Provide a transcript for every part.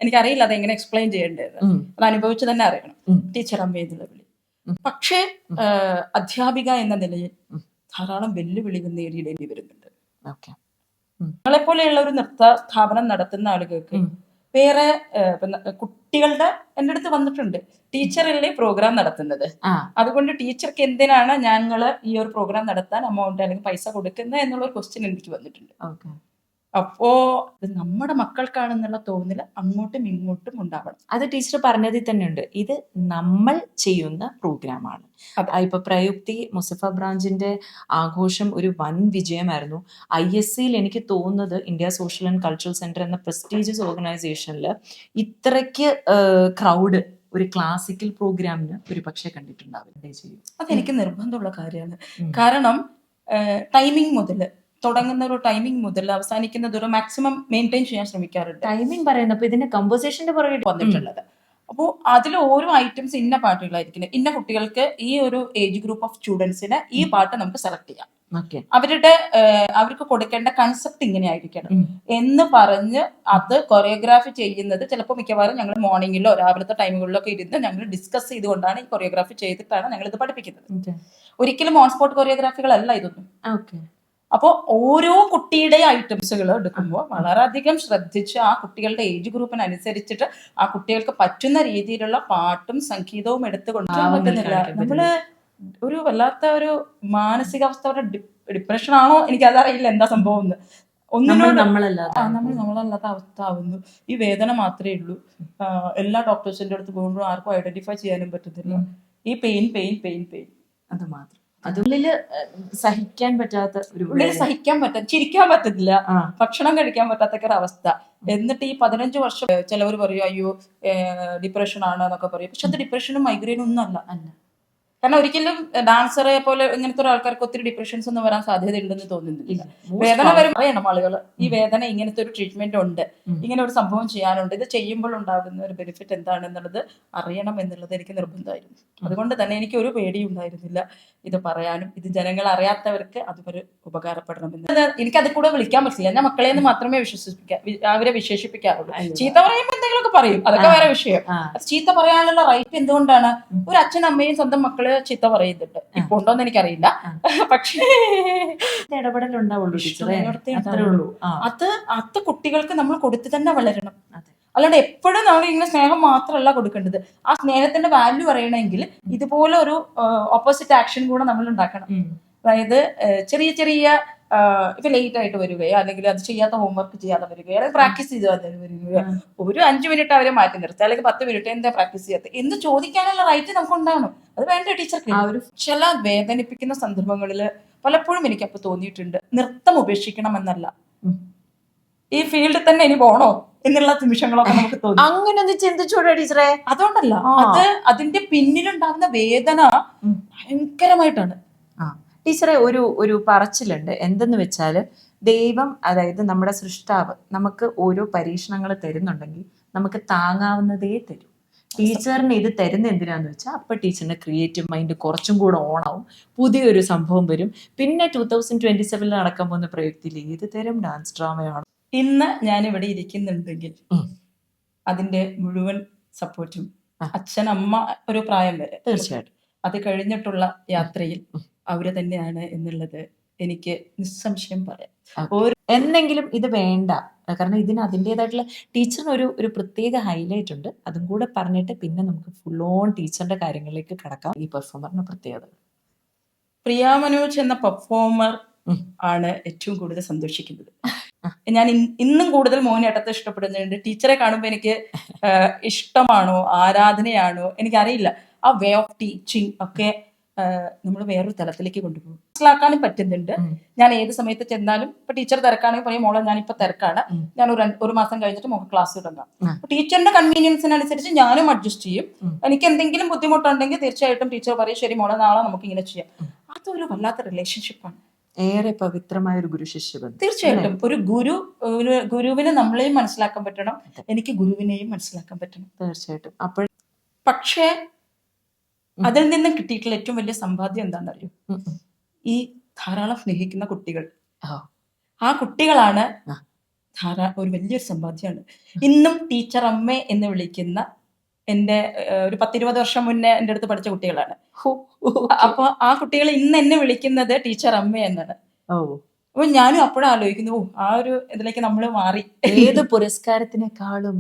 എനിക്കറിയില്ല അതെങ്ങനെ എക്സ്പ്ലെയിൻ ചെയ്യേണ്ടത്. അത് അനുഭവിച്ചു തന്നെ അറിയണം. ടീച്ചർ അമ്മ എന്നുള്ള വിളി. പക്ഷേ അധ്യാപിക എന്ന നിലയിൽ ധാരാളം വെല്ലുവിളികൾ നേരിടേണ്ടി വരുന്നുണ്ട്. ഞങ്ങളെപ്പോലെയുള്ള ഒരു നൃത്ത സ്ഥാപനം നടത്തുന്ന ആളുകൾക്ക് വേറെ കുട്ടികളുടെ എൻ്റെ അടുത്ത് വന്നിട്ടുണ്ട്, ടീച്ചറല്ലേ പ്രോഗ്രാം നടത്തുന്നത്, അതുകൊണ്ട് ടീച്ചർക്ക് എന്തിനാണ് ഞങ്ങൾ ഈ ഒരു പ്രോഗ്രാം നടത്താൻ അമൗണ്ട് അല്ലെങ്കിൽ പൈസ കൊടുക്കുന്നത് എന്നുള്ളൊരു ക്വസ്റ്റ്യൻ എനിക്ക് വന്നിട്ടുണ്ട്. അപ്പോ നമ്മുടെ മക്കൾക്കാണെന്നുള്ള തോന്നല് അങ്ങോട്ടും ഇങ്ങോട്ടും ഉണ്ടാവണം. അത് ടീച്ചർ പറഞ്ഞതിൽ തന്നെ ഉണ്ട്, ഇത് നമ്മൾ ചെയ്യുന്ന പ്രോഗ്രാമാണ്. ഇപ്പൊ പ്രയുക്തി മുസഫ ബ്രാഞ്ചിന്റെ ആഘോഷം ഒരു വൻ വിജയമായിരുന്നു. ISCയിൽ എനിക്ക് തോന്നുന്നത് India social and cultural centre എന്ന പ്രസ്റ്റീജിയസ് ഓർഗനൈസേഷനിൽ ഇത്രയ്ക്ക് ക്രൗഡ് ഒരു ക്ലാസിക്കൽ പ്രോഗ്രാമിന് ഒരു പക്ഷെ കണ്ടിട്ടുണ്ടാവില്ലേ ചെയ്യും. അതെനിക്ക് നിർബന്ധമുള്ള കാര്യമാണ്. കാരണം ടൈമിംഗ് മുതൽ തുടങ്ങുന്ന ഒരു ടൈമിംഗ് മുതൽ അവസാനിക്കുന്നത് ഒരു മാക്സിമം മെയിൻറ്റെയിൻ ചെയ്യാൻ ശ്രമിക്കാറുണ്ട്. ടൈമിംഗ് പറയുന്നപ്പോ ഇതിന്റെ കമ്പോസിഷന്റെ പുറകെ വന്നിട്ടുള്ളത്. അപ്പോൾ അതിൽ ഓരോ ഐറ്റംസ് ഇന്ന പാട്ടുകളായിരിക്കും, ഇന്ന കുട്ടികൾക്ക് ഈ ഒരു ഏജ് ഗ്രൂപ്പ് ഓഫ് സ്റ്റുഡൻസിന് ഈ പാട്ട് നമുക്ക് സെലക്ട് ചെയ്യാം, അവർക്ക് കൊടുക്കേണ്ട കൺസെപ്റ്റ് ഇങ്ങനെ ആയിരിക്കണം എന്ന് പറഞ്ഞ് അത് കൊറിയോഗ്രാഫി ചെയ്യുന്നത് ചിലപ്പോൾ മിക്കവാറും ഞങ്ങൾ മോർണിംഗിലോ രാവിലത്തെ ടൈമുകളിലൊക്കെ ഇരുന്ന് ഞങ്ങൾ ഡിസ്കസ് ചെയ്തുകൊണ്ടാണ് ഈ കൊറിയോഗ്രാഫി ചെയ്തിട്ടാണ് ഞങ്ങൾ ഇത് പഠിപ്പിക്കുന്നത്. ഒരിക്കലും ഓൺ സ്പോട്ട് കൊറിയോഗ്രാഫികളല്ല ഇതൊന്നും. അപ്പോൾ ഓരോ കുട്ടിയുടെ ഐറ്റംസുകൾ എടുക്കുമ്പോൾ വളരെയധികം ശ്രദ്ധിച്ച് ആ കുട്ടികളുടെ ഏജ് ഗ്രൂപ്പിനനുസരിച്ചിട്ട് ആ കുട്ടികൾക്ക് പറ്റുന്ന രീതിയിലുള്ള പാട്ടും സംഗീതവും എടുത്തുകൊണ്ട് പറ്റുന്നില്ല. നമ്മള് ഒരു വല്ലാത്ത ഒരു മാനസികാവസ്ഥയുടെ ഡിപ്രഷൻ ആണോ എനിക്കതറിയില്ല എന്താ സംഭവം എന്ന്. നമ്മളല്ലാത്ത അവസ്ഥ ആവുന്നു. ഈ വേദന മാത്രമേ ഉള്ളൂ. എല്ലാ ഡോക്ടേഴ്സിന്റെ അടുത്ത് പോകുമ്പോഴും ആർക്കും ഐഡന്റിഫൈ ചെയ്യാനും പറ്റുന്നില്ല. ഈ പെയിൻ പെയിൻ പെയിൻ പെയിൻ അത് മാത്രം. അതുള്ളില് സഹിക്കാൻ പറ്റാത്ത ഉള്ളിൽ സഹിക്കാൻ പറ്റാത്ത, ചിരിക്കാൻ പറ്റത്തില്ല, ഭക്ഷണം കഴിക്കാൻ പറ്റാത്ത ഒരു അവസ്ഥ. എന്നിട്ട് ഈ 15 വർഷം ചിലവർ പറയും അയ്യോ ഡിപ്രഷൻ ആണ് എന്നൊക്കെ പറയും. പക്ഷെ അത് ഡിപ്രഷനും മൈഗ്രെയിനും ഒന്നും അല്ല. കാരണം ഒരിക്കലും ഡാൻസറെ പോലെ ഇങ്ങനത്തെ ഒരു ആൾക്കാർക്ക് ഒത്തിരി ഡിപ്രഷൻസ് ഒന്നും വരാൻ സാധ്യത ഉണ്ടെന്ന് തോന്നുന്നില്ല. വേദന വരും പറയണം ആളുകൾ, ഈ വേദന ഇങ്ങനത്തെ ഒരു ട്രീറ്റ്മെന്റ് ഉണ്ട്, ഇങ്ങനെ ഒരു സംഭവം ചെയ്യാനുണ്ട്, ഇത് ചെയ്യുമ്പോൾ ഉണ്ടാകുന്ന ഒരു ബെനിഫിറ്റ് എന്താണെന്നുള്ളത് അറിയണം എന്നുള്ളത് എനിക്ക് നിർബന്ധമായിരുന്നു. അതുകൊണ്ട് തന്നെ എനിക്ക് ഒരു പേടിയും ഉണ്ടായിരുന്നില്ല ഇത് പറയാനും. ഇത് ജനങ്ങൾ അറിയാത്തവർക്ക് അതൊരു ഉപകാരപ്പെടണമെന്ന് എനിക്കത് കൂടെ വിളിക്കാൻ പറ്റില്ല. ഞാൻ മക്കളെ മാത്രമേ അവരെ വിശേഷിപ്പിക്കാറുള്ളൂ. ചീത്ത പറയുമ്പോൾ എന്തെങ്കിലുമൊക്കെ പറയും, അതൊക്കെ വേറെ വിഷയം. അത് ചീത്ത പറയാനുള്ള റൈറ്റ് എന്തുകൊണ്ടാണ്? ഒരു അച്ഛനും അമ്മയും സ്വന്തം മക്കള് ചീത്ത പറയുന്നുണ്ട്. ഇപ്പൊ ഉണ്ടോന്ന് എനിക്കറിയില്ല, പക്ഷേ ഇടപെടലുണ്ടാവുള്ളൂ. അത് കുട്ടികൾക്ക് നമ്മൾ കൊടുത്തു തന്നെ വളരണം. അല്ലാണ്ട് എപ്പോഴും നമ്മൾ ഇങ്ങനെ സ്നേഹം മാത്രമല്ല കൊടുക്കേണ്ടത്. ആ സ്നേഹത്തിന്റെ വാല്യൂ അറിയണമെങ്കിൽ ഇതുപോലെ ഒരു ഓപ്പോസിറ്റ് ആക്ഷൻ കൂടെ നമ്മൾ ഉണ്ടാക്കണം. അതായത് ചെറിയ ചെറിയ ഇപ്പൊ ലേറ്റ് ആയിട്ട് വരികയോ അല്ലെങ്കിൽ അത് ചെയ്യാത്ത ഹോംവർക്ക് ചെയ്യാതെ വരികയോ അല്ലെങ്കിൽ പ്രാക്ടീസ് ചെയ്താൽ വരികയോ ഒരു 5 മിനിറ്റ് അവരെ മാറ്റി നിർത്തുക, അല്ലെങ്കിൽ 10 മിനിറ്റ് എന്താ പ്രാക്ടീസ് ചെയ്യാത്ത എന്ന് ചോദിക്കാനുള്ള റൈറ്റ് നമുക്ക് ഉണ്ടാവണം. അത് വേണ്ട ടീച്ചർക്ക്. ചില വേദനിപ്പിക്കുന്ന സന്ദർഭങ്ങളിൽ പലപ്പോഴും എനിക്ക് അപ്പൊ തോന്നിയിട്ടുണ്ട്, നൃത്തം ഉപേക്ഷിക്കണം എന്നല്ല, ഈ ഫീൽഡിൽ തന്നെ ഇനി പോണോ എന്നുള്ള നിമിഷങ്ങളൊക്കെ നമുക്ക് തോന്നി. അങ്ങനെ ചിന്തിച്ചോട്ടെ ടീച്ചറെ. അതുകൊണ്ടല്ല, അത് അതിന്റെ പിന്നിലുണ്ടാകുന്ന വേദന ഭയങ്കരമായിട്ടാണ്. ടീച്ചറെ ഒരു പറച്ചിലുണ്ട്, എന്തെന്ന് വെച്ചാല് ദൈവം, അതായത് നമ്മുടെ സൃഷ്ടാവ് നമുക്ക് ഓരോ പരീക്ഷണങ്ങൾ തരുന്നുണ്ടെങ്കിൽ നമുക്ക് താങ്ങാവുന്നതേ തരും. ടീച്ചറിന് ഇത് തരുന്ന എന്തിനാന്ന് വെച്ചാൽ അപ്പൊ ടീച്ചറിന്റെ ക്രിയേറ്റീവ് മൈൻഡ് കുറച്ചും കൂടെ ഓണാവും, പുതിയൊരു സംഭവം വരും. പിന്നെ 2027 നടക്കാൻ പോകുന്ന പ്രയുക്തിയിൽ ഏത് തരം ഡാൻസ് ഡ്രാമയാണ്. ഇന്ന് ഞാൻ ഇവിടെ ഇരിക്കുന്നുണ്ടെങ്കിൽ അതിന്റെ മുഴുവൻ സപ്പോർട്ടും അച്ഛൻ അമ്മ ഒരു പ്രായം വരെ, തീർച്ചയായിട്ടും അത് കഴിഞ്ഞിട്ടുള്ള യാത്രയിൽ അവര് തന്നെയാണ് എന്നുള്ളത് എനിക്ക് നിസ്സംശയം പറയാം. എന്നെങ്കിലും ഇത് വേണ്ട, കാരണം ഇതിന് അതിൻ്റെതായിട്ടുള്ള ടീച്ചറിന് ഒരു പ്രത്യേക ഹൈലൈറ്റ് ഉണ്ട്. അതും കൂടെ പറഞ്ഞിട്ട് പിന്നെ നമുക്ക് ഫുൾ ഓൺ ടീച്ചറിന്റെ കാര്യങ്ങളിലേക്ക് കടക്കാം. ഈ പെർഫോമറിന്റെ പ്രത്യേകത, പ്രിയ മനോജ് എന്ന പെർഫോമർ ആണ് ഏറ്റവും കൂടുതൽ സന്തോഷിക്കുന്നത്. ഞാൻ ഇന്നും കൂടുതൽ മോഹിനിയാട്ടത്തെ ഇഷ്ടപ്പെടുന്നുണ്ട്. ടീച്ചറെ കാണുമ്പോൾ എനിക്ക് ഇഷ്ടമാണോ ആരാധനയാണോ എനിക്കറിയില്ല. ആ വേ ഓഫ് ടീച്ചിങ് ഒക്കെ നമ്മൾ വേറൊരു തലത്തിലേക്ക് കൊണ്ടുപോകും, മനസ്സിലാക്കാനും പറ്റുന്നുണ്ട്. ഞാൻ ഏത് സമയത്ത് ചെന്നാലും ഇപ്പൊ ടീച്ചർ തിരക്കാണെങ്കിൽ പറയും മോളെ ഞാനിപ്പോ തിരക്കാണ്, ഞാൻ ഒരു മാസം കഴിഞ്ഞിട്ട് നമുക്ക് ക്ലാസ് തുടങ്ങാം. ടീച്ചറിന്റെ കൺവീനിയൻസിനനുസരിച്ച് ഞാനും അഡ്ജസ്റ്റ് ചെയ്യും. എനിക്ക് എന്തെങ്കിലും ബുദ്ധിമുട്ടുണ്ടെങ്കിൽ തീർച്ചയായിട്ടും ടീച്ചർ പറയും ശരി മോളെ നാളെ നമുക്ക് ഇങ്ങനെ ചെയ്യാം. അതൊരു വല്ലാത്ത റിലേഷൻഷിപ്പാണ്, ഏറെ പവിത്രമായ ഒരു ഗുരു ശിഷ്യ ബന്ധം. തീർച്ചയായിട്ടും ഒരു ഗുരുവിനെ നമ്മളെയും മനസ്സിലാക്കാൻ പറ്റണം, എനിക്ക് ഗുരുവിനെയും മനസ്സിലാക്കാൻ പറ്റണം. തീർച്ചയായിട്ടും. അപ്പോൾ പക്ഷേ അതിൽ നിന്നും കിട്ടിയിട്ടുള്ള ഏറ്റവും വലിയ സമ്പാദ്യം എന്താണെന്നറിയോ? ഈ ധാരാളം സ്നേഹിക്കുന്ന കുട്ടികൾ. ആ കുട്ടികളാണ് ഒരു വലിയൊരു സമ്പാദ്യമാണ്. ഇന്നും ടീച്ചർ അമ്മേ എന്ന് വിളിക്കുന്ന എൻ്റെ ഒരു 10-20 വർഷം മുന്നേ എൻ്റെ അടുത്ത് പഠിച്ച കുട്ടികളാണ്. അപ്പൊ ആ കുട്ടികൾ ഇന്ന് എന്നെ വിളിക്കുന്നത് ടീച്ചർ അമ്മ എന്നാണ്. ഓ, അപ്പൊ ഞാനും അപ്പോഴും ആലോചിക്കുന്നു, ആ ഒരു ഇതിലേക്ക് നമ്മൾ മാറി. ഏത് പുരസ്കാരത്തിനേക്കാളും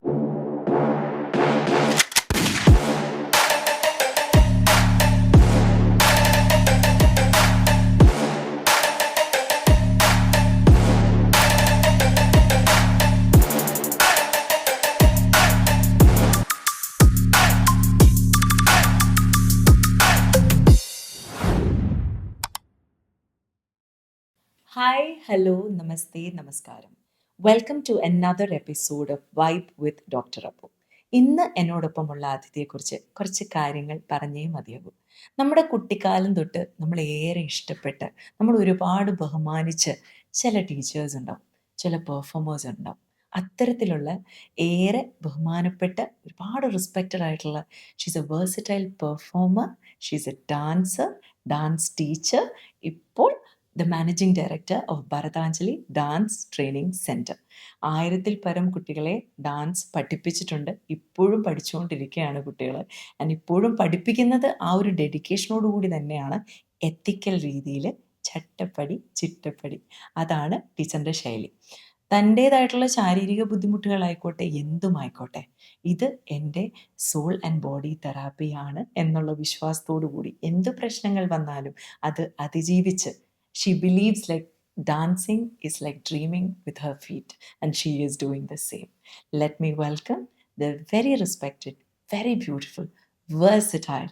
ഹായ്, ഹലോ, നമസ്തേ, നമസ്കാരം. Welcome to another episode of vibe with doctor Appu. ഇന്ന് എന്നോടൊപ്പമുള്ള അതിഥിയെക്കുറിച്ച് കുറച്ച് കാര്യങ്ങൾ പറഞ്ഞേ മതിയാകും. നമ്മുടെ കുട്ടിക്കാലം തൊട്ട് നമ്മൾ ഏറെ ഇഷ്ടപ്പെട്ട് നമ്മൾ ഒരുപാട് ബഹുമാനിച്ച് ചില ടീച്ചേഴ്സ് ഉണ്ടാവും, ചില പെർഫോമേഴ്സ് ഉണ്ടാവും. അത്തരത്തിലുള്ള ഏറെ ബഹുമാനപ്പെട്ട ഒരുപാട് റെസ്പെക്റ്റഡ് ആയിട്ടുള്ള she's a versatile performer, she's a dance teacher, ഇപ്പോൾ the managing director of Bharatanjali dance training centre. 1000-ൽ പരം കുട്ടികളെ ഡാൻസ് പഠിപ്പിച്ചിട്ടുണ്ട്. ഇപ്പോഴും പഠിച്ചുകൊണ്ടിരിക്കുകയാണ് കുട്ടികൾ. ആൻഡ് ഇപ്പോഴും പഠിപ്പിക്കുന്നത് ആ ഒരു ഡെഡിക്കേഷനോടുകൂടി തന്നെയാണ്, എത്തിക്കൽ രീതിയിൽ, ചട്ടപ്പടി ചിട്ടപ്പടി. അതാണ് ടീച്ചറിൻ്റെ ശൈലി. തൻ്റേതായിട്ടുള്ള ശാരീരിക ബുദ്ധിമുട്ടുകളായിക്കോട്ടെ, എന്തുമായിക്കോട്ടെ, ഇത് എൻ്റെ സോൾ ആൻഡ് ബോഡി തെറാപ്പിയാണ് എന്നുള്ള വിശ്വാസത്തോടു കൂടി എന്ത് പ്രശ്നങ്ങൾ വന്നാലും അത് അതിജീവിച്ച് she believes like dancing is like dreaming with her feet, and she is doing the same. Let me welcome the very respected, very beautiful, versatile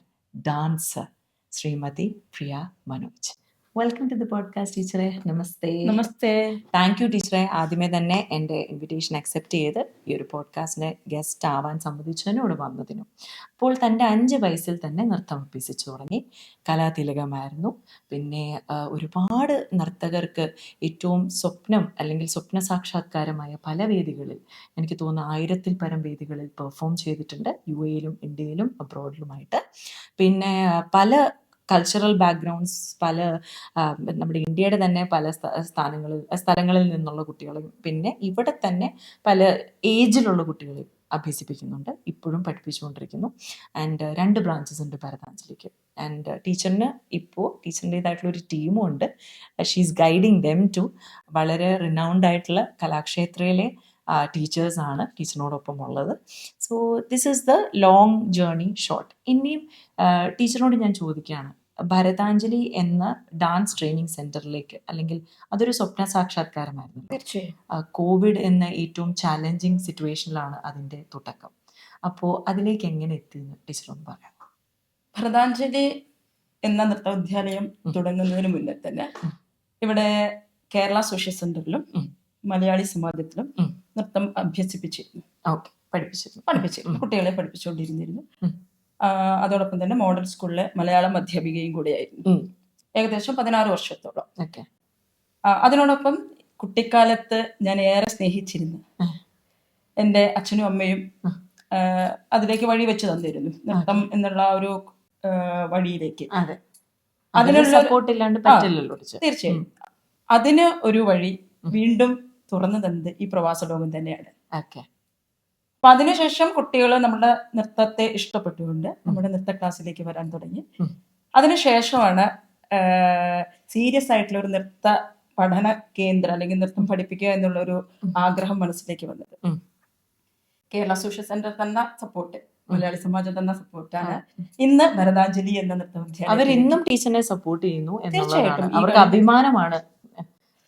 dancer, Srimati Priya Manoj. Welcome to the podcast ടീച്ചറെ. നമസ്തേ. നമസ്തേ. Thank you ടീച്ചറെ, ആദ്യമേ തന്നെ എൻ്റെ invitation accept ചെയ്ത് ഈ ഒരു പോഡ്കാസ്റ്റിന് guest ആവാൻ സമ്മതിച്ചതിനും ഇവിടെ വന്നതിനും. അപ്പോൾ തൻ്റെ 5 വയസ്സിൽ തന്നെ നൃത്തം അഭ്യസിച്ചു തുടങ്ങി. കലാതിലകമായിരുന്നു. പിന്നെ ഒരുപാട് നർത്തകർക്ക് ഏറ്റവും സ്വപ്നം അല്ലെങ്കിൽ സ്വപ്ന സാക്ഷാത്കാരമായ പല വേദികളിൽ, എനിക്ക് തോന്നുന്നു 1000-ൽ പരം വേദികളിൽ പെർഫോം ചെയ്തിട്ടുണ്ട്, യുഎയിലും ഇന്ത്യയിലും അബ്രോഡിലുമായിട്ട്. പിന്നെ പല കൾച്ചറൽ ബാക്ക്ഗ്രൗണ്ട്സ്, പല നമ്മുടെ ഇന്ത്യയുടെ തന്നെ പല സ്ഥലങ്ങളിൽ നിന്നുള്ള കുട്ടികളെയും പിന്നെ ഇവിടെ തന്നെ പല ഏജിലുള്ള കുട്ടികളെയും അഭ്യസിപ്പിക്കുന്നുണ്ട്, ഇപ്പോഴും പഠിപ്പിച്ചുകൊണ്ടിരിക്കുന്നു. ആൻഡ് 2 ബ്രാഞ്ചസ് ഉണ്ട് ഭരതാഞ്ജലിക്ക്. ആൻഡ് ടീച്ചറിന് ഇപ്പോൾ ടീച്ചറിൻ്റേതായിട്ടുള്ളൊരു ടീമും ഉണ്ട്. ഷീസ് ഗൈഡിങ് ദെം ടു വളരെ റിനൗൺഡ് ആയിട്ടുള്ള കലാക്ഷേത്രയിലെ ടീച്ചേഴ്സാണ് ടീച്ചറിനോടൊപ്പം ഉള്ളത്. So this is the long journey short. ഇനിയും ടീച്ചറിനോട് ഞാൻ ചോദിക്കുകയാണ്, ഭരതാഞ്ജലി എന്ന ഡാൻസ് ട്രെയിനിങ് സെൻറ്ററിലേക്ക്, അല്ലെങ്കിൽ അതൊരു സ്വപ്ന സാക്ഷാത്കാരമായിരുന്നു. തീർച്ചയായും. കോവിഡ് എന്ന ഏറ്റവും ചാലഞ്ചിങ് സിറ്റുവേഷനിലാണ് അതിൻ്റെ തുടക്കം. അപ്പോൾ അതിലേക്ക് എങ്ങനെ എത്തിയെന്ന് ടീച്ചറൊന്ന് പറയാം. ഭരതാഞ്ജലി എന്ന നൃത്തവിദ്യാലയം തുടങ്ങുന്നതിന് മുന്നേ തന്നെ ഇവിടെ കേരള സോഷ്യൽ സെന്ററിലും മലയാളി സമാജത്തിലും നൃത്തം അഭ്യസിപ്പിച്ചിരുന്നു. പഠിപ്പിച്ചിരുന്നു, കുട്ടികളെ പഠിപ്പിച്ചുകൊണ്ടിരുന്നിരുന്നു. അതോടൊപ്പം തന്നെ മോഡൽ സ്കൂളിലെ മലയാളം അധ്യാപികയും കൂടിയായിരുന്നു, ഏകദേശം 16 വർഷത്തോളം. അതിനോടൊപ്പം കുട്ടിക്കാലത്ത് ഞാൻ ഏറെ സ്നേഹിച്ചിരുന്നു എൻ്റെ അച്ഛനും അമ്മയും അതിലേക്ക് വഴി വെച്ച് തന്നിരുന്നു, നൃത്തം എന്നുള്ള ഒരു വഴിയിലേക്ക്. അതിനുള്ള തീർച്ചയായും അതിന് ഒരു വഴി വീണ്ടും തുറന്നു തന്നത് ഈ പ്രവാസ ലോകം തന്നെയാണ്. അപ്പൊ അതിനുശേഷം കുട്ടികൾ നമ്മുടെ നൃത്തത്തെ ഇഷ്ടപ്പെട്ടുകൊണ്ട് നമ്മുടെ നൃത്ത ക്ലാസ്സിലേക്ക് വരാൻ തുടങ്ങി. അതിനുശേഷമാണ് സീരിയസ് ആയിട്ടുള്ള ഒരു നൃത്ത പഠന കേന്ദ്രം അല്ലെങ്കിൽ നൃത്തം പഠിപ്പിക്കുക എന്നുള്ള ഒരു ആഗ്രഹം മനസ്സിലേക്ക് വന്നത്. കേരള സോഷ്യൽ സെന്റർ തന്ന സപ്പോർട്ട്, മലയാളി സമാജം തന്ന സപ്പോർട്ടാണ് ഇന്ന് ഭരതാഞ്ജലി എന്ന നൃത്തവിദ്യാലയം. അവരിന്നും ടീച്ചറിനെ സപ്പോർട്ട് ചെയ്യുന്നു എന്നുള്ളതാണ് അവർക്ക് അഭിമാനമാണ്.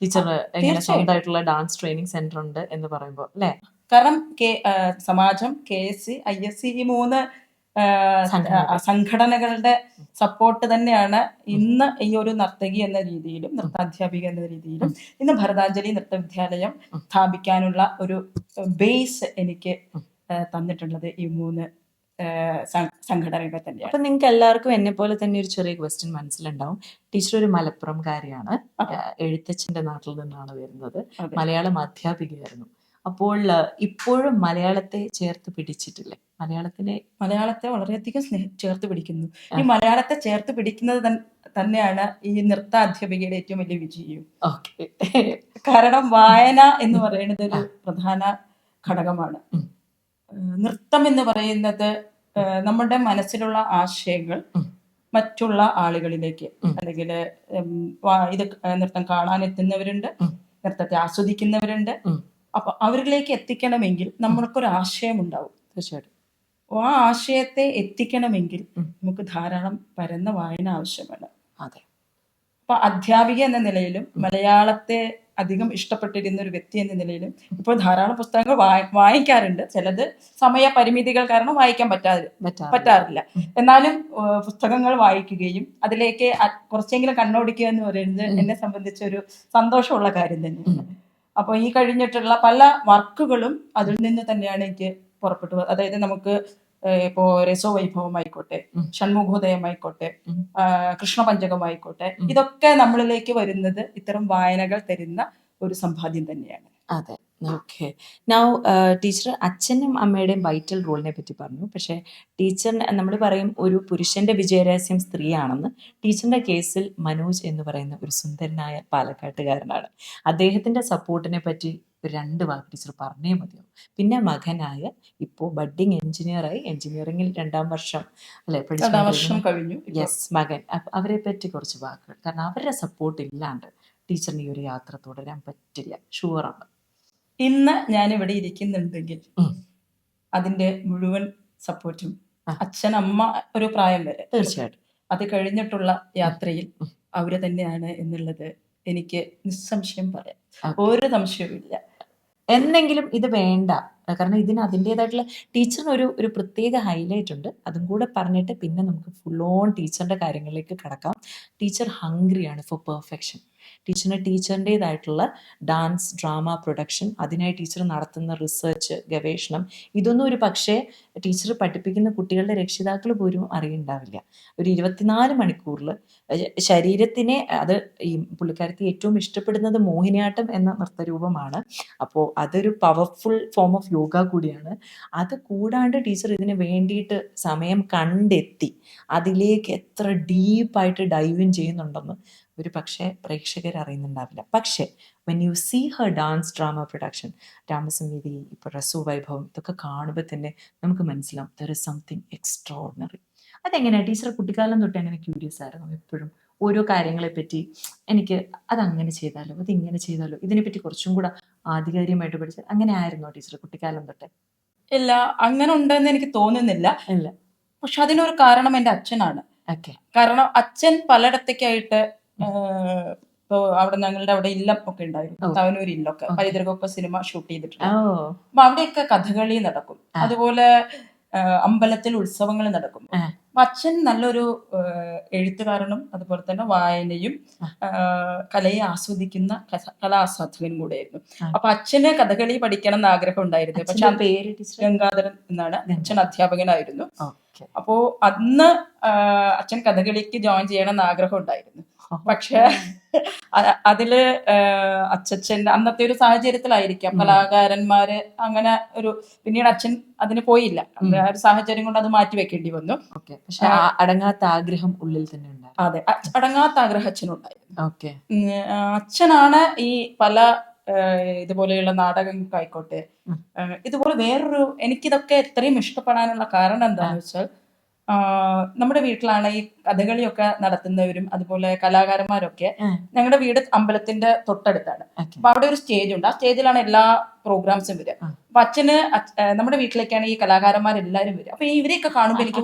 ടീച്ചർ സ്വന്തമായിട്ടുള്ള ഡാൻസ് ട്രെയിനിങ് സെന്റർ ഉണ്ട് എന്ന് പറയുമ്പോൾ അല്ലേ? കാരണം സമാജം, KSC, ISC ഈ 3 സംഘടനകളുടെ സപ്പോർട്ട് തന്നെയാണ് ഇന്ന് ഈ ഒരു നർത്തകി എന്ന രീതിയിലും നൃത്താധ്യാപിക എന്ന രീതിയിലും ഇന്ന് ഭരതാഞ്ജലി നൃത്തവിദ്യാലയം സ്ഥാപിക്കാനുള്ള ഒരു ബേസ് എനിക്ക് തന്നിട്ടുള്ളത് ഈ 3 സംഘടനകൾ തന്നെയാണ്. അപ്പൊ നിങ്ങൾക്ക് എല്ലാവർക്കും എന്നെ പോലെ തന്നെ ഒരു ചെറിയ ക്വസ്റ്റ്യൻ മനസ്സിലുണ്ടാവും. ടീച്ചർ ഒരു മലപ്പുറംകാരിയാണ്, എഴുത്തച്ഛന്റെ നാട്ടിൽ നിന്നാണ് വരുന്നത്, മലയാളം അധ്യാപികയായിരുന്നു. അപ്പോൾ ഇപ്പോഴും മലയാളത്തെ ചേർത്ത് പിടിച്ചിട്ടില്ലേ? മലയാളത്തെ വളരെയധികം ചേർത്ത് പിടിക്കുന്നു. ഈ മലയാളത്തെ ചേർത്ത് പിടിക്കുന്നത് തന്നെയാണ് ഈ നൃത്ത അധ്യാപികയുടെ ഏറ്റവും വലിയ വിജയം. ഓക്കെ. കാരണം വായന എന്ന് പറയുന്നത് ഒരു പ്രധാന ഘടകമാണ്. നൃത്തം എന്ന് പറയുന്നത് നമ്മുടെ മനസ്സിലുള്ള ആശയങ്ങൾ മറ്റുള്ള ആളുകളിലേക്ക്, അല്ലെങ്കിൽ ഇത് നൃത്തം കാണാനെത്തുന്നവരുണ്ട്, നൃത്തത്തെ ആസ്വദിക്കുന്നവരുണ്ട്. അപ്പൊ അവരിലേക്ക് എത്തിക്കണമെങ്കിൽ നമ്മൾക്കൊരു ആശയം ഉണ്ടാവും. തീർച്ചയായിട്ടും. ആ ആശയത്തെ എത്തിക്കണമെങ്കിൽ നമുക്ക് ധാരാളം പരന്ന വായന ആവശ്യമാണ്. അതെ. അപ്പൊ അധ്യാപിക എന്ന നിലയിലും മലയാളത്തെ അധികം ഇഷ്ടപ്പെട്ടിരുന്ന ഒരു വ്യക്തി എന്ന നിലയിലും ഇപ്പോൾ ധാരാളം പുസ്തകങ്ങൾ വായിക്കാറുണ്ട്. ചിലത് സമയ പരിമിതികൾ കാരണം വായിക്കാൻ പറ്റാറില്ല. എന്നാലും പുസ്തകങ്ങൾ വായിക്കുകയും അതിലേക്ക് കുറച്ചെങ്കിലും കണ്ണോടിക്കുക എന്ന് പറയുന്നത് എന്നെ സംബന്ധിച്ച ഒരു സന്തോഷമുള്ള കാര്യം തന്നെയാണ്. അപ്പൊ ഈ കഴിഞ്ഞിട്ടുള്ള പല വർക്കുകളും അതിൽ നിന്ന് തന്നെയാണ് എനിക്ക് പുറപ്പെട്ടു. അതായത് നമുക്ക് ഇപ്പോ രസോവൈഭവമായിക്കോട്ടെ, ഷൺമുഖോദയമായിക്കോട്ടെ, കൃഷ്ണപഞ്ചകമായിക്കോട്ടെ, ഇതൊക്കെ നമ്മളിലേക്ക് വരുന്നത് ഇത്തരം വായനകൾ തരുന്ന ഒരു സമ്പാദ്യം തന്നെയാണ്. അതെ. ഓക്കെ. നൗ ടീച്ചർ അച്ഛനും അമ്മയുടെയും വൈറ്റൽ റോളിനെ പറ്റി പറഞ്ഞു. പക്ഷേ ടീച്ചറിന് നമ്മൾ പറയും ഒരു പുരുഷന്റെ വിജയരഹസ്യം സ്ത്രീയാണെന്ന്. ടീച്ചറിന്റെ കേസിൽ മനോജ് എന്ന് പറയുന്ന ഒരു സുന്ദരനായ പാലക്കാട്ടുകാരനാണ്. അദ്ദേഹത്തിന്റെ സപ്പോർട്ടിനെ പറ്റി 2 വാക്ക് ടീച്ചർ പറഞ്ഞേ മതിയാവും. പിന്നെ മകനായ ഇപ്പോൾ ബഡ്ഡിങ് എഞ്ചിനീയറായി, എഞ്ചിനീയറിംഗിൽ 2ാം വർഷം അല്ലെ കഴിഞ്ഞു. യെസ്, മകൻ. അവരെ പറ്റി കുറച്ച് വാക്കുകൾ. കാരണം അവരുടെ സപ്പോർട്ട് ഇല്ലാണ്ട് ടീച്ചറിന് ഈ ഒരു യാത്ര തുടരാൻ പറ്റില്ല. ഷുവറാണ്. ഇന്ന് ഞാനിവിടെ ഇരിക്കുന്നുണ്ടെങ്കിൽ അതിന്റെ മുഴുവൻ സപ്പോർട്ടും അച്ഛൻ, അമ്മ ഒരു പ്രായം വരെ, തീർച്ചയായിട്ടും അത് കഴിഞ്ഞിട്ടുള്ള യാത്രയിൽ അവര് തന്നെയാണ് എന്നുള്ളത് എനിക്ക് നിസ്സംശയം പറയാം. ഒരു സംശയവും ഇല്ല. എന്നെങ്കിലും ഇത് വേണ്ട, കാരണം ഇതിന് അതിൻ്റെതായിട്ടുള്ള ടീച്ചറിന് ഒരു പ്രത്യേക ഹൈലൈറ്റ് ഉണ്ട്. അതും കൂടെ പറഞ്ഞിട്ട് പിന്നെ നമുക്ക് ഫുൾ ഓൺ ടീച്ചറിന്റെ കാര്യങ്ങളിലേക്ക് കടക്കാം. ടീച്ചർ ഹംഗ്രിയാണ് ഫോർ പെർഫെക്ഷൻ. ടീച്ചറിൻ്റെതായിട്ടുള്ള ഡാൻസ്, ഡ്രാമ, പ്രൊഡക്ഷൻ, അതിനായി ടീച്ചർ നടത്തുന്ന റിസർച്ച്, ഗവേഷണം, ഇതൊന്നും ഒരു പക്ഷേ ടീച്ചർ പഠിപ്പിക്കുന്ന കുട്ടികളുടെ രക്ഷിതാക്കൾ പോലും അറിയുണ്ടാവില്ല. ഒരു 24 മണിക്കൂറിൽ ശരീരത്തിനെ, അത് ഈ പുള്ളിക്കാരത്തി ഏറ്റവും ഇഷ്ടപ്പെടുന്നത് മോഹിനിയാട്ടം എന്ന നൃത്തരൂപമാണ്. അപ്പോൾ അതൊരു പവർഫുൾ ഫോം ഓഫ് യോഗ കൂടിയാണ്. അത് കൂടാണ്ട് ടീച്ചർ ഇതിന് വേണ്ടിയിട്ട് സമയം കണ്ടെത്തി അതിലേക്ക് എത്ര ഡീപ്പായിട്ട് ഡൈവ് ഇൻ ചെയ്യുന്നുണ്ടെന്ന് ഒരു പക്ഷേ പ്രേക്ഷകർ അറിയുന്നുണ്ടാവില്ല. പക്ഷേ when you see her dance, drama, production, Ramasangeethi, ഇപ്പോൾ രസോവൈഭവം, ഇതൊക്കെ കാണുമ്പോൾ തന്നെ നമുക്ക് മനസ്സിലാവും ദർ ഇസ് സംതിങ് എക്സ്ട്രോർഡിനറി. അതെങ്ങനെയാണ് ടീച്ചർ കുട്ടിക്കാലം തൊട്ട് അങ്ങനെ ക്യൂരിയസ് ആയിരുന്നു? എപ്പോഴും ഓരോ കാര്യങ്ങളെപ്പറ്റി എനിക്ക് അതങ്ങനെ ചെയ്താലോ, അതിങ്ങനെ ചെയ്താലോ, ഇതിനെപ്പറ്റി കുറച്ചും കൂടെ ആധികാരികമായിട്ട് പഠിച്ചാൽ, അങ്ങനെ ആയിരുന്നോ ടീച്ചർ കുട്ടിക്കാലം തൊട്ടേ? ഇല്ല, അങ്ങനെ ഉണ്ടെന്ന് എനിക്ക് തോന്നുന്നില്ല. ഇല്ല. പക്ഷെ അതിനൊരു കാരണം എൻ്റെ അച്ഛനാണ്. കാരണം അച്ഛൻ പലയിടത്തേക്കായിട്ട് ഇപ്പൊ അവിടെ ഞങ്ങളുടെ അവിടെ ഇല്ലം ഒക്കെ ഉണ്ടായിരുന്നു, തവനൂർ ഇല്ലൊക്കെ പൈതൃകമൊക്കെ സിനിമ ഷൂട്ട് ചെയ്തിട്ടുണ്ട്. അപ്പൊ അവിടെയൊക്കെ കഥകളി നടക്കും, അതുപോലെ അമ്പലത്തിൽ ഉത്സവങ്ങൾ നടക്കും. അപ്പൊ അച്ഛൻ നല്ലൊരു എഴുത്തുകാരനും അതുപോലെ തന്നെ വായനയും കലയെ ആസ്വദിക്കുന്ന കലാസ്വാദകനും കൂടെയായിരുന്നു. അപ്പൊ അച്ഛന് കഥകളി പഠിക്കണം എന്ന് ആഗ്രഹം ഉണ്ടായിരുന്നു. പക്ഷെ പേര് ഗംഗാധരൻ എന്നാണ്. അച്ഛൻ അധ്യാപകനായിരുന്നു. അപ്പോ അന്ന് അച്ഛൻ കഥകളിക്ക് ജോയിൻ ചെയ്യണം എന്ന് ആഗ്രഹം ഉണ്ടായിരുന്നു. പക്ഷെ അതില് അച്ഛൻ്റെ അന്നത്തെ ഒരു സാഹചര്യത്തിലായിരിക്കാം കലാകാരന്മാര് അങ്ങനെ ഒരു, പിന്നീട് അച്ഛൻ അതിന് പോയില്ല. ഒരു സാഹചര്യം കൊണ്ട് അത് മാറ്റി വെക്കേണ്ടി വന്നു. പക്ഷെ അടങ്ങാത്ത ആഗ്രഹം ഉള്ളിൽ തന്നെ ഉണ്ടായി. അതെ, അടങ്ങാത്ത ആഗ്രഹം അച്ഛനുണ്ടായിരുന്നു. അച്ഛനാണ് ഈ പല ഇതുപോലെയുള്ള നാടകങ്ങൾക്കായിക്കോട്ടെ, ഇതുപോലെ വേറൊരു, എനിക്കിതൊക്കെ ഇത്രയും ഇഷ്ടപ്പെടാനുള്ള കാരണം എന്താണെന്ന് വെച്ചാൽ, നമ്മുടെ വീട്ടിലാണ് ഈ കഥകളിയൊക്കെ നടത്തുന്നവരും അതുപോലെ കലാകാരന്മാരൊക്കെ. ഞങ്ങളുടെ വീട് അമ്പലത്തിന്റെ തൊട്ടടുത്താണ്. അപ്പൊ അവിടെ ഒരു സ്റ്റേജ് ഉണ്ട്. ആ സ്റ്റേജിലാണ് എല്ലാ പ്രോഗ്രാംസും വരിക. അപ്പൊ അച്ഛന് നമ്മുടെ വീട്ടിലേക്കാണ് ഈ കലാകാരന്മാരെല്ലാരും വരിക. അപ്പൊ ഇവരെയൊക്കെ കാണുമ്പോൾ എനിക്ക്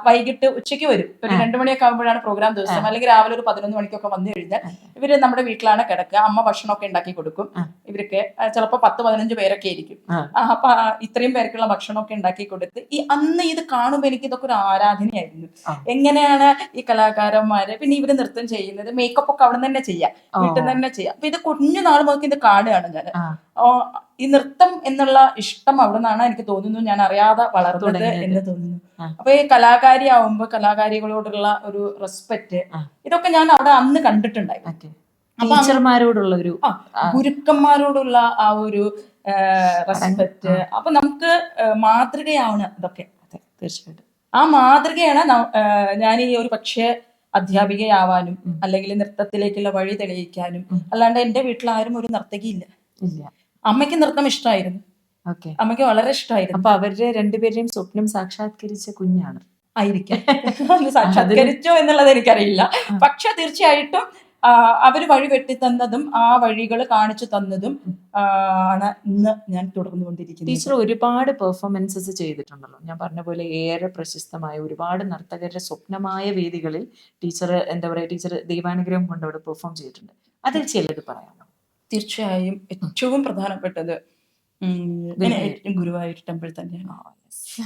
വൈകിട്ട് ഉച്ചയ്ക്ക് വരും, ഒരു 2 മണിയൊക്കെ ആകുമ്പോഴാണ് പ്രോഗ്രാം ദിവസം, അല്ലെങ്കിൽ രാവിലെ ഒരു 11 മണിക്കൊക്കെ വന്നു കഴിഞ്ഞാൽ ഇവര് നമ്മുടെ വീട്ടിലാണ് കിടക്കുക. അമ്മ ഭക്ഷണമൊക്കെ ഉണ്ടാക്കി കൊടുക്കും. ഇവർക്ക് ചിലപ്പോൾ 10-15 പേരൊക്കെ ആയിരിക്കും. അപ്പൊ ഇത്രയും പേർക്കുള്ള ഭക്ഷണമൊക്കെ ഉണ്ടാക്കി കൊടുത്ത് അന്ന് ഇത് കാണുമ്പോൾ എനിക്ക് ഇതൊക്കെ ഒരു ആരാധനയായിരുന്നു. എങ്ങനെയാണ് ഈ കലാകാരന്മാര്, പിന്നെ ഇവര് നൃത്തം ചെയ്യുന്നത്, മേക്കപ്പ് ഒക്കെ അവിടെ തന്നെ ചെയ്യാം, വീട്ടിൽ നിന്ന് തന്നെ ചെയ്യാം. അപ്പൊ ഇത് കുഞ്ഞു നാൾ മുതൽ ഇത് കാണുകയാണ് ഞാൻ. ഈ നൃത്തം എന്നുള്ള ഇഷ്ടം അവിടെ നിന്നാണ് എനിക്ക് തോന്നുന്നു ഞാൻ അറിയാതെ വളർന്നത് എന്ന് തോന്നുന്നു. അപ്പൊ ഈ കലാകാരി ആവുമ്പോ കലാകാരികളോടുള്ള ഒരു റെസ്പെക്ട്, ഇതൊക്കെ ഞാൻ അവിടെ അന്ന് കണ്ടിട്ടുണ്ടായിരുന്നു. ടീച്ചർമാരോടുള്ള ഒരു, ഗുരുക്കന്മാരോടുള്ള ആ ഒരു റെസ്പെക്ട്. അപ്പൊ നമുക്ക് മാതൃകയാവണം ഇതൊക്കെ. അതെ, തീർച്ചയായിട്ടും. ആ മാതൃകയാണ് ഞാൻ ഈ ഒരു പക്ഷേ അധ്യാപികയാവാനും അല്ലെങ്കിൽ നൃത്തത്തിലേക്കുള്ള വഴി തെളിയിക്കാനും. അല്ലാണ്ട് എന്റെ വീട്ടിൽ ആരും ഒരു നർത്തകിയില്ല. ഇല്ല. അമ്മയ്ക്ക് നൃത്തം ഇഷ്ടമായിരുന്നു, ഓക്കെ. അമ്മയ്ക്ക് വളരെ ഇഷ്ടമായിരുന്നു. അപ്പൊ അവരുടെ രണ്ടുപേരുടെയും സ്വപ്നം സാക്ഷാത്കരിച്ച കുഞ്ഞാണ്. ആയിരിക്കാം. സാക്ഷാത്കരിച്ചോ എന്നുള്ളത് എനിക്കറിയില്ല. പക്ഷെ തീർച്ചയായിട്ടും അവര് വഴി വെട്ടി തന്നതും ആ വഴികൾ കാണിച്ചു തന്നതും ആണ് ഇന്ന് ഞാൻ തുടർന്നുകൊണ്ടിരിക്കുന്നത്. ടീച്ചർ ഒരുപാട് പെർഫോമൻസസ് ചെയ്തിട്ടുണ്ടല്ലോ. ഞാൻ പറഞ്ഞ പോലെ ഏറെ പ്രശസ്തമായ ഒരുപാട് നർത്തകരുടെ സ്വപ്നമായ വേദികളിൽ ടീച്ചർ എന്താ പറയാ, ടീച്ചർ ദൈവാനുഗ്രഹം കൊണ്ട് അവിടെ പെർഫോം ചെയ്തിട്ടുണ്ട്. അതിൽ ചിലത് പറയാമോ? തീർച്ചയായും ഏറ്റവും പ്രധാനപ്പെട്ടത് ഗുരുവായൂർ ടെമ്പിൾ തന്നെയാണ്.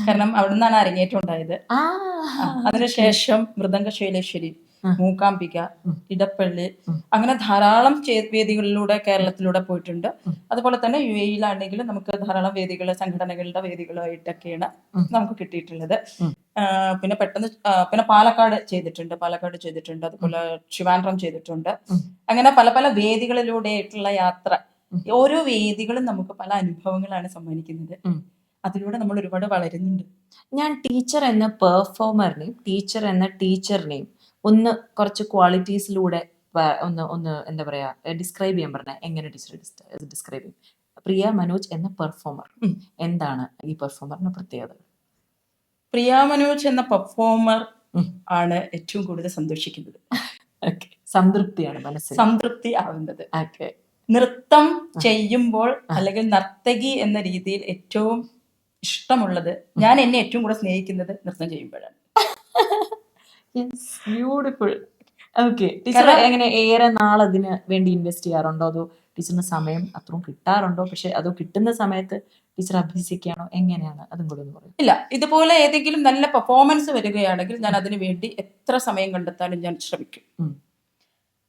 കാരണം അവിടെ നിന്നാണ് അരങ്ങേറ്റം ഉണ്ടായത്. അതിനുശേഷം മൃദംഗശൈലേശ്വരി, മൂകാംബിക, ഇടപ്പള്ളി, അങ്ങനെ ധാരാളം വേദികളിലൂടെ കേരളത്തിലൂടെ പോയിട്ടുണ്ട്. അതുപോലെ തന്നെ UAE-യിലാണെങ്കിലും നമുക്ക് ധാരാളം വേദികൾ, സംഘടനകളുടെ വേദികളായിട്ടൊക്കെയാണ് നമുക്ക് കിട്ടിയിട്ടുള്ളത്. പിന്നെ പാലക്കാട് ചെയ്തിട്ടുണ്ട്, അതുപോലെ ട്രിവാൻഡ്രം ചെയ്തിട്ടുണ്ട്. അങ്ങനെ പല പല വേദികളിലൂടെയായിട്ടുള്ള യാത്ര. ഓരോ വേദികളും നമുക്ക് പല അനുഭവങ്ങളാണ് സമ്മാനിക്കുന്നത്. അതിലൂടെ നമ്മൾ ഒരുപാട് വളരുന്നുണ്ട്. ഞാൻ ടീച്ചർ എന്ന പെർഫോമറിനെയും ടീച്ചർ എന്ന ടീച്ചറിനെയും ഒന്ന് കുറച്ച് ക്വാളിറ്റീസിലൂടെ ഒന്ന് എന്താ പറയാ ഡിസ്ക്രൈബ് ചെയ്യാൻ പറഞ്ഞ എങ്ങനെ ടീച്ചർ ഡിസ്ക്രൈബ് ചെയ്യും? പ്രിയ മനോജ് എന്ന പെർഫോമർ, എന്താണ് ഈ പെർഫോമറിന്റെ പ്രത്യേകത? പ്രിയ മനോജ് എന്ന പെർഫോമർ ആണ് ഏറ്റവും കൂടുതൽ സന്തോഷിക്കുന്നത്. സംതൃപ്തിയാണ് മനസ്സിൽ സംതൃപ്തി ആവുന്നത്. നൃത്തം ചെയ്യുമ്പോൾ അല്ലെങ്കിൽ നർത്തകി എന്ന രീതിയിൽ ഏറ്റവും ഇഷ്ടമുള്ളത്, ഞാൻ എന്നെ ഏറ്റവും കൂടുതൽ സ്നേഹിക്കുന്നത് നൃത്തം ചെയ്യുമ്പോഴാണ്. ബ്യൂട്ടിഫുൾ. ഓക്കെ. ടീച്ചർ എങ്ങനെ ഏറെ നാൾ അതിന് വേണ്ടി ഇൻവെസ്റ്റ് ചെയ്യാറുണ്ടോ? അതോ ടീച്ചറിന് സമയം അത്രയും കിട്ടാറുണ്ടോ? പക്ഷെ അതോ കിട്ടുന്ന സമയത്ത് ടീച്ചർ അഭ്യസിക്കുകയാണോ? എങ്ങനെയാണ്? അതും കൂടെ ഒന്ന് പറയും. ഇല്ല, ഇതുപോലെ ഏതെങ്കിലും നല്ല പെർഫോമൻസ് വരികയാണെങ്കിൽ ഞാൻ അതിനു വേണ്ടി എത്ര സമയം കണ്ടെത്താനും ഞാൻ ശ്രമിക്കും.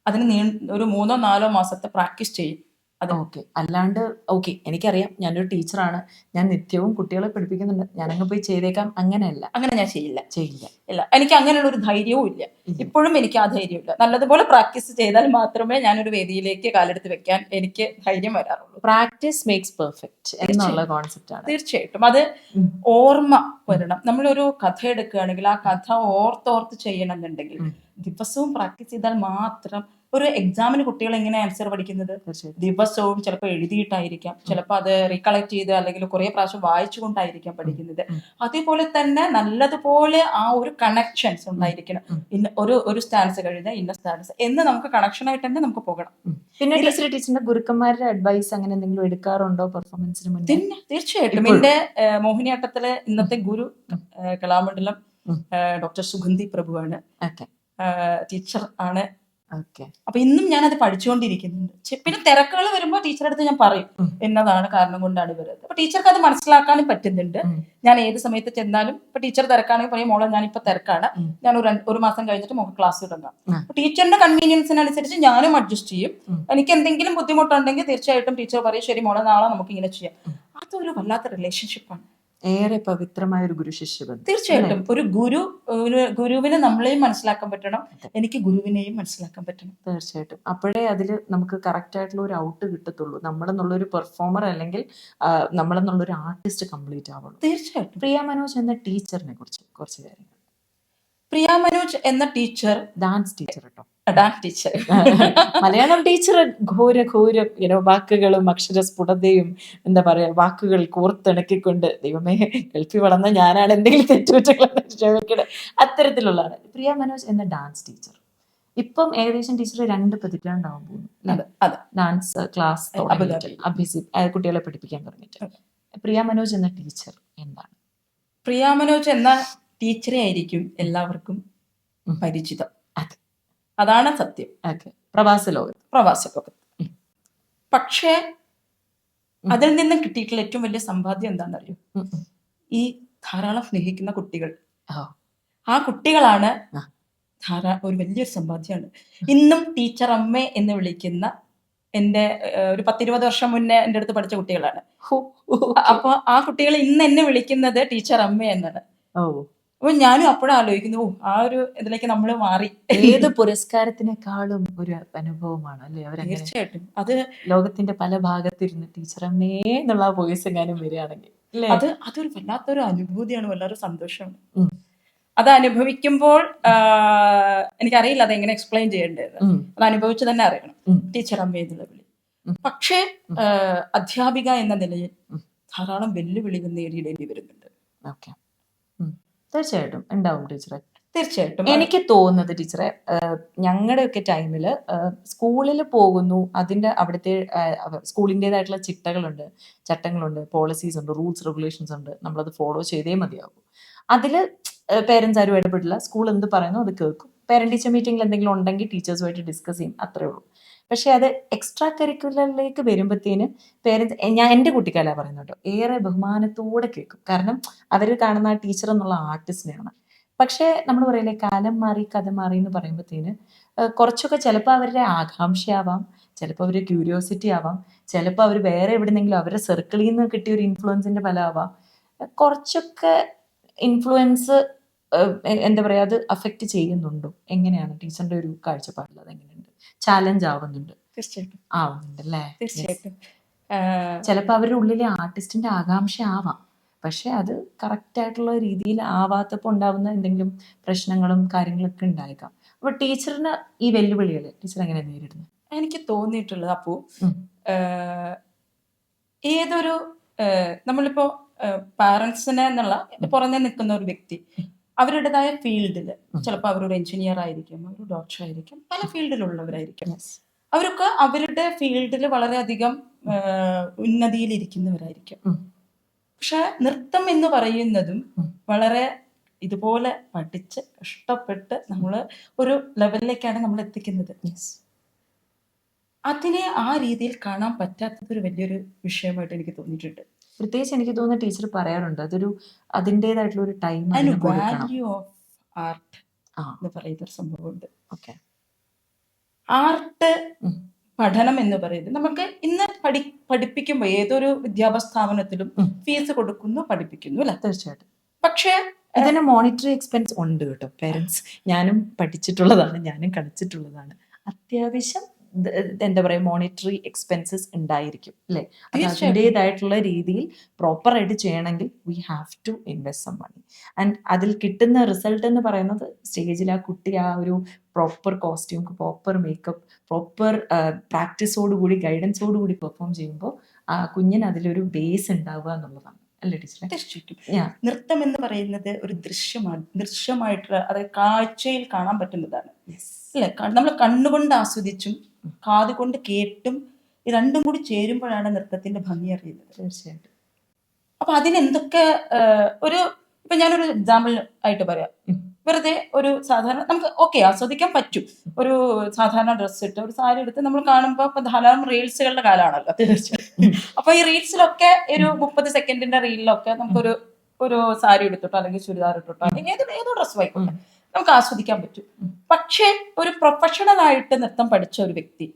അതിന് ഒരു 3-4 മാസത്തെ പ്രാക്ടീസ് ചെയ്യും. ഓക്കെ. അല്ലാണ്ട് ഓക്കെ, എനിക്കറിയാം, ഞാനൊരു ടീച്ചറാണ്, ഞാൻ നിത്യവും കുട്ടികളെ പഠിപ്പിക്കുന്നുണ്ട്, ഞാനങ്ങ് പോയി ചെയ്തേക്കാം, അങ്ങനെയല്ല. അങ്ങനെ ഞാൻ ചെയ്യില്ല. ഇല്ല, എനിക്ക് അങ്ങനെയുള്ള ഒരു ധൈര്യവും ഇല്ല. ഇപ്പോഴും എനിക്ക് ആ ധൈര്യമില്ല. നല്ലതുപോലെ പ്രാക്ടീസ് ചെയ്താൽ മാത്രമേ ഞാനൊരു വേദിയിലേക്ക് കാലെടുത്ത് വെക്കാൻ എനിക്ക് ധൈര്യം വരാറുള്ളൂ. പ്രാക്ടീസ് മേക്സ് പെർഫെക്റ്റ് എന്നുള്ള കോൺസെപ്റ്റ് ആണ്. തീർച്ചയായിട്ടും അത് ഓർമ്മ വരണം. നമ്മളൊരു കഥ എടുക്കുകയാണെങ്കിൽ ആ കഥ ഓർത്തോർത്ത് ചെയ്യണം എന്നുണ്ടെങ്കിൽ ദിവസവും പ്രാക്ടീസ് ചെയ്താൽ മാത്രം. ഒരു എക്സാമിന് കുട്ടികൾ എങ്ങനെ ആൻസർ പഠിക്കുന്നത്? ദിവസവും ചിലപ്പോൾ എഴുതിയിട്ടായിരിക്കാം, ചിലപ്പോൾ അത് റീകളക്ട് ചെയ്ത് അല്ലെങ്കിൽ കുറെ പ്രാവശ്യം വായിച്ചുകൊണ്ടായിരിക്കാം പഠിക്കുന്നത്. അതേപോലെ തന്നെ നല്ലതുപോലെ ആ ഒരു കണക്ഷൻസ് ഉണ്ടായിരിക്കണം. ഒരു സ്റ്റാൻസ് കഴിഞ്ഞാൽ ഇന്ന സ്റ്റാൻസ് എന്ന് നമുക്ക് കണക്ഷൻ ആയിട്ട് തന്നെ നമുക്ക് പോകണം. പിന്നെ ടീച്ചറിന്റെ ഗുരുക്കന്മാരുടെ അഡ്വൈസ് അങ്ങനെ എന്തെങ്കിലും എടുക്കാറുണ്ടോ പെർഫോമൻസിന് മുന്നേ? തീർച്ചയായിട്ടും. എന്റെ മോഹിനിയാട്ടത്തിലെ ഇന്നത്തെ ഗുരു കലാമണ്ഡലം ഡോക്ടർ സുഗന്ധി പ്രഭുവാണ്, ടീച്ചർ ആണ്. അപ്പൊ ഇന്നും ഞാൻ അത് പഠിച്ചുകൊണ്ടിരിക്കുന്നുണ്ട്. പിന്നെ തിരക്കുകൾ വരുമ്പോൾ ടീച്ചറുടെ അടുത്ത് ഞാൻ പറയും എന്നതാണ് കാരണം കൊണ്ടാണ് വരുന്നത്. അപ്പൊ ടീച്ചർക്ക് അത് മനസ്സിലാക്കാനും പറ്റുന്നുണ്ട്. ഞാൻ ഏത് സമയത്ത് ചെന്നാലും ഇപ്പൊ ടീച്ചർ തിരക്കാണെങ്കിൽ പറയും, മോളെ ഞാനിപ്പോ തിരക്കാണ്, ഞാൻ ഒരു മാസം കഴിഞ്ഞിട്ട് മോൾക്ക് ക്ലാസ് തുടങ്ങാം. ടീച്ചറിന്റെ കൺവീനിയൻസിനനുസരിച്ച് ഞാനും അഡ്ജസ്റ്റ് ചെയ്യും. എനിക്ക് എന്തെങ്കിലും ബുദ്ധിമുട്ടുണ്ടെങ്കിൽ തീർച്ചയായിട്ടും ടീച്ചർ പറയും, ശരി മോളെ നാളെ നമുക്ക് ഇങ്ങനെ ചെയ്യാം. അതൊരു വല്ലാത്ത റിലേഷൻഷിപ്പാണ്. ഏറെ പവിത്രമായ ഒരു ഗുരു ശിഷ്യബന്ധം. തീർച്ചയായിട്ടും ഒരു ഗുരുവിനെ നമ്മളെയും മനസ്സിലാക്കാൻ പറ്റണം, എനിക്ക് ഗുരുവിനെയും മനസ്സിലാക്കാൻ പറ്റണം. തീർച്ചയായിട്ടും. അപ്പോഴേ അതിൽ നമുക്ക് കറക്റ്റ് ആയിട്ടുള്ള ഒരു ഔട്ട് കിട്ടത്തുള്ളൂ. നമ്മളെന്നുള്ളൊരു പെർഫോമർ അല്ലെങ്കിൽ നമ്മളെന്നുള്ളൊരു ആർട്ടിസ്റ്റ് കംപ്ലീറ്റ് ആവുള്ളൂ. തീർച്ചയായിട്ടും. പ്രിയ മനോജ് എന്ന ടീച്ചറിനെ കുറിച്ച് കുറച്ച് കാര്യങ്ങൾ. പ്രിയ മനോജ് എന്ന ടീച്ചർ ഡാൻസ് ടീച്ചർ കേട്ടോ, ഡാൻസ് ടീച്ചർ. മലയാളം ടീച്ചർ ഘോര വാക്കുകളും അക്ഷരസ്ഫുടതയും എന്താ പറയാ വാക്കുകൾ കോർത്തിണക്കിക്കൊണ്ട്, ദൈവമേ ഗൾഫിൽ വളർന്ന ഞാനാണ് എന്തെങ്കിലും തെറ്റുപറ്റകളെ അത്തരത്തിലുള്ളതാണ്. പ്രിയ മനോജ് എന്ന ഡാൻസ് ടീച്ചർ ഇപ്പം ഏകദേശം ടീച്ചർ 2 പതിറ്റാണ്ടാവാൻ പോകുന്നു ഡാൻസ് ക്ലാസ് കുട്ടികളെ പഠിപ്പിക്കാൻ തുടങ്ങിയിട്ട്. പ്രിയ മനോജ് എന്ന ടീച്ചർ എന്താണ്? പ്രിയ മനോജ് എന്ന ടീച്ചറെ ആയിരിക്കും എല്ലാവർക്കും പരിചിതം. അതാണ് സത്യം. പ്രവാസ ലോകത്ത്. പക്ഷേ അതിൽ നിന്നും കിട്ടിയിട്ടുള്ള ഏറ്റവും വലിയ സമ്പാദ്യം എന്താണെന്നറിയോ? ഈ ധാരാളം സ്നേഹിക്കുന്ന കുട്ടികൾ. ആ കുട്ടികളാണ് ഒരു വലിയൊരു സമ്പാദ്യമാണ്. ഇന്നും ടീച്ചർ അമ്മ എന്ന് വിളിക്കുന്ന എന്റെ ഒരു 10-20 വർഷം മുന്നേ എൻ്റെ അടുത്ത് പഠിച്ച കുട്ടികളാണ്. അപ്പൊ ആ കുട്ടികൾ ഇന്ന് എന്നെ വിളിക്കുന്നത് ടീച്ചർ അമ്മ എന്നാണ്. അപ്പൊ ഞാനും അപ്പോഴും ആലോചിക്കുന്നു, ആ ഒരു ഇതിലേക്ക് നമ്മൾ മാറി. ഏത് പുരസ്കാരത്തിനേക്കാളും ഒരു അനുഭവമാണ് അല്ലെ അവരങ്ങനെ തീർച്ചയായിട്ടും അത് ലോകത്തിന്റെ പല ഭാഗത്തിരുന്ന് ടീച്ചറമ്മേ എന്നുള്ള വോയിസ് എങ്ങാനും വരികയാണെങ്കിൽ അല്ലേ? അതൊരു വല്ലാത്തൊരു അനുഭൂതിയാണ്, വല്ലാത്തൊരു സന്തോഷമാണ്. ഉം. അത് അനുഭവിക്കുമ്പോൾ എനിക്കറിയില്ല അതെങ്ങനെ എക്സ്പ്ലെയിൻ ചെയ്യേണ്ടത്. അത് അനുഭവിച്ചു തന്നെ അറിയണം, ടീച്ചർ അമ്മ എന്നുള്ള വിളി. പക്ഷേ അധ്യാപിക എന്ന നിലയിൽ ധാരാളം വെല്ലുവിളികൾ നേരിടേണ്ടി വരുന്നുണ്ട്. ഓക്കെ, തീർച്ചയായിട്ടും ഉണ്ടാവും ടീച്ചറെ. തീർച്ചയായിട്ടും എനിക്ക് തോന്നുന്നത് ടീച്ചറെ, ഞങ്ങളുടെയൊക്കെ ടൈമിൽ സ്കൂളിൽ പോകുന്നു, അതിൻ്റെ അവിടുത്തെ സ്കൂളിൻ്റെതായിട്ടുള്ള ചിട്ടകളുണ്ട്, ചട്ടങ്ങളുണ്ട്, പോളിസീസ് ഉണ്ട്, റൂൾസ് റെഗുലേഷൻസ് ഉണ്ട്, നമ്മളത് ഫോളോ ചെയ്തേ മതിയാകും. അതിൽ പേരൻസ് ആരും ഇടപെടില്ല, സ്കൂൾ എന്ത് പറയുന്നു അത് കേൾക്കും, പേരന്റ് ടീച്ചർ മീറ്റിംഗിൽ എന്തെങ്കിലും ഉണ്ടെങ്കിൽ ടീച്ചേഴ്സുമായിട്ട് ഡിസ്കസ് ചെയ്യും, അത്രേ ഉള്ളൂ. പക്ഷെ അത് എക്സ്ട്രാ കരിക്കുലറിലേക്ക് വരുമ്പോഴത്തേന് പേരൻസ്, ഞാൻ എൻ്റെ കുട്ടിക്കാലാണ് പറയുന്നത് കേട്ടോ, ഏറെ ബഹുമാനത്തോടെ കേൾക്കും. കാരണം അവർ കാണുന്ന ആ ടീച്ചർ എന്നുള്ള ആർട്ടിസ്റ്റിനെയാണ്. പക്ഷേ നമ്മൾ പറയില്ലേ കാലം മാറി കഥ മാറി എന്ന് പറയുമ്പോഴത്തേന് കുറച്ചൊക്കെ ചിലപ്പോൾ അവരുടെ ആകാംക്ഷയാവാം, ചിലപ്പോൾ അവരുടെ ക്യൂരിയോസിറ്റി ആവാം, ചിലപ്പോൾ അവർ വേറെ എവിടെന്നെങ്കിലും അവരുടെ സർക്കിളിൽ നിന്ന് കിട്ടിയ ഒരു ഇൻഫ്ലുവൻസിന്റെ ഫലമാവാം. കുറച്ചൊക്കെ ഇൻഫ്ലുവൻസ് എന്താ പറയുക, അത് അഫക്റ്റ് ചെയ്യുന്നുണ്ടോ? എങ്ങനെയാണ് ടീച്ചറിന്റെ ഒരു കാഴ്ചപ്പാടിൽ അത് എങ്ങനെയുണ്ട്? ചാലഞ്ച് ആവുന്നുണ്ട്? തീർച്ചയായിട്ടും ആവുന്നുണ്ട് അല്ലേ? തീർച്ചയായിട്ടും ചിലപ്പോൾ അവരുടെ ഉള്ളിലെ ആർട്ടിസ്റ്റിന്റെ ആകാംക്ഷ ആവാം, പക്ഷെ അത് കറക്റ്റ് ആയിട്ടുള്ള രീതിയിൽ ആവാത്തപ്പോൾ ഉണ്ടാവുന്ന എന്തെങ്കിലും പ്രശ്നങ്ങളും കാര്യങ്ങളൊക്കെ ഉണ്ടായേക്കാം. അപ്പൊ ടീച്ചറിന് ഈ വെല്ലുവിളികൾ ടീച്ചർ എങ്ങനെ നേരിടുന്നു? എനിക്ക് തോന്നിയിട്ടുള്ളത് അപ്പോ ഏതൊരു നമ്മളിപ്പോ പാരന്റ്സിനെ എന്നുള്ള പുറമെ നിൽക്കുന്ന ഒരു വ്യക്തി അവരുടേതായ ഫീൽഡിൽ, ചിലപ്പോൾ അവരൊരു എഞ്ചിനീയർ ആയിരിക്കും, ഒരു ഡോക്ടർ ആയിരിക്കും, പല ഫീൽഡിലുള്ളവരായിരിക്കും. അവരൊക്കെ അവരുടെ ഫീൽഡിൽ വളരെയധികം ഉന്നതിയിലിരിക്കുന്നവരായിരിക്കും. പക്ഷെ നൃത്തം എന്ന് പറയുന്നതും വളരെ ഇതുപോലെ പഠിച്ച് കഷ്ടപ്പെട്ട് നമ്മൾ ഒരു ലെവലിലേക്കാണ് നമ്മൾ എത്തിക്കുന്നത്. അതിനെ ആ രീതിയിൽ കാണാൻ പറ്റാത്തതൊരു വലിയൊരു വിഷയമായിട്ട് എനിക്ക് തോന്നിയിട്ടുണ്ട്. പ്രത്യേകിച്ച് എനിക്ക് തോന്നുന്ന ടീച്ചർ പറയാറുണ്ട്, അതൊരു അതിൻ്റെതായിട്ടുള്ള ഒരു ടൈം, വാല്യൂ ഓഫ് ആർട്ട് എന്ന് പറയുന്ന ഒരു സംഭവമുണ്ട്. ആർട്ട് പഠനം എന്ന് പറയുന്നത് നമുക്ക് ഇന്ന് പഠിപ്പിക്കുമ്പോൾ ഏതൊരു വിദ്യാഭ്യാസ സ്ഥാപനത്തിലും ഫീസ് കൊടുക്കുന്നു, പഠിപ്പിക്കുന്നു അല്ലെ? തീർച്ചയായിട്ടും. പക്ഷേ ഇതിന് മോണിറ്ററി എക്സ്പെൻസ് ഉണ്ട് കേട്ടോ പേരൻസ്. ഞാനും പഠിച്ചിട്ടുള്ളതാണ്, ഞാനും കളിച്ചിട്ടുള്ളതാണ്. അത്യാവശ്യം എന്താ പറയുക, മോണിറ്ററി എക്സ്പെൻസസ് ഉണ്ടായിരിക്കും അല്ലേ? അതിൻ്റെതായിട്ടുള്ള രീതിയിൽ പ്രോപ്പറായിട്ട് ചെയ്യണമെങ്കിൽ we have to invest some money. And അതിൽ കിട്ടുന്ന റിസൾട്ട് എന്ന് പറയുന്നത് സ്റ്റേജിൽ ആ കുട്ടി ആ ഒരു proper costume, proper makeup, proper പ്രാക്ടീസോടുകൂടി ഗൈഡൻസോടുകൂടി പെർഫോം ചെയ്യുമ്പോൾ ആ കുഞ്ഞിന് അതിലൊരു ബേസ് ഉണ്ടാവുക എന്നുള്ളതാണ് അല്ലേ ടീച്ചറെ? തീർച്ചയായിട്ടും. നൃത്തം എന്ന് പറയുന്നത് ഒരു ദൃശ്യമായിട്ടുള്ള, അതായത് കാഴ്ചയിൽ കാണാൻ പറ്റുന്നതാണ് അല്ലെ? നമ്മൾ കണ്ണുകൊണ്ട് ആസ്വദിച്ചും കാതുകൊണ്ട് കേട്ടും ഇത് രണ്ടും കൂടി ചേരുമ്പോഴാണ് നൃത്തത്തിന്റെ ഭംഗി അറിയുന്നത്. തീർച്ചയായിട്ടും. അപ്പൊ അതിനെന്തൊക്കെ ഇപ്പൊ ഞാനൊരു എക്സാമ്പിൾ ആയിട്ട് പറയാം. വെറുതെ ഒരു സാധാരണ നമുക്ക് ആസ്വദിക്കാൻ പറ്റും. ഒരു സാധാരണ ഡ്രസ്സ് ഇട്ട് ഒരു സാരി എടുത്ത് നമ്മൾ കാണുമ്പോൾ ഇപ്പൊ ധാരാളം റീൽസുകളുടെ കാലമാണല്ലോ. തീർച്ചയായും. അപ്പൊ ഈ റീൽസിലൊക്കെ ഒരു 30 സെക്കൻഡിന്റെ റീലിലൊക്കെ നമുക്കൊരു സാരി എടുത്തിട്ടോ അല്ലെങ്കിൽ ചുരിദാർ ഇട്ടിട്ടോ അല്ലെങ്കിൽ ഏതോ ഡ്രസ്സ് വായിക്കോട്ടെ നമുക്ക് ആസ്വദിക്കാൻ പറ്റും. പക്ഷെ ഒരു പ്രൊഫഷണൽ ആയിട്ട് നൃത്തം പഠിച്ച ഒരു വ്യക്തി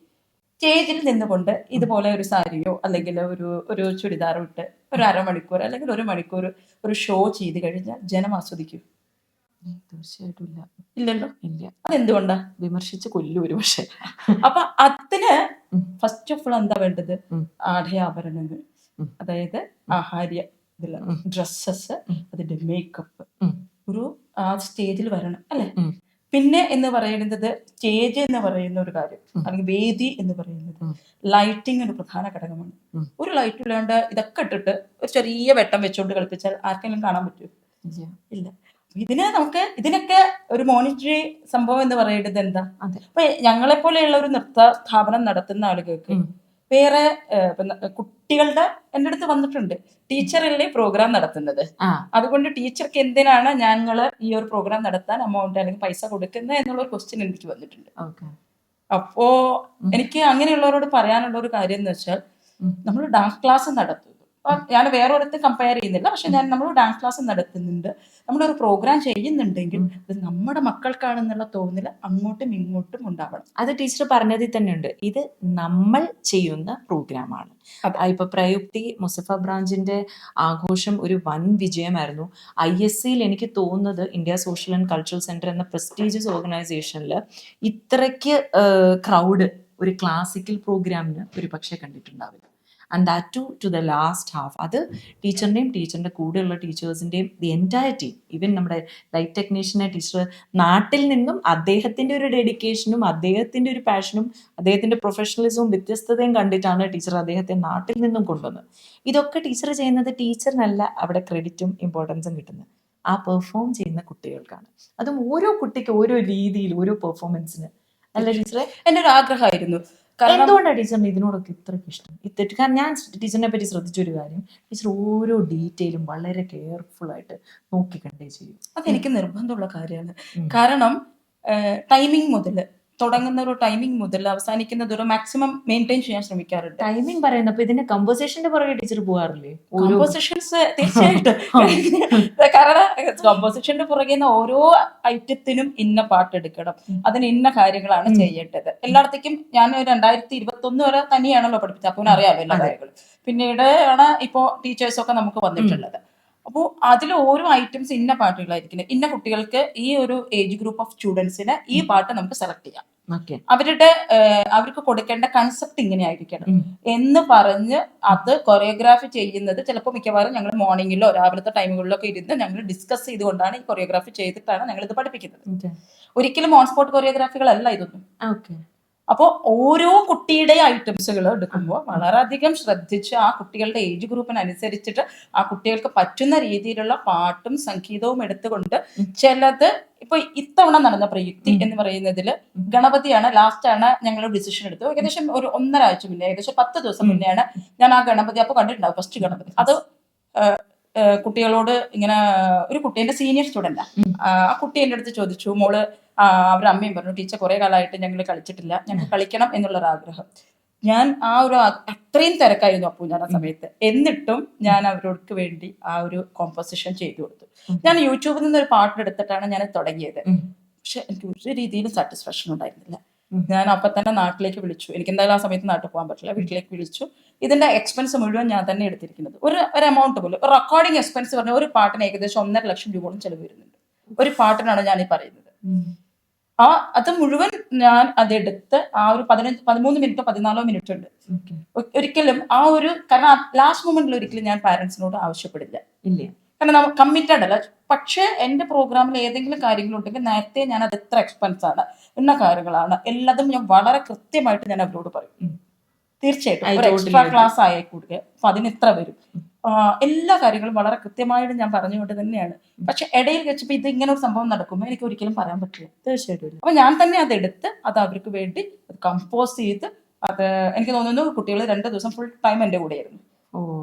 സ്റ്റേജിൽ നിന്നുകൊണ്ട് ഇതുപോലെ ഒരു സാരിയോ അല്ലെങ്കിൽ ഒരു ചുരിദാറോ ഇട്ട് ഒരു അരമണിക്കൂർ അല്ലെങ്കിൽ 1 മണിക്കൂർ ഒരു ഷോ ചെയ്ത് കഴിഞ്ഞാൽ ജനം ആസ്വദിക്കും? തീർച്ചയായിട്ടും ഇല്ല. ഇല്ലല്ലോ. ഇല്ല. അതെന്തുകൊണ്ടാ? വിമർശിച്ച് കൊല്ലു ഒരു പക്ഷേ. അപ്പൊ അതിന് ഫസ്റ്റ് ഓഫ് ഓൾ എന്താ വേണ്ടത്? ആഢ്യാഭരണങ്ങൾ, അതായത് ആഹാര്യ ഡ്രസ്സസ്, അതിന്റെ മേക്കപ്പ്, ഒരു ആ സ്റ്റേജിൽ വരണം അല്ലെ? പിന്നെ എന്ന് പറയുന്നത് സ്റ്റേജ് എന്ന് പറയുന്ന ഒരു കാര്യം, അല്ലെങ്കിൽ വേദി എന്ന് പറയുന്നത് ലൈറ്റിംഗ് ഒരു പ്രധാന ഘടകമാണ്. ഒരു ലൈറ്റ് ഇല്ലാണ്ട് ഇതൊക്കെ ഇട്ടിട്ട് ഒരു ചെറിയ വെട്ടം വെച്ചുകൊണ്ട് കളിപ്പിച്ചാൽ ആർക്കെങ്കിലും കാണാൻ പറ്റുമോ? ഇല്ല. ഇതിനൊക്കെ ഒരു മോണിറ്ററി സംഭവം എന്ന് പറയുന്നത് എന്താ? അപ്പൊ ഞങ്ങളെ പോലെയുള്ള ഒരു നൃത്ത സ്ഥാപനം നടത്തുന്ന ആളുകൾക്ക് വേറെ കുട്ടികളുടെ എൻ്റെ അടുത്ത് വന്നിട്ടുണ്ട്, ടീച്ചറല്ലേ പ്രോഗ്രാം നടത്തുന്നത്, അതുകൊണ്ട് ടീച്ചർക്ക് എന്തിനാണ് ഞങ്ങൾ ഈ ഒരു പ്രോഗ്രാം നടത്താൻ അമൗണ്ട് അല്ലെങ്കിൽ പൈസ കൊടുക്കുന്നത് എന്നുള്ള ഒരു ക്വസ്റ്റ്യൻ എനിക്ക് വന്നിട്ടുണ്ട്. അപ്പോ എനിക്ക് അങ്ങനെയുള്ളവരോട് പറയാനുള്ള ഒരു കാര്യം എന്ന് വെച്ചാൽ, നമ്മൾ ഡാൻസ് ക്ലാസ് നടത്തുന്നു, ഞാൻ വേറൊരിടത്ത് കമ്പയർ ചെയ്യുന്നില്ല, പക്ഷെ നമ്മൾ ഡാൻസ് ക്ലാസ് നടത്തുന്നുണ്ട്, നമ്മളൊരു പ്രോഗ്രാം ചെയ്യുന്നുണ്ടെങ്കിൽ ഇത് നമ്മുടെ മക്കൾക്കാണെന്നുള്ള തോന്നൽ അങ്ങോട്ടും ഇങ്ങോട്ടും ഉണ്ടാവണം. അത് ടീച്ചർ പറഞ്ഞതിൽ തന്നെയുണ്ട്, ഇത് നമ്മൾ ചെയ്യുന്ന പ്രോഗ്രാമാണ്. ഇപ്പൊ പ്രയുക്തി മുസഫ ബ്രാഞ്ചിന്റെ ആഘോഷം ഒരു വൻ വിജയമായിരുന്നു. ISCയിൽ എനിക്ക് തോന്നുന്നത് India social and cultural centre എന്ന പ്രസ്റ്റീജിയസ് ഓർഗനൈസേഷനിൽ ഇത്രയ്ക്ക് ക്രൗഡ് ഒരു ക്ലാസിക്കൽ പ്രോഗ്രാമിന് ഒരു പക്ഷേ കണ്ടിട്ടുണ്ടാവില്ല. And that to the last half. അത് ടീച്ചറിൻ്റെയും ടീച്ചറിൻ്റെ കൂടെയുള്ള ടീച്ചേഴ്സിൻ്റെയും ദി എൻറ്റയർ ടീം, ഈവൻ നമ്മുടെ ലൈറ്റ് ടെക്നീഷ്യനെ ടീച്ചർ നാട്ടിൽ നിന്നും അദ്ദേഹത്തിൻ്റെ ഒരു ഡെഡിക്കേഷനും അദ്ദേഹത്തിൻ്റെ ഒരു പാഷനും അദ്ദേഹത്തിൻ്റെ പ്രൊഫഷണലിസവും വ്യത്യസ്തതയും കണ്ടിട്ടാണ് ടീച്ചർ അദ്ദേഹത്തെ നാട്ടിൽ നിന്നും കൊണ്ടുവന്നത്. ഇതൊക്കെ ടീച്ചർ ചെയ്യുന്നത് ടീച്ചറിനല്ല അവിടെ ക്രെഡിറ്റും ഇമ്പോർട്ടൻസും കിട്ടുന്നത്, ആ പെർഫോം ചെയ്യുന്ന കുട്ടികൾക്കാണ്. അതും ഓരോ കുട്ടിക്ക് ഓരോ രീതിയിൽ ഓരോ പെർഫോമൻസിന്. അല്ല ടീച്ചറെ, എൻ്റെ ഒരു ആഗ്രഹമായിരുന്നു. എന്തുകൊണ്ടാണ് ടീച്ചറിന് ഇതിനോടൊക്കെ ഇത്രയ്ക്ക് ഇഷ്ടം? കാരണം ഞാൻ ടീച്ചറിനെ പറ്റി ശ്രദ്ധിച്ചൊരു കാര്യം, ടീച്ചർ ഓരോ ഡീറ്റെയിലും വളരെ കെയർഫുൾ ആയിട്ട് നോക്കി കണ്ടേ ചെയ്യും. അതെനിക്ക് നിർബന്ധമുള്ള കാര്യമാണ്. കാരണം ടൈമിംഗ് മുതൽ തുടങ്ങുന്ന ഒരു ടൈമിംഗ് മുതൽ അവസാനിക്കുന്നത് ഒരു മാക്സിമം മെയിൻറ്റെയിൻ ചെയ്യാൻ ശ്രമിക്കാറുണ്ട്. ടൈമിംഗ് പറയുന്നത് അപ്പൊ ഇതിന്റെ കമ്പോസിഷന്റെ പുറകെ ടീച്ചർ പോകാറില്ലേ? കോമ്പോസിഷൻസ് തീർച്ചയായിട്ടും. കാരണം കോമ്പോസിഷന്റെ പുറകെ ഓരോ ഐറ്റത്തിനും ഇന്ന പാട്ട് എടുക്കണം, അതിന് ഇന്ന കാര്യങ്ങളാണ് ചെയ്യേണ്ടത്. എല്ലായിടത്തേക്കും ഞാൻ 2021 വരെ തന്നെയാണല്ലോ പഠിപ്പിച്ചത്, അപ്പോൾ അറിയാമല്ലോ എല്ലാ കാര്യങ്ങളും. പിന്നീട് ആണ് ഇപ്പോ ടീച്ചേഴ്സൊക്കെ നമുക്ക് വന്നിട്ടുള്ളത്. അപ്പോൾ അതിൽ ഓരോ ഐറ്റംസ് ഇന്ന പാട്ടുകളായിരിക്കും, ഇന്ന കുട്ടികൾക്ക് ഈ ഒരു ഏജ് ഗ്രൂപ്പ് ഓഫ് സ്റ്റുഡൻസിന് ഈ പാട്ട് നമുക്ക് സെലക്ട് ചെയ്യാം, അവർക്ക് കൊടുക്കേണ്ട കൺസെപ്റ്റ് ഇങ്ങനെ ആയിരിക്കണം എന്ന് പറഞ്ഞ് അത് കൊറിയോഗ്രാഫി ചെയ്യുന്നത് ചിലപ്പോൾ മിക്കവാറും ഞങ്ങൾ മോർണിംഗിലോ രാവിലത്തെ ടൈമുകളിലൊക്കെ ഇരുന്ന് ഞങ്ങൾ ഡിസ്കസ് ചെയ്തുകൊണ്ടാണ് ഈ കൊറിയോഗ്രാഫി ചെയ്തിട്ടാണ് ഞങ്ങൾ ഇത് പഠിപ്പിക്കുന്നത്. ഒരിക്കലും ഓൺ സ്പോട്ട് കൊറിയോഗ്രാഫികളല്ല ഇതൊന്നും. അപ്പോൾ ഓരോ കുട്ടിയുടെ ഐറ്റംസുകൾ എടുക്കുമ്പോൾ വളരെയധികം ശ്രദ്ധിച്ച് ആ കുട്ടികളുടെ ഏജ് ഗ്രൂപ്പിനനുസരിച്ചിട്ട് ആ കുട്ടികൾക്ക് പറ്റുന്ന രീതിയിലുള്ള പാട്ടും സംഗീതവും എടുത്തുകൊണ്ട് ചിലത് ഇപ്പൊ ഇത്തവണ നടന്ന പ്രയുക്തി എന്ന് പറയുന്നതിൽ ഗണപതിയാണ് ലാസ്റ്റ് ആണ് ഞങ്ങൾ ഡിസിഷൻ എടുത്തത്. ഏകദേശം ഒരു 1.5 ആഴ്ച മുന്നേ, ഏകദേശം 10 ദിവസം മുന്നെയാണ് ഞാൻ ആ ഗണപതി അപ്പൊ കണ്ടിട്ടുണ്ടാവും, ഫസ്റ്റ് ഗണപതി. അത് കുട്ടികളോട് ഇങ്ങനെ ഒരു കുട്ടി, എന്റെ സീനിയർ സ്റ്റുഡന്റാ, ആ കുട്ടി എന്റെ അടുത്ത് ചോദിച്ചു, മോള് അവരുടെ അമ്മയും പറഞ്ഞു, ടീച്ചർ കുറെ കാലമായിട്ട് ഞങ്ങൾ കളിച്ചിട്ടില്ല, ഞങ്ങൾക്ക് കളിക്കണം എന്നുള്ളൊരാഗ്രഹം. ഞാൻ ആ ഒരു അത്രയും തിരക്കായിരുന്നു അപ്പോൾ ഞാൻ ആ സമയത്ത്, എന്നിട്ടും ഞാൻ അവർക്ക് വേണ്ടി ആ ഒരു കോമ്പോസിഷൻ ചെയ്തു കൊടുത്തു. ഞാൻ യൂട്യൂബിൽ നിന്ന് ഒരു പാട്ടെടുത്തിട്ടാണ് ഞാൻ തുടങ്ങിയത്. പക്ഷെ എനിക്ക് ഒരു രീതിയിലും സാറ്റിസ്ഫാക്ഷൻ ഉണ്ടായിരുന്നില്ല. ഞാൻ അപ്പൊ തന്നെ നാട്ടിലേക്ക് വിളിച്ചു, എനിക്ക് എന്തായാലും ആ സമയത്ത് നാട്ടിൽ പോകാൻ പറ്റില്ല, വീട്ടിലേക്ക് വിളിച്ചു. ഇതിന്റെ എക്സ്പെൻസ് മുഴുവൻ ഞാൻ തന്നെ എടുത്തിരിക്കുന്നത്. ഒരു എമൗണ്ട് പോലും, റെക്കോർഡിംഗ് എക്സ്പെൻസ് പറഞ്ഞ ഒരു പാട്ടിന് ഏകദേശം 1.5 ലക്ഷം രൂപയോളം ചെലവ് വരുന്നുണ്ട്. ഒരു പാട്ടിനാണ് ഞാൻ ഈ പറയുന്നത്. അത് മുഴുവൻ ഞാൻ അതെടുത്ത് ആ ഒരു 13 മിനിറ്റോ 14 മിനിറ്റ് ഉണ്ട്. ഒരിക്കലും ആ ഒരു, കാരണം ലാസ്റ്റ് മൊമെന്റിൽ ഒരിക്കലും ഞാൻ പാരന്റ്സിനോട് ആവശ്യപ്പെടില്ല, കാരണം നമ്മൾ കമ്മിറ്റഡ് അല്ല. പക്ഷെ എന്റെ പ്രോഗ്രാമിൽ ഏതെങ്കിലും കാര്യങ്ങളുണ്ടെങ്കിൽ നേരത്തെ ഞാൻ അത് എത്ര എക്സ്പെൻസ് ആണ്, എന്ന കാര്യങ്ങളാണ് എല്ലാതും ഞാൻ വളരെ കൃത്യമായിട്ട് ഞാൻ അവരോട് പറയും. തീർച്ചയായിട്ടും ഒരു എക്സ്ട്രാ ക്ലാസ് ആയി കൂടുക, അപ്പൊ അതിന് ഇത്ര വരും, എല്ലാ കാര്യങ്ങളും വളരെ കൃത്യമായിട്ട് ഞാൻ പറഞ്ഞുകൊണ്ട് തന്നെയാണ്. പക്ഷെ ഇടയിൽ വെച്ചപ്പോ ഇത് ഇങ്ങനെ ഒരു സംഭവം നടക്കുമ്പോൾ എനിക്ക് ഒരിക്കലും പറയാൻ പറ്റില്ല. തീർച്ചയായിട്ടും അപ്പൊ ഞാൻ തന്നെ അതെടുത്ത് അത് അവർക്ക് വേണ്ടി കമ്പോസ് ചെയ്ത്, അത് എനിക്ക് തോന്നുന്നു കുട്ടികൾ 2 ദിവസം ഫുൾ ടൈം എന്റെ കൂടെ ആയിരുന്നു.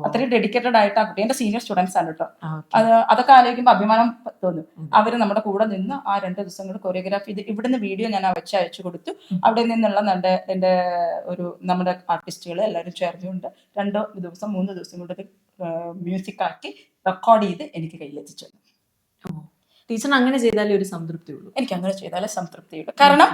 അത്രയും ഡെഡിക്കേറ്റഡ് ആയിട്ട് ആ കുട്ടി, എന്റെ സീനിയർ സ്റ്റുഡൻസ് ആണ് കേട്ടോ. അതൊക്കെ ആലോചിക്കുമ്പോൾ അഭിമാനം തോന്നും. അവര് നമ്മുടെ കൂടെ നിന്ന് ആ 2 ദിവസങ്ങൾ കൊറിയോഗ്രാഫി ചെയ്ത്, ഇവിടുന്ന് വീഡിയോ ഞാൻ അയച്ചു കൊടുത്തു. അവിടെ നിന്നുള്ള എന്റെ നമ്മുടെ ആർട്ടിസ്റ്റുകൾ എല്ലാവരും ചേർന്നുകൊണ്ട് 2 ദിവസം 3 ദിവസം കൊണ്ട് മ്യൂസിക് ആക്കി റെക്കോർഡ് ചെയ്ത് എനിക്ക് കയ്യിലെത്തിച്ചു. ടീച്ചറിന് അങ്ങനെ ചെയ്താലേ ഒരു സംതൃപ്തി ഉള്ളൂ. എനിക്ക് അങ്ങനെ ചെയ്താലേ സംതൃപ്തിയുള്ളൂ. കാരണം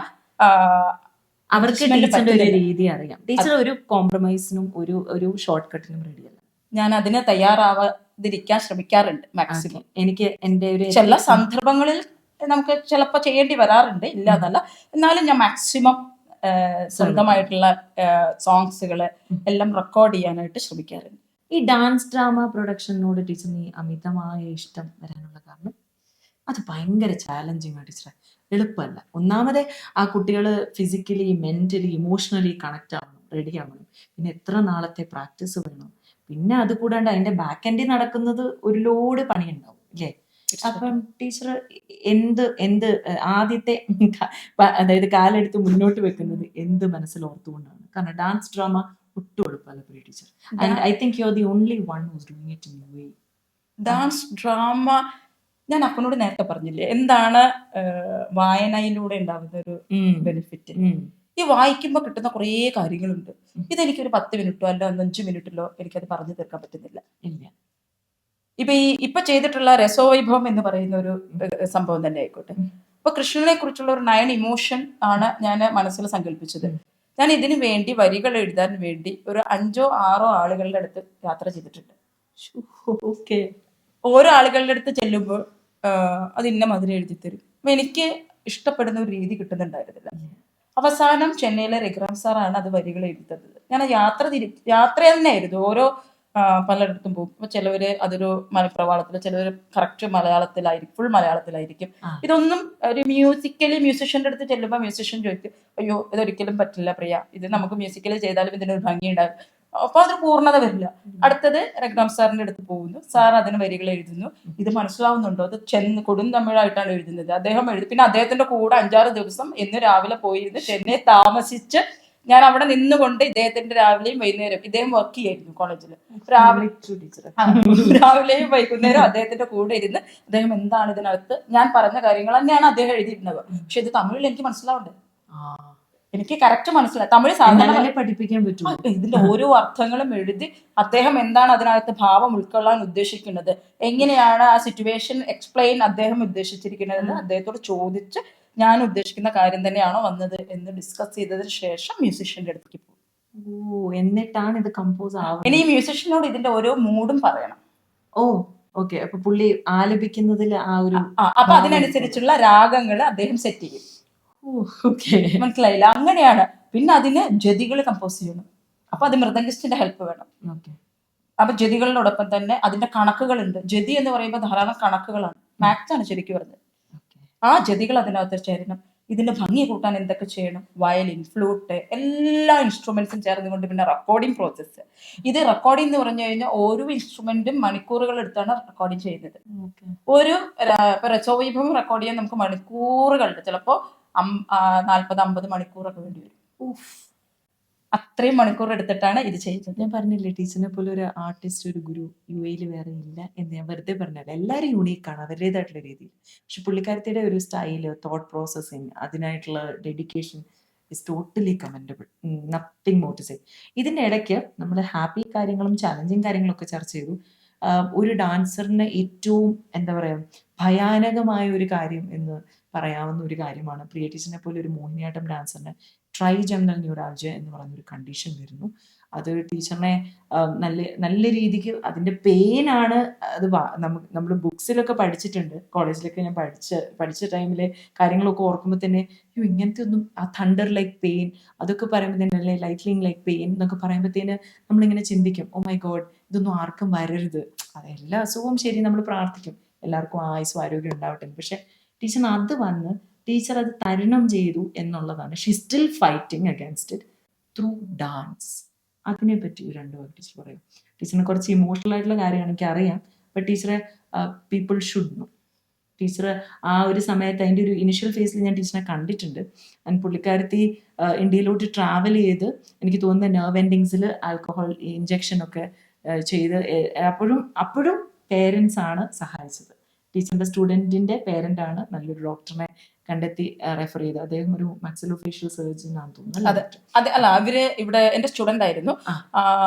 അവർക്ക് ടീച്ചറിന്റെ ഒരു രീതി അറിയാം. ടീച്ചർ ഒരു കോംപ്രമൈസിനും ഒരു ഷോർട്ട് കട്ടിനും റെഡിയല്ല. ഞാൻ അതിന് തയ്യാറാവാതിരിക്കാൻ ശ്രമിക്കാറുണ്ട് മാക്സിമം. എനിക്ക് എന്റെ ഒരു ചില സന്ദർഭങ്ങളിൽ നമുക്ക് ചിലപ്പോൾ ചെയ്യേണ്ടി വരാറുണ്ട്, ഇല്ല എന്നല്ല. എന്നാലും ഞാൻ മാക്സിമം സ്വന്തമായിട്ടുള്ള സോങ്സുകൾ എല്ലാം റെക്കോർഡ് ചെയ്യാനായിട്ട് ശ്രമിക്കാറുണ്ട്. ഈ ഡാൻസ് ഡ്രാമ പ്രൊഡക്ഷനോട് ടീച്ചറിന് അമിതമായ ഇഷ്ടം വരാനുള്ള കാരണം അത് ഭയങ്കര ചാലഞ്ചിങ് ആണ് ടീച്ചറെ, എളുപ്പമല്ല. ഒന്നാമത് ആ കുട്ടികൾ ഫിസിക്കലി മെന്റലി ഇമോഷണലി കണക്ട് ആവണം, റെഡി ആവണം. പിന്നെ എത്ര നാളത്തെ പ്രാക്ടീസ് വേണം. പിന്നെ അത് കൂടാണ്ട് അതിന്റെ ബാക്ക് എൻഡിൽ നടക്കുന്നത് ഒരു ലോഡ് പണിയുണ്ടാവും അല്ലേ? അപ്പം ടീച്ചർ എന്ത് ആദ്യത്തെ അതായത് കാലെടുത്ത് മുന്നോട്ട് വെക്കുന്നത് എന്ത് മനസ്സിൽ ഓർത്തുകൊണ്ടാണ്? കാരണം ഡാൻസ് ഡ്രാമ ഒട്ടും എളുപ്പമല്ല പ്രിയ teacher. And I think you are the only one who's doing it in your way. Dance drama ഞാൻ അപ്പനോട് നേരത്തെ പറഞ്ഞില്ലേ, എന്താണ് വായനയിലൂടെ ഉണ്ടാവുന്ന ഒരു ബെനിഫിറ്റ്. ഈ വായിക്കുമ്പോൾ കിട്ടുന്ന കുറേ കാര്യങ്ങളുണ്ട്. ഇതെനിക്കൊരു 10 മിനിറ്റോ അല്ല 5 മിനിറ്റിലോ എനിക്കത് പറഞ്ഞു തീർക്കാൻ പറ്റുന്നില്ല. ഇല്ല. ഇപ്പൊ ചെയ്തിട്ടുള്ള രസോവൈഭവം എന്ന് പറയുന്ന ഒരു സംഭവം തന്നെ ആയിക്കോട്ടെ. അപ്പൊ കൃഷ്ണനെ കുറിച്ചുള്ള ഒരു 9 ഇമോഷൻ ആണ് ഞാൻ മനസ്സിൽ സങ്കല്പിച്ചത്. ഞാൻ ഇതിനു വേണ്ടി വരികൾ എഴുതാൻ വേണ്ടി ഒരു 5 or 6 ആളുകളുടെ അടുത്ത് യാത്ര ചെയ്തിട്ടുണ്ട്. ഓക്കെ. ഓരോ ആളുകളുടെ അടുത്ത് ചെല്ലുമ്പോൾ അത് ഇന്ന മധുരം എഴുതി തരും. അപ്പൊ എനിക്ക് ഇഷ്ടപ്പെടുന്ന ഒരു രീതി കിട്ടുന്നുണ്ടായിരുന്നില്ല. അവസാനം ചെന്നൈയിലെ രഘുറാം സാറാണ് അത് വരികൾ എഴുതി തന്നത്. ഞാൻ യാത്ര തന്നെയായിരുന്നു. ഓരോ പലയിടത്തും പോകും. അപ്പൊ ചിലവര് അതൊരു മലപ്രവാളത്തില്, ചിലവര് കറക്റ്റ് മലയാളത്തിലായിരിക്കും, ഫുൾ മലയാളത്തിലായിരിക്കും. ഇതൊന്നും ഒരു മ്യൂസിഷ്യന്റെ അടുത്ത് ചെല്ലുമ്പോൾ മ്യൂസിഷ്യൻ ചോദിക്കും, അയ്യോ ഇതൊരിക്കലും പറ്റില്ല പ്രിയ, ഇത് നമുക്ക് മ്യൂസിക്കലി ചെയ്താലും ഇതിനൊരു ഭംഗി ഉണ്ടാകും. അപ്പൊ അതൊരു പൂർണ്ണത വരില്ല. അടുത്തത് രഘുറാം സാറിന്റെ അടുത്ത് പോകുന്നു. സാർ അതിന് വരികൾ എഴുതുന്നു. ഇത് മനസ്സിലാവുന്നുണ്ടോ? അത് കൊടും തമിഴായിട്ടാണ് എഴുതുന്നത്. അദ്ദേഹം പിന്നെ അദ്ദേഹത്തിന്റെ കൂടെ 5-6 ദിവസം എന്ന് രാവിലെ പോയിരുന്ന് ചെന്നൈ താമസിച്ച് ഞാൻ അവിടെ നിന്നുകൊണ്ട് ഇദ്ദേഹത്തിന്റെ രാവിലെയും വൈകുന്നേരം, ഇദ്ദേഹം വർക്ക് ചെയ്യായിരുന്നു കോളേജിൽ, രാവിലെയും വൈകുന്നേരം അദ്ദേഹത്തിന്റെ കൂടെ ഇരുന്ന് അദ്ദേഹം എന്താണ് ഇതിനകത്ത് ഞാൻ പറഞ്ഞ കാര്യങ്ങൾ തന്നെയാണ് അദ്ദേഹം എഴുതിയിരുന്നത്. പക്ഷെ ഇത് തമിഴിൽ എനിക്ക് മനസ്സിലാവണ്ടേ, എനിക്ക് കറക്റ്റ് മനസ്സിലായി. തമിഴ് സാധാരണ പഠിപ്പിക്കാൻ പറ്റും. ഇതിന്റെ ഓരോ അർത്ഥങ്ങളും എഴുതി അദ്ദേഹം എന്താണ് അതിനകത്ത് ഭാവം ഉൾക്കൊള്ളാൻ ഉദ്ദേശിക്കുന്നത്, എങ്ങനെയാണ് ആ സിറ്റുവേഷൻ എക്സ്പ്ലെയിൻ അദ്ദേഹം ഉദ്ദേശിച്ചിരിക്കുന്നത് അദ്ദേഹത്തോട് ചോദിച്ച് ഞാൻ ഉദ്ദേശിക്കുന്ന കാര്യം തന്നെയാണോ വന്നത് എന്ന് ഡിസ്കസ് ചെയ്തതിന് ശേഷം മ്യൂസിഷ്യന്റെ അടുത്തേക്ക് പോകും. എന്നിട്ടാണ് ഇത് കമ്പോസ് ആവുന്നത്. ഇനി ഈ മ്യൂസിഷ്യനോട് ഇതിന്റെ ഓരോ മൂഡും പറയണം. ഓക്കെ. അപ്പൊ പുള്ളി ആലപിക്കുന്നതിൽ ആ ഒരു അപ്പൊ അതിനനുസരിച്ചുള്ള രാഗങ്ങൾ അദ്ദേഹം സെറ്റ് ചെയ്യും. മനസ്സിലായില്ല? അങ്ങനെയാണ്. പിന്നെ അതിന് ജതികൾ കമ്പോസ് ചെയ്യണം. അപ്പൊ അത് മൃദംഗിസ്റ്റിന്റെ ഹെൽപ്പ് വേണം. അപ്പൊ ജതികളിനോടൊപ്പം തന്നെ അതിന്റെ കണക്കുകളുണ്ട്. ജതി എന്ന് പറയുമ്പോൾ ധാരാളം കണക്കുകളാണ്, മാത്സ് ആണ് ശരിക്കും പറഞ്ഞത്. ആ ജതികൾ അതിനകത്ത് ചേരണം. ഇതിന്റെ ഭംഗി കൂട്ടാൻ എന്തൊക്കെ ചെയ്യണം, വയലിൻ, ഫ്ലൂട്ട്, എല്ലാ ഇൻസ്ട്രുമെന്റ്സും ചേർന്നുകൊണ്ട് പിന്നെ റെക്കോർഡിംഗ് പ്രോസസ്സ്. ഇത് റെക്കോർഡിംഗ് എന്ന് പറഞ്ഞു കഴിഞ്ഞാൽ ഓരോ ഇൻസ്ട്രുമെന്റും മണിക്കൂറുകൾ എടുത്താണ് റെക്കോർഡിംഗ് ചെയ്യുന്നത്. ഒരു രസോവൈഭവം റെക്കോർഡ് ചെയ്യാൻ നമുക്ക് മണിക്കൂറുകളുണ്ട്, ചിലപ്പോ 40-50 മണിക്കൂറൊക്കെ വേണ്ടി വരും. അത്രയും മണിക്കൂർ എടുത്തിട്ടാണ് ഇത് ചെയ്യുന്നത്. ഞാൻ പറഞ്ഞില്ലേ, ടീച്ചറിനെ പോലെ ഒരു ആർട്ടിസ്റ്റ്, ഒരു ഗുരു യു.എയിൽ വേറെ ഇല്ല എന്ന് ഞാൻ വെറുതെ പറഞ്ഞല്ല. എല്ലാവരും യൂണീക്കാണ് അവരുടേതായിട്ടുള്ള രീതിയിൽ. പക്ഷെ പുള്ളിക്കാരത്തിയുടെ ഒരു സ്റ്റൈല്, തോട്ട് പ്രോസസ്സിങ്, അതിനായിട്ടുള്ള dedication is totally commendable. Nothing more to say. ഇതിൻ്റെ ഇടയ്ക്ക് നമ്മൾ ഹാപ്പി കാര്യങ്ങളും ചാലഞ്ചിങ് കാര്യങ്ങളൊക്കെ ചർച്ച ചെയ്തു. ഒരു ഡാൻസറിന് ഏറ്റവും എന്താ പറയുക ഭയാനകമായ ഒരു കാര്യം എന്ന് പറയാവുന്ന ഒരു കാര്യമാണ്, പ്രിയ ടീച്ചറിനെ പോലെ ഒരു മോഹിനിയാട്ടം ഡാൻസറിന് ട്രൈജെമിനൽ ന്യൂറാൾജിയ എന്ന് പറയുന്നൊരു കണ്ടീഷൻ വരുന്നു. അത് ടീച്ചറിനെ നല്ല രീതിക്ക് അതിൻ്റെ പെയിനാണ്. അത് നമ്മൾ ബുക്സിലൊക്കെ പഠിച്ചിട്ടുണ്ട്, കോളേജിലൊക്കെ ഞാൻ പഠിച്ച ടൈമിലെ കാര്യങ്ങളൊക്കെ ഓർക്കുമ്പോൾ തന്നെ ഇങ്ങനത്തെ ഒന്നും, ആ തണ്ടർ ലൈക്ക് പെയിൻ അതൊക്കെ പറയുമ്പോൾ തന്നെ, അല്ലെ ലൈറ്റ്ലിംഗ് ലൈക്ക് പെയിൻ എന്നൊക്കെ പറയുമ്പോഴത്തേന് നമ്മളിങ്ങനെ ചിന്തിക്കും, ഓ മൈ ഗോഡ് ഇതൊന്നും ആർക്കും വരരുത്. അതെല്ലാ അസുഖവും ശരി, നമ്മൾ പ്രാർത്ഥിക്കും എല്ലാവർക്കും ആയുസ്സും ആരോഗ്യം ഉണ്ടാവട്ടെ. പക്ഷെ ടീച്ചറിന് അത് വന്ന് ടീച്ചർ അത് തരണം ചെയ്തു എന്നുള്ളതാണ്. She still fighting against it through dance. അതിനെ പറ്റി 2 വാക്ക് ടീച്ചർ പറയും. ടീച്ചറിനെ കുറച്ച് ഇമോഷണൽ ആയിട്ടുള്ള കാര്യമാണ് എനിക്കറിയാം, ബട്ട് ടീച്ചറെ പീപ്പിൾ ഷുഡ് നോ. ടീച്ചർ ആ ഒരു സമയത്ത് അതിൻ്റെ ഒരു ഇനിഷ്യൽ ഫേസിൽ ഞാൻ ടീച്ചറിനെ കണ്ടിട്ടുണ്ട്. ആൻഡ് പുള്ളിക്കാരത്തി ഇന്ത്യയിലോട്ട് ട്രാവൽ ചെയ്ത് എനിക്ക് തോന്നുന്ന നെർവ് എൻഡിങ്സിൽ ആൽക്കഹോൾ ഇഞ്ചക്ഷനൊക്കെ ചെയ്ത് അപ്പോഴും പേരൻസ് ആണ് സഹായിച്ചത്. ടീച്ചറിന്റെ സ്റ്റുഡന്റിന്റെ പേരന്റ് ആണ് നല്ലൊരു ഡോക്ടറിനെ കണ്ടെത്തി റെഫർ ചെയ്ത്. അദ്ദേഹം ഒരു മാക്സിലോഫേഷ്യൽ സർജൻ ആണെന്ന് തോന്നുന്നു. അതെ, അല്ല അവര് ഇവിടെ എന്റെ സ്റ്റുഡന്റ് ആയിരുന്നു.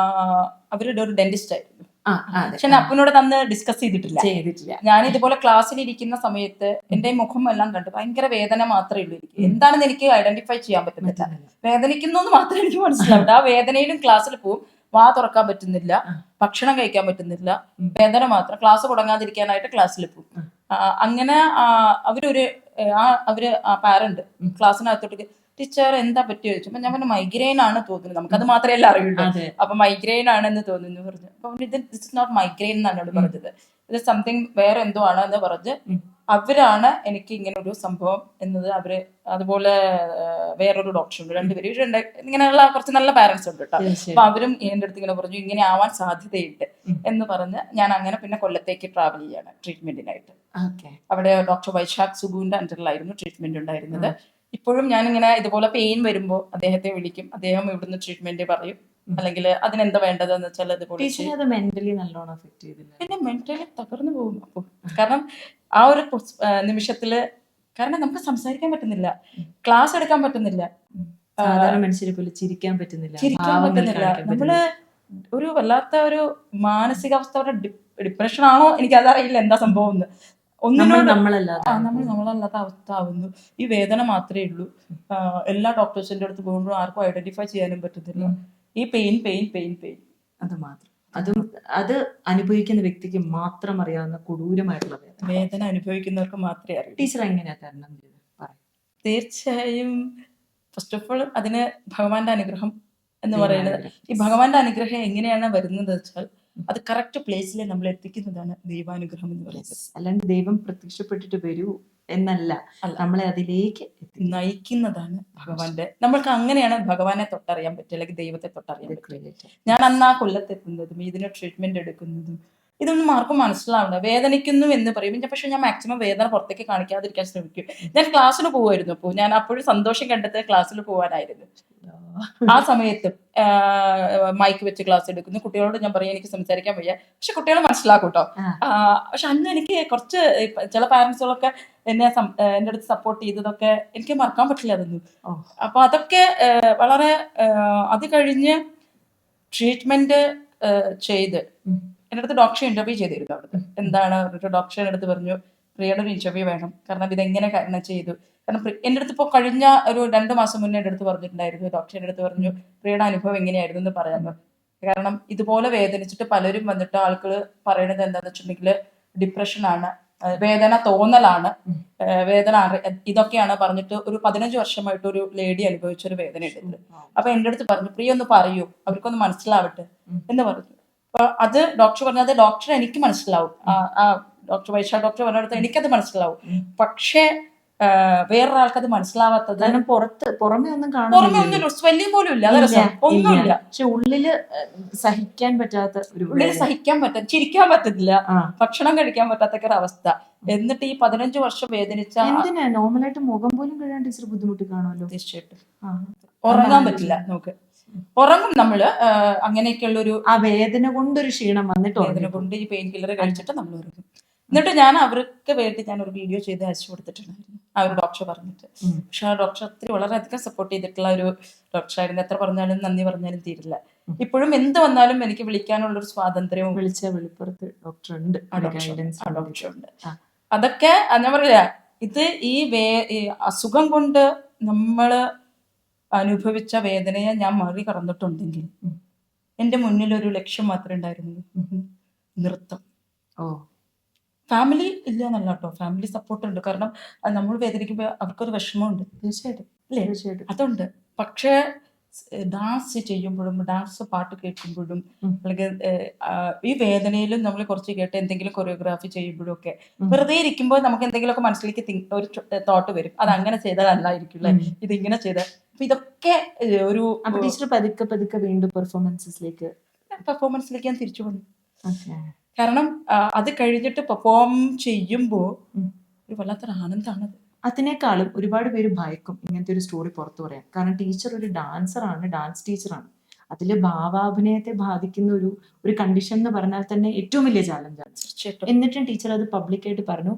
അവരുടെ ഒരു ഡെന്റിസ്റ്റ് ആയിരുന്നു. പക്ഷെ അപ്പനോട് തന്ന് ഡിസ്കസ് ചെയ്തിട്ടില്ല. ഞാൻ ഇതുപോലെ ക്ലാസ്സിൽ ഇരിക്കുന്ന സമയത്ത് എന്റെ മുഖം എല്ലാം കണ്ടു ഭയങ്കര വേദന മാത്രമേ ഉള്ളൂ. എനിക്ക് എന്താണെന്ന് എനിക്ക് ഐഡന്റിഫൈ ചെയ്യാൻ പറ്റുന്നില്ല. വേദനിക്കുന്നു എന്ന് മാത്രമേ എനിക്ക് മനസ്സിലാവും. ആ വേദനയിലും ക്ലാസ്സിൽ പോവും, വാ തുറക്കാൻ പറ്റുന്നില്ല, ഭക്ഷണം കഴിക്കാൻ പറ്റുന്നില്ല, വേദന മാത്രം. ക്ലാസ് തുടങ്ങാതിരിക്കാനായിട്ട് ക്ലാസ്സിൽ പോകും. അങ്ങനെ അവര് പാരന്റ് ക്ലാസ്സിനകത്തോട്ട് ടീച്ചർ എന്താ പറ്റി ചോദിച്ചപ്പോ ഞാൻ പറഞ്ഞു മൈഗ്രെയിൻ ആണ് തോന്നുന്നത്, നമുക്കത് മാത്രമല്ല അറിയുള്ളൂ. അപ്പൊ മൈഗ്രെയിൻ ആണെന്ന് തോന്നുന്നു പറഞ്ഞു. അപ്പൊ ദിസ് ഇസ് നോട്ട് മൈഗ്രെയിൻ എന്നാണ് എന്നോട് പറഞ്ഞത്, ഇത് സംതിങ് വേറെ എന്തോ ആണ് എന്ന് പറഞ്ഞ് അവരാണ് എനിക്ക് ഇങ്ങനെ ഒരു സംഭവം എന്നത്. അവര് അതുപോലെ വേറൊരു ഡോക്ടർ ഉണ്ട്, 2 പേര് ഇങ്ങനെയുള്ള കുറച്ച് നല്ല പാരന്റ്സ് ഉണ്ട് കേട്ടോ. അപ്പൊ അവരും എന്റെ അടുത്ത് ഇങ്ങനെ പറഞ്ഞു ഇങ്ങനെ ആവാൻ സാധ്യതയുണ്ട് എന്ന് പറഞ്ഞ് ഞാൻ അങ്ങനെ പിന്നെ കൊല്ലത്തേക്ക് ട്രാവൽ ചെയ്യാണ് ട്രീറ്റ്മെന്റിനായിട്ട്. അവിടെ ഡോക്ടർ വൈശാഖ് സുബുവിന്റെ അണ്ടറിലായിരുന്നു ട്രീറ്റ്മെന്റ് ഉണ്ടായിരുന്നത്. ഇപ്പോഴും ഞാനിങ്ങനെ ഇതുപോലെ പെയിൻ വരുമ്പോൾ അദ്ദേഹത്തെ വിളിക്കും, അദ്ദേഹം ഇവിടുന്ന് ട്രീറ്റ്മെന്റ് പറയും, അല്ലെങ്കിൽ അതിനെന്താ വേണ്ടതെന്ന് വെച്ചാൽ അതുപോലെ. പിന്നെ മെന്റലി തകർന്നു പോകും. അപ്പൊ കാരണം ആ ഒരു നിമിഷത്തില്, കാരണം നമുക്ക് സംസാരിക്കാൻ പറ്റുന്നില്ല, ക്ലാസ് എടുക്കാൻ പറ്റുന്നില്ല, സാധാരണ മനുഷ്യരെ പോലെ ചിരിക്കാൻ പറ്റുന്നില്ല, ചിരിക്കാൻ ഭാവങ്ങൾ പറ്റുന്നില്ല. കാണിക്കാൻ നമ്മള് പറ്റുന്നില്ല. ഒരു വല്ലാത്ത ഒരു മാനസികാവസ്ഥ, ഡിപ്രഷൻ ആണോ എനിക്കതറിയില്ല എന്താ സംഭവം എന്ന്. നമ്മൾ ഒന്നിനോട് നമ്മളല്ലാതെ നമ്മൾ നമ്മളല്ലാത്ത അവസ്ഥ ആവുന്നു. ഈ വേദന മാത്രമേ ഉള്ളൂ. എല്ലാ ഡോക്ടേഴ്സിന്റെ അടുത്ത് പോകുമ്പോഴും ആർക്കും ഐഡന്റിഫൈ ചെയ്യാനും പറ്റുന്നില്ല. ഈ പെയിൻ പെയിൻ പെയിൻ പെയിൻ അത് മാത്രം. അതും അത് അനുഭവിക്കുന്ന വ്യക്തിക്ക് മാത്രം അറിയാവുന്ന കൊടൂരമായിട്ടുള്ള വേദന. വേദന അനുഭവിക്കുന്നവർക്ക് മാത്രമേ അറിയൂ. ടീച്ചർ എങ്ങനെയാ തരണം ചെയ്തത്? പറയും. തീർച്ചയായും ഫസ്റ്റ് ഓഫ് ഓൾ അതിന് ഭഗവാന്റെ അനുഗ്രഹം എന്ന് പറയുന്നത്. ഈ ഭഗവാന്റെ അനുഗ്രഹം എങ്ങനെയാണ് വരുന്നത് വെച്ചാൽ അത് കറക്റ്റ് പ്ലേസിൽ നമ്മൾ എത്തിക്കുന്നതാണ് ദൈവാനുഗ്രഹം എന്ന് പറയുന്നത്. അല്ലാണ്ട് ദൈവം പ്രത്യക്ഷപ്പെട്ടിട്ട് വരൂ എന്നല്ല, നമ്മളെ അതിലേക്ക് നയിക്കുന്നതാണ് ഭഗവാന്റെ. നമ്മൾക്ക് അങ്ങനെയാണ് ഭഗവാനെ തൊട്ടറിയാൻ പറ്റുക, അല്ലെങ്കിൽ ദൈവത്തെ തൊട്ടറിയാൻ പറ്റുക. ഞാൻ അന്ന് ആ കൊല്ലത്തെത്തുന്നതും ഇതിന് ട്രീറ്റ്മെന്റ് എടുക്കുന്നതും ഇതൊന്നും ആർക്കും മനസ്സിലാവണം. വേദനിക്കുന്നു എന്ന് പറയും, പക്ഷെ ഞാൻ മാക്സിമം വേദന പുറത്തേക്ക് കാണിക്കാതിരിക്കാൻ ശ്രമിക്കും. ഞാൻ ക്ലാസ്സിന് പോവായിരുന്നു. അപ്പോൾ ഞാൻ അപ്പോഴും സന്തോഷം കണ്ടെത്തി ക്ലാസ്സിൽ പോകാനായിരുന്നു. ആ സമയത്ത് മൈക്ക് വെച്ച് ക്ലാസ് എടുക്കുന്നു. കുട്ടികളോട് ഞാൻ പറയും എനിക്ക് സംസാരിക്കാൻ വയ്യ, പക്ഷെ കുട്ടികൾ മനസ്സിലാക്കും കേട്ടോ. പക്ഷെ അന്ന് എനിക്ക് കുറച്ച് ചില പാരന്റ്സുകളൊക്കെ എൻ്റെ അടുത്ത് സപ്പോർട്ട് ചെയ്തതൊക്കെ എനിക്ക് മറക്കാൻ പറ്റില്ല അതൊന്നും. അപ്പൊ അതൊക്കെ വളരെ അത് കഴിഞ്ഞ് ട്രീറ്റ്മെന്റ് ചെയ്ത് എൻ്റെ അടുത്ത് ഡോക്ടർ ഇന്റർവ്യൂ ചെയ്തിരുന്നു. അവിടുത്തെ എന്താണ് ഒരു ഡോക്ടറിന്റെ അടുത്ത് പറഞ്ഞു പ്രിയയുടെ ഒരു ഇന്റർവ്യൂ വേണം, കാരണം ഇതെങ്ങനെ ചെയ്തു. കാരണം എൻ്റെ അടുത്ത് ഇപ്പോൾ കഴിഞ്ഞ ഒരു 2 മാസം മുന്നേ എൻ്റെ അടുത്ത് പറഞ്ഞിട്ടുണ്ടായിരുന്നു, ഡോക്ടറിന്റെ അടുത്ത് പറഞ്ഞു പ്രിയയുടെ അനുഭവം എങ്ങനെയായിരുന്നു എന്ന് പറയാമോ. കാരണം ഇതുപോലെ വേദനിച്ചിട്ട് പലരും വന്നിട്ട് ആളുകൾ പറയണത് എന്താണെന്ന് വെച്ചിട്ടുണ്ടെങ്കിൽ ഡിപ്രഷനാണ്, വേദന തോന്നലാണ്, വേദന ഇതൊക്കെയാണ് പറഞ്ഞിട്ട് ഒരു 15 വർഷമായിട്ട് ഒരു ലേഡി അനുഭവിച്ച ഒരു വേദന എടുത്തത്. അപ്പൊ എൻ്റെ അടുത്ത് പറഞ്ഞു പ്രിയ ഒന്ന് പറയൂ, അവർക്കൊന്ന് മനസ്സിലാവട്ടെ എന്ന് പറഞ്ഞു. അപ്പൊ അത് ഡോക്ടർ പറഞ്ഞത് ഡോക്ടർ എനിക്ക് മനസ്സിലാവും, ഡോക്ടർ വൈശാഖ് ഡോക്ടർ പറഞ്ഞെടുത്ത് എനിക്കത് മനസ്സിലാവും. പക്ഷേ വേറൊരാൾക്ക് അത് മനസ്സിലാവാത്തത് പുറമെ ഒന്നും ഒന്നും സ്വല്യം പോലും ഇല്ല, ഒന്നുമില്ല. പക്ഷെ ഉള്ളില് സഹിക്കാൻ പറ്റാത്ത ഉള്ളിൽ സഹിക്കാൻ പറ്റാത്ത, ചിരിക്കാൻ പറ്റുന്നില്ല, ഭക്ഷണം കഴിക്കാൻ പറ്റാത്ത ഒരു അവസ്ഥ. എന്നിട്ട് ഈ 15 വർഷം വേദനിച്ച എന്തിനാ നോർമലായിട്ട് മുഖം പോലും കഴിയാൻ ടീച്ചർ ബുദ്ധിമുട്ട് കാണുമല്ലോ. തീർച്ചയായിട്ടും ഉറങ്ങാൻ പറ്റില്ല. നമുക്ക് ഉറങ്ങും നമ്മള്, അങ്ങനെയൊക്കെയുള്ളൊരു ആ വേദന കൊണ്ടൊരു ക്ഷീണം വന്നിട്ട് വേദന കൊണ്ട് ഈ പെയിൻ കില്ലർ കഴിച്ചിട്ട് നമ്മൾ ഉറങ്ങും. എന്നിട്ട് ഞാൻ അവർക്ക് വേണ്ടി ഞാൻ ഒരു വീഡിയോ ചെയ്ത് അയച്ചു കൊടുത്തിട്ടുണ്ടായിരുന്നു ആ ഒരു ഡോക്ടർ പറഞ്ഞിട്ട്. പക്ഷെ ആ ഡോക്ടർ ഒത്തിരി വളരെയധികം സപ്പോർട്ട് ചെയ്തിട്ടുള്ള ഒരു ഡോക്ടറായിരുന്നു. എത്ര പറഞ്ഞാലും നന്ദി പറഞ്ഞാലും തീരില്ല. ഇപ്പോഴും എന്ത് വന്നാലും എനിക്ക് വിളിക്കാനുള്ള ഒരു സ്വാതന്ത്ര്യവും വെളിപ്പുറത്ത് ഡോക്ടർ ഉണ്ട്, ഡോക്ടർ ഉണ്ട്. അതൊക്കെ ഞാൻ പറയാ, ഇത് ഈ അസുഖം കൊണ്ട് നമ്മള് അനുഭവിച്ച വേദനയെ ഞാൻ മറികടന്നിട്ടുണ്ടെങ്കിൽ എന്റെ മുന്നിൽ ഒരു ലക്ഷ്യം മാത്രമേ ഉണ്ടായിരുന്നുള്ളൂ, നൃത്തം. ഫാമിലി ഇല്ല എന്നല്ല കേട്ടോ, ഫാമിലി സപ്പോർട്ട് ഉണ്ട്. കാരണം നമ്മൾ വേദനിക്കുമ്പോൾ അവർക്കൊരു വിഷമമുണ്ട്, തീർച്ചയായിട്ടും അല്ലേ, അതുണ്ട്. പക്ഷേ ഡാൻസ് ചെയ്യുമ്പോഴും പാട്ട് കേൾക്കുമ്പോഴും അല്ലെങ്കിൽ ഈ വേദനയിലും നമ്മൾ കുറച്ച് കേട്ട് എന്തെങ്കിലും കൊറിയോഗ്രാഫി ചെയ്യുമ്പോഴും ഒക്കെ വെറുതെ ഇരിക്കുമ്പോൾ നമുക്ക് എന്തെങ്കിലുമൊക്കെ മനസ്സിലേക്ക് ഒരു തോട്ട് വരും, അത് അങ്ങനെ ചെയ്താൽ നല്ലായിരിക്കും, ഇതിങ്ങനെ ചെയ്താൽ. അപ്പൊ ഇതൊക്കെ ഒരു ടീച്ചർ പതുക്കെ വീണ്ടും പെർഫോമൻസിലേക്ക് ഞാൻ തിരിച്ചു വന്നു. കാരണം അത് കഴിഞ്ഞിട്ട് പെർഫോം ചെയ്യുമ്പോൾ ഒരു വല്ലാത്തൊരു ആനന്ദമാണത്. അതിനേക്കാളും ഒരുപാട് പേര് ഭയക്കും ഇങ്ങനത്തെ ഒരു സ്റ്റോറി പുറത്തു പറയാൻ. കാരണം ടീച്ചർ ഒരു ഡാൻസറാണ്, ഡാൻസ് ടീച്ചറാണ്. അതിൽ ഭാവാഭിനയത്തെ ബാധിക്കുന്ന ഒരു കണ്ടീഷൻ എന്ന് പറഞ്ഞാൽ തന്നെ ഏറ്റവും വലിയ ചാലഞ്ചാണ്. എന്നിട്ടും ടീച്ചർ അത് പബ്ലിക്കായിട്ട് പറഞ്ഞു.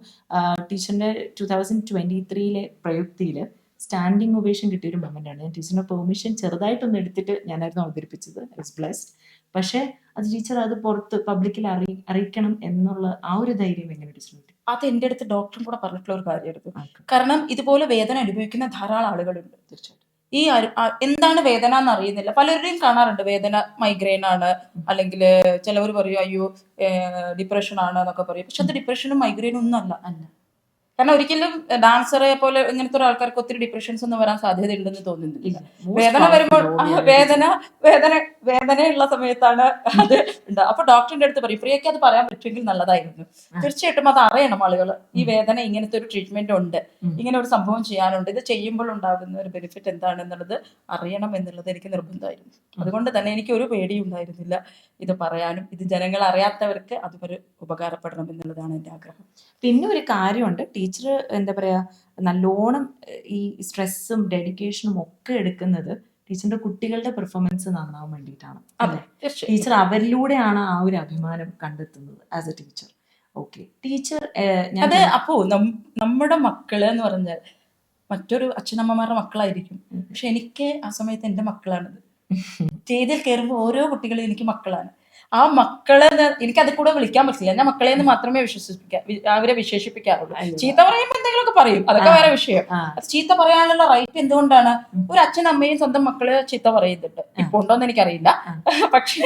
ടീച്ചറിന്റെ 2023 പ്രയുക്തിയിൽ സ്റ്റാൻഡിങ് ഒവേഷൻ കിട്ടിയ ഒരു മൊമെന്റ് ആണ്. ഞാൻ ടീച്ചറിന്റെ പെർമിഷൻ ചെറുതായിട്ടൊന്ന് എടുത്തിട്ട് ഞാനായിരുന്നു അവതരിപ്പിച്ചത്, ഇറ്റ്സ് ബ്ലെസ്ഡ്. പക്ഷെ അത് ടീച്ചർ അത് പുറത്ത് പബ്ലിക്കിൽ അറിയിക്കണം എന്നുള്ള ആ ഒരു ധൈര്യം എങ്ങനെ ടീച്ചർ കിട്ടി? അത് എൻ്റെ അടുത്ത് ഡോക്ടറും കൂടെ പറഞ്ഞിട്ടുള്ള ഒരു കാര്യമായിരുന്നു. കാരണം ഇതുപോലെ വേദന അനുഭവിക്കുന്ന ധാരാളം ആളുകളുണ്ട്. തീർച്ചയായിട്ടും ഈ എന്താണ് വേദന എന്ന് അറിയുന്നില്ല. പലരുടെയും കാണാറുണ്ട് വേദന മൈഗ്രെയിൻ ആണ്, അല്ലെങ്കിൽ ചിലവർ പറയും അയ്യോ ഡിപ്രഷൻ ആണ് എന്നൊക്കെ പറയും. പക്ഷെ അത് ഡിപ്രഷനും മൈഗ്രെയിനും ഒന്നും അല്ല. കാരണം ഒരിക്കലും ഡാൻസറെ പോലെ ഇങ്ങനത്തെ ഒരു ആൾക്കാർക്ക് ഒത്തിരി ഡിപ്രഷൻസ് ഒന്നും വരാൻ സാധ്യത ഉണ്ടെന്ന് തോന്നുന്നില്ല. വേദന വരുമ്പോൾ വേദനയുള്ള സമയത്താണ് അത് ഉണ്ടാവുക. അപ്പൊ ഡോക്ടറിന്റെ അടുത്ത് പറയും പ്രിയക്ക് അത് പറയാൻ പറ്റുമെങ്കിൽ നല്ലതായിരുന്നു. തീർച്ചയായിട്ടും അത് അറിയണം ആളുകൾ. ഈ വേദന ഇങ്ങനത്തെ ഒരു ട്രീറ്റ്മെന്റ് ഉണ്ട്, ഇങ്ങനെ ഒരു സംഭവം ചെയ്യാനുണ്ട്, ഇത് ചെയ്യുമ്പോൾ ഉണ്ടാകുന്ന ഒരു ബെനിഫിറ്റ് എന്താണെന്നുള്ളത് അറിയണം എന്നുള്ളത് എനിക്ക് നിർബന്ധമായിരുന്നു. അതുകൊണ്ട് തന്നെ എനിക്ക് ഒരു പേടിയും ഉണ്ടായിരുന്നില്ല ഇത് പറയാനും. ഇത് ജനങ്ങൾ അറിയാത്തവർക്ക് അതുവരെ ഉപകാരപ്പെടണം എന്നുള്ളതാണ് എൻ്റെ ആഗ്രഹം. പിന്നെ ഒരു കാര്യമുണ്ട്, ടീച്ചർ എന്താ പറയാ നല്ലോണം ഈ സ്ട്രെസ്സും ഡെഡിക്കേഷനും ഒക്കെ എടുക്കുന്നത് ടീച്ചറിന്റെ കുട്ടികളുടെ പെർഫോമൻസ് നന്നാവാൻ വേണ്ടിയിട്ടാണ്. ടീച്ചർ അവരിലൂടെയാണ് ആ ഒരു അഭിമാനം കണ്ടെത്തുന്നത് as A teacher. Okay teacher അത് അപ്പോ നമ്മുടെ മക്കള് എന്ന് പറഞ്ഞാൽ മറ്റൊരു അച്ഛനമ്മമാരുടെ മക്കളായിരിക്കും. പക്ഷെ എനിക്ക് ആ സമയത്ത് എൻ്റെ മക്കളാണിത്. സ്റ്റേജിൽ കയറുമ്പോൾ ഓരോ കുട്ടികളും എനിക്ക് മക്കളാണ്. ആ മക്കളെ എനിക്ക് അത് കൂടെ വിളിക്കാൻ പറ്റില്ല. ഞാൻ മക്കളെ എന്ന് മാത്രമേ അവരെ വിശേഷിപ്പിക്കാറുള്ളൂ. ചീത്ത പറയുമ്പോൾ എന്തെങ്കിലുമൊക്കെ പറയും, അതൊക്കെ വേറെ വിഷയം. അത് ചീത്ത പറയാനുള്ള റൈറ്റ് എന്തുകൊണ്ടാണ്? ഒരു അച്ഛനും അമ്മയും സ്വന്തം മക്കളെ ചീത്ത പറയുന്നുണ്ട്. ഇപ്പൊ ഉണ്ടോന്ന് എനിക്കറിയില്ല, പക്ഷേ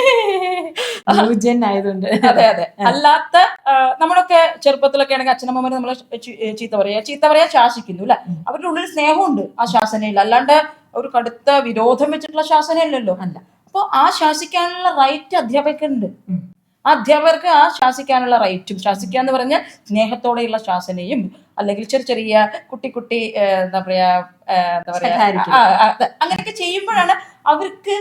ആയതുകൊണ്ട്. അതെ അതെ. അല്ലാത്ത നമ്മളൊക്കെ ചെറുപ്പത്തിലൊക്കെ ആണെങ്കിൽ അച്ഛനമ്മമാരെ നമ്മളെ ചീത്ത പറയാ ശാസിക്കുന്നു അല്ലെ. അവരുടെ ഉള്ളിൽ സ്നേഹമുണ്ട് ആ ശാസനയിൽ, അല്ലാണ്ട് ഒരു കടുത്ത വിരോധം വെച്ചിട്ടുള്ള ശാസനയല്ലല്ലോ. അല്ല. അപ്പൊ ആ ശാസിക്കാനുള്ള റൈറ്റ് അധ്യാപകനുണ്ട്. ആ അധ്യാപകർക്ക് ആ ശാസിക്കാനുള്ള റൈറ്റും, ശാസിക്കുക എന്ന് പറഞ്ഞാൽ സ്നേഹത്തോടെയുള്ള ശാസനയും, അല്ലെങ്കിൽ ചെറിയ കുട്ടി എന്താ പറയാ അങ്ങനെയൊക്കെ ചെയ്യുമ്പോഴാണ് അവർക്ക്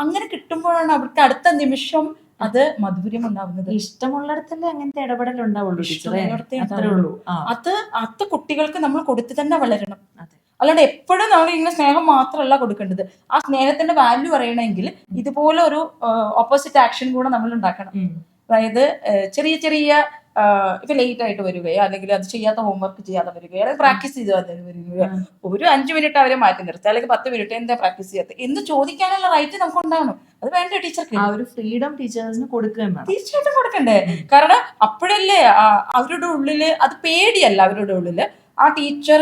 അങ്ങനെ കിട്ടുമ്പോഴാണ് അവർക്ക് അടുത്ത നിമിഷം അത് മധുരം ഉണ്ടാവുന്നത്. ഇഷ്ടമുള്ളിടത്തല്ലേ അങ്ങനത്തെ ഇടപെടൽ ഉണ്ടാവുള്ളൂ. അത് കുട്ടികൾക്ക് നമ്മൾ കൊടുത്തു തന്നെ വളരണം. അല്ലാണ്ട് എപ്പോഴും നമ്മൾ ഇങ്ങനെ സ്നേഹം മാത്രമല്ല കൊടുക്കേണ്ടത്. ആ സ്നേഹത്തിന്റെ വാല്യൂ അറിയണമെങ്കിൽ ഇതുപോലെ ഒരു ഓപ്പോസിറ്റ് ആക്ഷൻ കൂടെ നമ്മൾ ഉണ്ടാക്കണം. അതായത് ചെറിയ ഇപ്പൊ ലേറ്റ് ആയിട്ട് വരികയോ, അല്ലെങ്കിൽ അത് ചെയ്യാത്ത ഹോംവർക്ക് ചെയ്യാതെ വരികയോ, അല്ലെങ്കിൽ പ്രാക്ടീസ് ചെയ്താതെ വരികയോ, ഒരു 5 മിനിറ്റ് അവരെ മാറ്റി നിർത്തുക, അല്ലെങ്കിൽ 10 മിനിറ്റ് എന്താ പ്രാക്ടീസ് ചെയ്യാത്ത എന്ന് ചോദിക്കാനുള്ള റൈറ്റ് നമുക്ക് ഉണ്ടാവണം. അത് വേണ്ട ടീച്ചർക്ക്. ആ ഒരു ഫ്രീഡം ടീച്ചേഴ്സിന് കൊടുക്കുകയും വേണം. തീർച്ചയായിട്ടും കൊടുക്കണ്ടേ. കാരണം അപ്പോഴല്ലേ അവരുടെ ഉള്ളില് അത് പേടിയല്ല, അവരുടെ ഉള്ളില് ആ ടീച്ചർ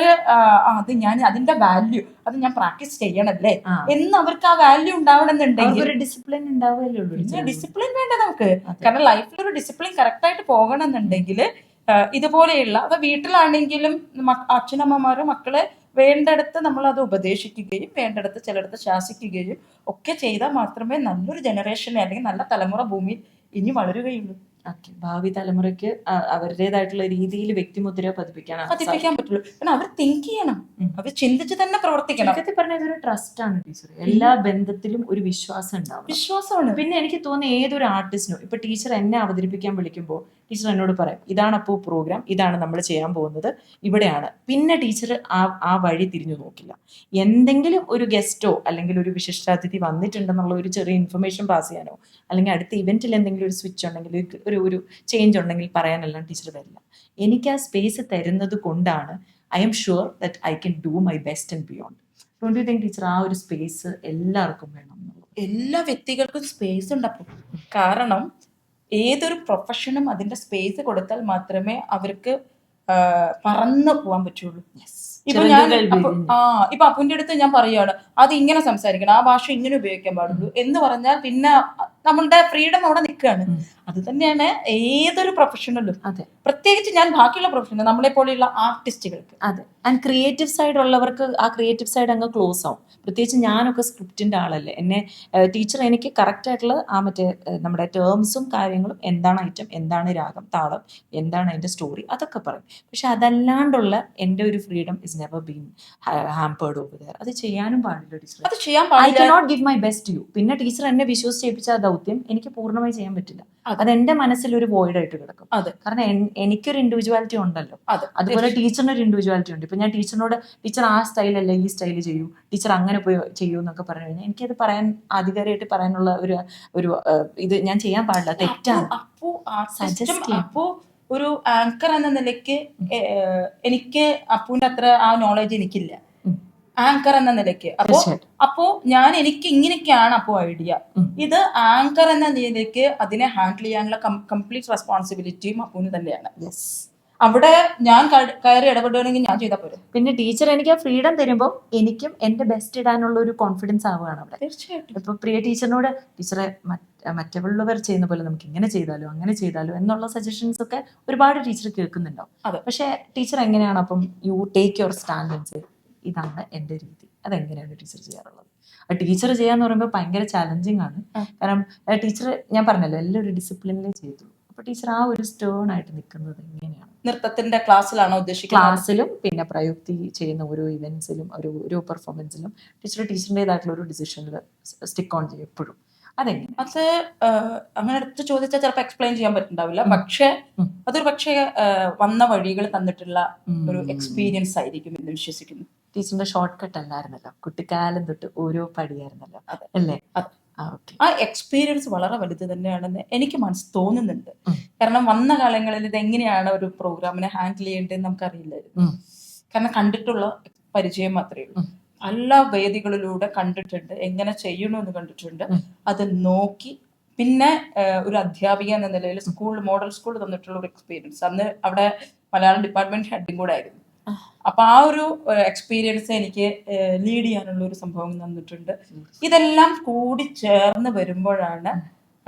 അതിന്റെ വാല്യൂ അത് ഞാൻ പ്രാക്ടീസ് ചെയ്യണല്ലേ എന്ന് അവർക്ക് ആ വാല്യൂ ഉണ്ടാവണമെന്നുണ്ടെങ്കിൽ ഡിസിപ്ലിൻ ഉണ്ടാവുകയല്ലേ. ഡിസിപ്ലിൻ വേണ്ട നമുക്ക്. കാരണം ലൈഫിൽ ഒരു ഡിസിപ്ലിൻ കറക്റ്റ് ആയിട്ട് പോകണം എന്നുണ്ടെങ്കിൽ ഇതുപോലെയുള്ള അത് വീട്ടിലാണെങ്കിലും അച്ഛനമ്മമാരും മക്കളെ വേണ്ടടുത്ത് നമ്മൾ അത് ഉപദേശിക്കുകയും വേണ്ടടുത്ത് ചിലടത്ത് ശാസിക്കുകയും ഒക്കെ ചെയ്താൽ മാത്രമേ നല്ലൊരു ജനറേഷനെ അല്ലെങ്കിൽ നല്ല തലമുറ ഭൂമിയിൽ ഇനി വളരുകയുള്ളൂ. ഭാവി തലമുറയ്ക്ക് അവരുടേതായിട്ടുള്ള രീതിയിൽ വ്യക്തിമുദ്ര പതിപ്പിക്കാൻ പറ്റുള്ളൂ. പിന്നെ അവർ തിങ്ക് ചെയ്യണം, അവർ ചിന്തിച്ച് തന്നെ പ്രവർത്തിക്കണം. പറഞ്ഞ ഇതൊരു ട്രസ്റ്റ് ആണ് ടീച്ചർ. എല്ലാ ബന്ധത്തിലും ഒരു വിശ്വാസം ഉണ്ടാവും. വിശ്വാസമാണ്. പിന്നെ എനിക്ക് തോന്നുന്നു ഏതൊരു ആർട്ടിസ്റ്റിനും, ഇപ്പൊ ടീച്ചർ എന്നെ അവതരിപ്പിക്കാൻ വിളിക്കുമ്പോൾ ടീച്ചർ എന്നോട് പറയും, ഇതാണ് അപ്പോൾ പ്രോഗ്രാം, ഇതാണ് നമ്മൾ ചെയ്യാൻ പോകുന്നത്, ഇവിടെയാണ്. പിന്നെ ടീച്ചർ ആ വഴി തിരിഞ്ഞു നോക്കില്ല. എന്തെങ്കിലും ഒരു ഗസ്റ്റോ അല്ലെങ്കിൽ ഒരു വിശിഷ്ടാതിഥി വന്നിട്ടുണ്ടെന്നുള്ള ഒരു ചെറിയ ഇൻഫർമേഷൻ പാസ് ചെയ്യാനോ, അല്ലെങ്കിൽ അടുത്ത ഇവന്റിൽ എന്തെങ്കിലും ഒരു സ്വിച്ച് ഉണ്ടെങ്കിൽ, ഒരു ചേഞ്ച് ഉണ്ടെങ്കിൽ പറയാനെല്ലാം ടീച്ചർ വരില്ല. എനിക്ക് ആ സ്പേസ് തരുന്നത് കൊണ്ടാണ് I am sure that I can do my best and beyond. Don't you think teacher ആ ഒരു സ്പേസ് എല്ലാവർക്കും വേണം? എല്ലാ വ്യക്തികൾക്കും സ്പേസ് ഉണ്ട്. കാരണം ഏതൊരു പ്രൊഫഷനും അതിന്റെ സ്പേസ് കൊടുത്താൽ മാത്രമേ അവർക്ക് പറന്നു പോകാൻ പറ്റുള്ളൂ. ഇപ്പൊ അപ്പുവിന്റെ അടുത്ത് ഞാൻ പറയുകയാണ്, അത് ഇങ്ങനെ സംസാരിക്കണം, ആ ഭാഷ ഇങ്ങനെ ഉപയോഗിക്കാൻ പാടുള്ളൂ എന്ന് പറഞ്ഞാൽ പിന്നെ നമ്മളുടെ ഫ്രീഡം അവിടെ നിൽക്കുകയാണ്. അത് തന്നെയാണ് ഏതൊരു പ്രൊഫഷണലും. അതെ, പ്രത്യേകിച്ച് ഞാൻ ബാക്കിയുള്ള പ്രൊഫഷണൽ നമ്മളെ പോലെയുള്ള ആർട്ടിസ്റ്റുകൾക്ക്. അതെ, ആൻഡ് ക്രിയേറ്റീവ് സൈഡ് ഉള്ളവർക്ക് ആ ക്രിയേറ്റീവ് സൈഡ് അങ്ങ് ക്ലോസ് ആവും. പ്രത്യേകിച്ച് ഞാനൊക്കെ സ്ക്രിപ്റ്റിന്റെ ആളല്ലേ. എന്നെ ടീച്ചർ എനിക്ക് കറക്റ്റ് ആയിട്ടുള്ള ആ മറ്റേ നമ്മുടെ ടേംസും കാര്യങ്ങളും, എന്താണ് ഐറ്റം, എന്താണ് രാഗം, താളം, എന്താണ് അതിന്റെ സ്റ്റോറി, അതൊക്കെ പറയും. പക്ഷെ അതല്ലാണ്ടുള്ള എൻ്റെ ഒരു freedom is never been hampered over there. അത് ചെയ്യാനും പാടില്ല ടീച്ചർ. അത് ചെയ്യാൻ പാടില്ല. I cannot give my best you. പിന്നെ ടീച്ചർ എന്നെ വിശ്വസിച്ചേൽപ്പിച്ച ആ ദൗത്യം എനിക്ക് പൂർണ്ണമായി ചെയ്യാൻ പറ്റില്ല. അത് എന്റെ മനസ്സിൽ ഒരു വോയിഡ് ആയിട്ട് കിടക്കും. കാരണം എനിക്കൊരു ഇൻഡിവിജ്വാലിറ്റി ഉണ്ടല്ലോ. അതുപോലെ ടീച്ചറിന് ഒരു ഇൻഡിവിജ്വാലിറ്റി ഉണ്ട്. ഇപ്പൊ ഞാൻ ടീച്ചറിനോട് ടീച്ചർ ആ സ്റ്റൈലല്ല ഈ സ്റ്റൈൽ ചെയ്യൂ, ടീച്ചർ അങ്ങനെ പോയി ചെയ്യൂ എന്നൊക്കെ പറഞ്ഞു കഴിഞ്ഞാൽ എനിക്കത് പറയാൻ ആധികാരികമായിട്ട് പറയാനുള്ള ഒരു ഇത് ഞാൻ ചെയ്യാൻ പാടില്ല, തെറ്റാണ്. അപ്പോ ഒരു ആങ്കർ എന്ന നിലയ്ക്ക് എനിക്ക് അപ്പുവിന്റെ അത്ര ആ നോളജ് എനിക്കില്ല. ആങ്കർ എന്ന നിലയ്ക്ക് അപ്പോ എനിക്ക് ഇങ്ങനെയൊക്കെയാണ് അപ്പോ ഐഡിയ. ഇത് ആങ്കർ എന്ന നിലയ്ക്ക് അതിനെ ഹാൻഡിൽ ചെയ്യാനുള്ള കംപ്ലീറ്റ് റെസ്പോൺസിബിലിറ്റിയും അപ്പുവിന് തന്നെയാണ്. അവിടെ ഞാൻ കയറി ഇടപെടുകയാണെങ്കിൽ ഞാൻ ചെയ്താൽ പോരും. പിന്നെ ടീച്ചർ എനിക്ക് ആ ഫ്രീഡം തരുമ്പോൾ എനിക്കും എന്റെ ബെസ്റ്റ് ഇടാനുള്ള ഒരു കോൺഫിഡൻസ് ആവുകയാണ് അവിടെ. തീർച്ചയായിട്ടും. ഇപ്പൊ പ്രിയ ടീച്ചറിനോട് ടീച്ചറെ മറ്റുള്ളവർ ചെയ്യുന്ന പോലെ നമുക്ക് ഇങ്ങനെ ചെയ്താലോ അങ്ങനെ ചെയ്താലോ എന്നുള്ള സജഷൻസ് ഒക്കെ ഒരുപാട് ടീച്ചർ കേൾക്കുന്നുണ്ടാവും. പക്ഷെ ടീച്ചർ എങ്ങനെയാണ് അപ്പം you take your stand and say ഇതാണ് എന്റെ രീതി, അതെങ്ങനെയാണ് ടീച്ചർ ചെയ്യാറുള്ളത്? ടീച്ചർ ചെയ്യാന്ന് പറയുമ്പോൾ ഭയങ്കര ചാലഞ്ചിങ് ആണ്. കാരണം ടീച്ചർ ഞാൻ പറഞ്ഞല്ലോ എല്ലാം ഒരു ഡിസിപ്ലിനിലേ ചെയ്തുള്ളൂ. അപ്പൊ ടീച്ചർ ആ ഒരു സ്റ്റേൺ ആയിട്ട് നിൽക്കുന്നത് എങ്ങനെയാണ്? നൃത്തത്തിന്റെ ക്ലാസ്സിലാണോ ഉദ്ദേശിക്കുന്നത്? ക്ലാസ്സിലും പിന്നെ പ്രയുക്തി ചെയ്യുന്ന ഓരോ ഇവന്റ്സിലും ഓരോ പെർഫോമൻസിലും ടീച്ചറിൻ്റെതായിട്ടുള്ള ഒരു ഡിസിഷനിൽ സ്റ്റിക്ക് ഓൺ ചെയ്യും എപ്പോഴും. അതെങ്ങനെ? അത് അങ്ങനെ എടുത്ത് ചോദിച്ചാൽ ചിലപ്പോൾ എക്സ്പ്ലെയിൻ ചെയ്യാൻ പറ്റുന്നുണ്ടാവില്ല. അതൊരു പക്ഷേ വന്ന വഴികൾ തന്നിട്ടുള്ള ഒരു എക്സ്പീരിയൻസ് ആയിരിക്കും എന്ന് വിശ്വസിക്കുന്നു. ടീച്ചറിന്റെ ഷോർട്ട് കട്ട് അല്ലായിരുന്നല്ലോ, കുട്ടിക്കാലം തൊട്ട് ഓരോ പടിയായിരുന്നല്ലോ അല്ലേ? ആ എക്സ്പീരിയൻസ് വളരെ വലുത് തന്നെയാണെന്ന് എനിക്ക് തോന്നുന്നുണ്ട്. കാരണം വന്ന കാലങ്ങളിൽ ഇത് എങ്ങനെയാണ് ഒരു പ്രോഗ്രാമിനെ ഹാൻഡിൽ ചെയ്യേണ്ടതെന്ന് നമുക്കറിയില്ലായിരുന്നു. കാരണം കണ്ടിട്ടുള്ള പരിചയം മാത്രമേ ഉള്ളൂ. എല്ലാ വേദികളിലൂടെ കണ്ടിട്ടുണ്ട്, എങ്ങനെ ചെയ്യണമെന്ന് കണ്ടിട്ടുണ്ട്. അത് നോക്കി പിന്നെ ഒരു അധ്യാപിക എന്ന നിലയിൽ മോഡൽ സ്കൂൾ തന്നിട്ടുള്ള ഒരു എക്സ്പീരിയൻസ്, അന്ന് അവിടെ മലയാളം ഡിപ്പാർട്ട്മെന്റ് ഹെഡും കൂടെ ആയിരുന്നു. അപ്പൊ ആ ഒരു എക്സ്പീരിയൻസ് എനിക്ക് ലീഡ് ചെയ്യാനുള്ള ഒരു സംഭവം തന്നിട്ടുണ്ട്. ഇതെല്ലാം കൂടി ചേർന്ന് വരുമ്പോഴാണ്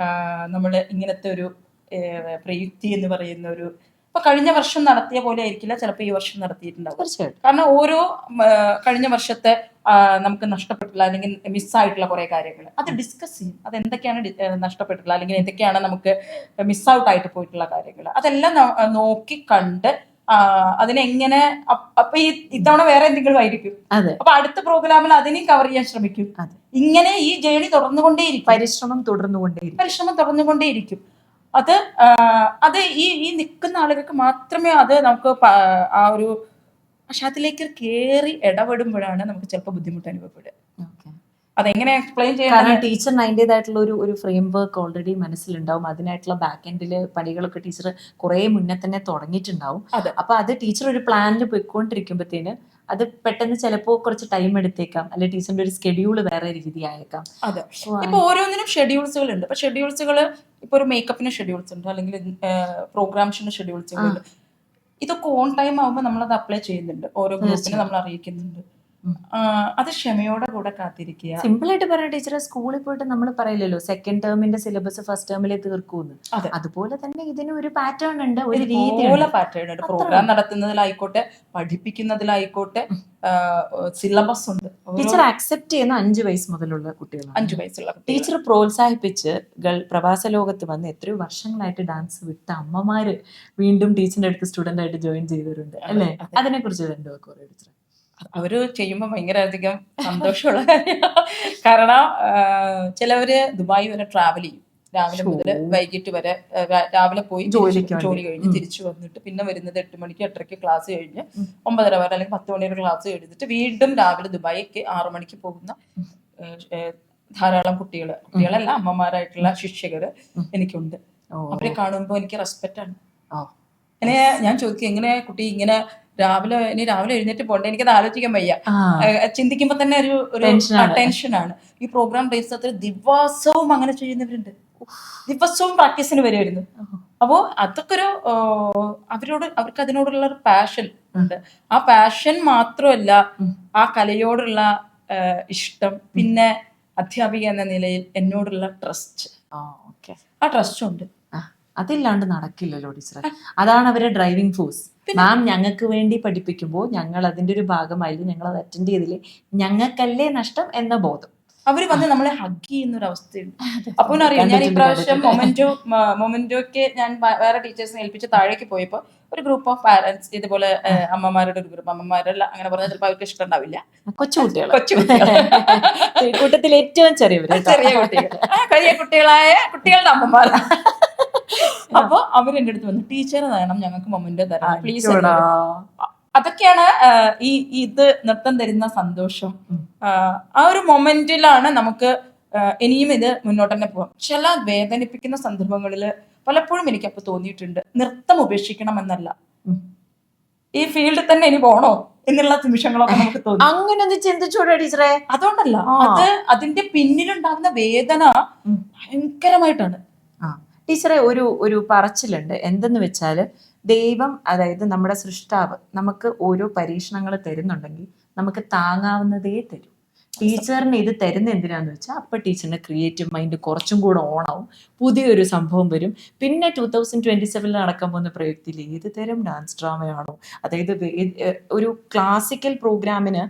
നമ്മൾ ഇങ്ങനത്തെ ഒരു പ്രയുക്തി എന്ന് പറയുന്ന ഒരു, ഇപ്പൊ കഴിഞ്ഞ വർഷം നടത്തിയ പോലെ ആയിരിക്കില്ല ചിലപ്പോൾ ഈ വർഷം നടത്തിയിട്ടുണ്ടാവും. തീർച്ചയായിട്ടും. കാരണം ഓരോ കഴിഞ്ഞ വർഷത്തെ നമുക്ക് നഷ്ടപ്പെട്ടില്ല അല്ലെങ്കിൽ മിസ്സായിട്ടുള്ള കുറെ കാര്യങ്ങൾ അത് ഡിസ്കസ് ചെയ്യും. അത് എന്തൊക്കെയാണ് നഷ്ടപ്പെട്ടിട്ടുള്ള അല്ലെങ്കിൽ എന്തൊക്കെയാണ് നമുക്ക് മിസ് ഔട്ട് ആയിട്ട് പോയിട്ടുള്ള കാര്യങ്ങൾ, അതെല്ലാം നോക്കി കണ്ട് അതിനെങ്ങനെ അപ്പൊ ഈ ഇത്തവണ വേറെ എന്തെങ്കിലും ആയിരിക്കും, അപ്പൊ അടുത്ത പ്രോഗ്രാമിൽ അതിനെയും കവർ ചെയ്യാൻ ശ്രമിക്കും. ഇങ്ങനെ ഈ ജേണി തുടർന്നുകൊണ്ടേയിരിക്കും, പരിശ്രമം തുടർന്നുകൊണ്ടേയിരിക്കും. അത് ഈ നിൽക്കുന്ന ആളുകൾക്ക് മാത്രമേ അത് നമുക്ക് ആ ഒരു അതിലേക്ക് കയറി ഇടപെടുമ്പോഴാണ് നമുക്ക് ചിലപ്പോൾ ബുദ്ധിമുട്ട് അനുഭവപ്പെടുക. അതെങ്ങനെ എക്സ്പ്ലെയിൻ ചെയ്യാൻ, കാരണം ടീച്ചറിന് അതിൻ്റെതായിട്ടുള്ള ഒരു ഫ്രെയിം വർക്ക് ഓൾറെഡി മനസ്സിലുണ്ടാവും. അതിനായിട്ടുള്ള ബാക്ക് എൻഡില് പണികളൊക്കെ ടീച്ചർ കുറെ മുന്നേ തന്നെ തുടങ്ങിയിട്ടുണ്ടാവും. അപ്പൊ അത് ടീച്ചർ ഒരു പ്ലാനിൽ പോയിക്കൊണ്ടിരിക്കുമ്പോഴത്തേന് അത് പെട്ടെന്ന് ചിലപ്പോൾ കുറച്ച് ടൈം എടുത്തേക്കാം, അല്ലെങ്കിൽ ടീച്ചറിന്റെ ഒരു സ്കെഡ്യൂൾ വേറെ രീതി ആയേക്കാം. അതെ, ഇപ്പൊ ഓരോന്നിനും ഷെഡ്യൂൾസുകൾ ഉണ്ട്. ഇപ്പൊ ഷെഡ്യൂൾസുകൾ ഇപ്പൊ ഒരു മേക്കപ്പിന് ഷെഡ്യൂൾസ് ഉണ്ട്, അല്ലെങ്കിൽ പ്രോഗ്രാംസിന് ഷെഡ്യൂൾസുകൾ ഉണ്ട്. ഇതൊക്കെ ഓൺ ടൈം ആവുമ്പോൾ നമ്മളത് അപ്ലൈ ചെയ്യുന്നുണ്ട്, ഓരോ ഗ്രൂപ്പിനെ നമ്മൾ അറിയിക്കുന്നുണ്ട്. അത് ക്ഷമയോടെ കൂടെ കാത്തിരിക്കുക. സിമ്പിൾ ആയിട്ട് പറഞ്ഞ ടീച്ചറെ, സ്കൂളിൽ പോയിട്ട് നമ്മൾ പറയില്ലല്ലോ സെക്കൻഡ് ടേമിന്റെ സിലബസ് ഫസ്റ്റ് ടേമിലെ തീർക്കൂന്ന്. അതുപോലെ തന്നെ ഇതിന് ഒരു പാറ്റേൺ ഉണ്ട്, ഒരു രീതി പാറ്റേൺ ഉണ്ട്. പ്രോഗ്രാം നടത്തുന്നതിലായിക്കോട്ടെ, പഠിപ്പിക്കുന്നതിലായിക്കോട്ടെ സിലബസ് ഉണ്ട്. ടീച്ചർ അക്സെപ്റ്റ് ചെയ്യുന്ന 5 വയസ്സ് മുതലുള്ള കുട്ടികളാണ്. 5 വയസ്സുള്ള ടീച്ചർ പ്രോത്സാഹിപ്പിച്ച് പ്രവാസ ലോകത്ത് വന്ന് എത്രയോ വർഷങ്ങളായിട്ട് ഡാൻസ് വിട്ട അമ്മമാര് വീണ്ടും ടീച്ചറിന്റെ അടുത്ത് സ്റ്റുഡന്റ് ആയിട്ട് ജോയിൻ ചെയ്തവരുണ്ട് അല്ലേ? അതിനെ കുറിച്ച് രണ്ടു വാക്ക് പറയൂ ടീച്ചർ. അവര് ചെയ്യുമ്പോൾ ഭയങ്കര അധികം സന്തോഷമുള്ള കാര്യമാണ്. കാരണം ചിലവര് ദുബായ് വരെ ട്രാവൽ ചെയ്യും, രാവിലെ മുതൽ വൈകിട്ട് വരെ. രാവിലെ പോയി ജോലി കഴിഞ്ഞ് തിരിച്ചു വന്നിട്ട് പിന്നെ വരുന്നത് 8 മണിക്ക് 8:30 ക്ലാസ് കഴിഞ്ഞ് 9:30 വരെ അല്ലെങ്കിൽ 10 മണി വരെ ക്ലാസ് കഴിഞ്ഞിട്ട് വീണ്ടും രാവിലെ ദുബായിക്ക് 6 മണിക്ക് പോകുന്ന ധാരാളം കുട്ടികളല്ല അമ്മമാരായിട്ടുള്ള ശിക്ഷകര് എനിക്കുണ്ട്. അവരെ കാണുമ്പോൾ എനിക്ക് റെസ്പെക്റ്റ് ആണ്. ഞാൻ ചോദിക്കും, എങ്ങനെ കുട്ടി ഇങ്ങനെ രാവിലെ എഴുന്നേറ്റ് പോകണ്ടേ? എനിക്കത് ആലോചിക്കാൻ വയ്യ. ചിന്തിക്കുമ്പോ തന്നെ ഒരു ടെൻഷനാണ്. ഈ പ്രോഗ്രാം ഡേയ്സ് ദിവസവും അങ്ങനെ ചെയ്യുന്നവരുണ്ട്, ദിവസവും പ്രാക്ടീസിന് വരുമായിരുന്നു. അപ്പോ അതൊക്കെ അവർക്ക് അതിനോടുള്ള ഒരു പാഷൻ ഉണ്ട്. ആ പാഷൻ മാത്രമല്ല, ആ കലയോടുള്ള ഇഷ്ടം, പിന്നെ അധ്യാപിക എന്ന നിലയിൽ എന്നോടുള്ള ട്രസ്റ്റ്, ആ ട്രസ്റ്റ് ഉണ്ട്. അതില്ലാണ്ട് നടക്കില്ലല്ലോ ടീച്ചറെ. അതാണ് അവരുടെ ഡ്രൈവിംഗ് ഫോഴ്സ്. മാം ഞങ്ങൾക്ക് വേണ്ടി പഠിപ്പിക്കുമ്പോൾ ഞങ്ങൾ അതിന്റെ ഒരു ഭാഗമായില്ല, ഞങ്ങൾ അത് അറ്റൻഡ് ചെയ്തില്ലേ, ഞങ്ങൾക്കല്ലേ നഷ്ടം എന്ന ബോധം. അവര് വന്ന് നമ്മളെ ഹഗ് ചെയ്യുന്ന ഒരു അവസ്ഥയുണ്ട്. അപ്പൊ അറിയാം, ഞാൻ ഇപ്രാവശ്യം മൊമെന്റോക്ക് ഞാൻ വേറെ ടീച്ചേഴ്സിനെ ഏൽപ്പിച്ച് താഴേക്ക് പോയപ്പോ ഒരു ഗ്രൂപ്പ് ഓഫ് പാരന്റ്സ്, ഇതുപോലെ അമ്മമാരുടെ ഒരു ഗ്രൂപ്പ്, അമ്മമാരല്ല അങ്ങനെ പറഞ്ഞാൽ ചിലപ്പോൾ അവർക്ക് ഇഷ്ടം ഉണ്ടാവില്ല, കൊച്ചുകുട്ടികൾ കൂട്ടത്തിൽ ഏറ്റവും ചെറിയ കുട്ടികളുടെ അമ്മമാർ. അപ്പൊ അവരെന്റെ അടുത്ത് വന്നു, ടീച്ചർ വേണം ഞങ്ങൾക്ക് മൊമെന്റോ തരാം പ്ലീസ്. അതൊക്കെയാണ് ഇത് നൃത്തം തരുന്ന സന്തോഷം. ആ ഒരു മൊമെന്റിലാണ് നമുക്ക് ഇനിയും ഇത് മുന്നോട്ട് തന്നെ പോകാം. ചില വേദനിപ്പിക്കുന്ന സന്ദർഭങ്ങളിൽ പലപ്പോഴും എനിക്ക് അപ്പൊ തോന്നിയിട്ടുണ്ട്, നൃത്തം ഉപേക്ഷിക്കണം എന്നല്ല, ഈ ഫീൽഡിൽ തന്നെ ഇനി പോണോ എന്നുള്ള നിമിഷങ്ങളൊക്കെ നമുക്ക് തോന്നി. അങ്ങനെ ഒന്ന് ചിന്തിച്ചോട്ടെ ടീച്ചറെ. അതുകൊണ്ടല്ല, അതിന്റെ പിന്നിലുണ്ടാകുന്ന വേദന ഭയങ്കരമായിട്ടാണ്. ടീച്ചറെ ഒരു പറച്ചിലുണ്ട്, എന്തെന്ന് വെച്ചാല് ദൈവം, അതായത് നമ്മുടെ സൃഷ്ടാവ് നമുക്ക് ഓരോ പരീക്ഷണങ്ങൾ തരുന്നുണ്ടെങ്കിൽ നമുക്ക് താങ്ങാവുന്നതേ തരും. ടീച്ചറിന് ഇത് തരുന്ന എന്തിനാന്ന് വെച്ചാൽ അപ്പൊ ടീച്ചറിന്റെ ക്രിയേറ്റീവ് മൈൻഡ് കുറച്ചും കൂടെ ഓണാവും, പുതിയൊരു സംഭവം വരും. പിന്നെ 2027 നടക്കാൻ പോകുന്ന പ്രയുക്തിയിൽ ഏത് തരം ഡാൻസ് ഡ്രാമയാണോ, അതായത് ഒരു ക്ലാസിക്കൽ പ്രോഗ്രാമിന്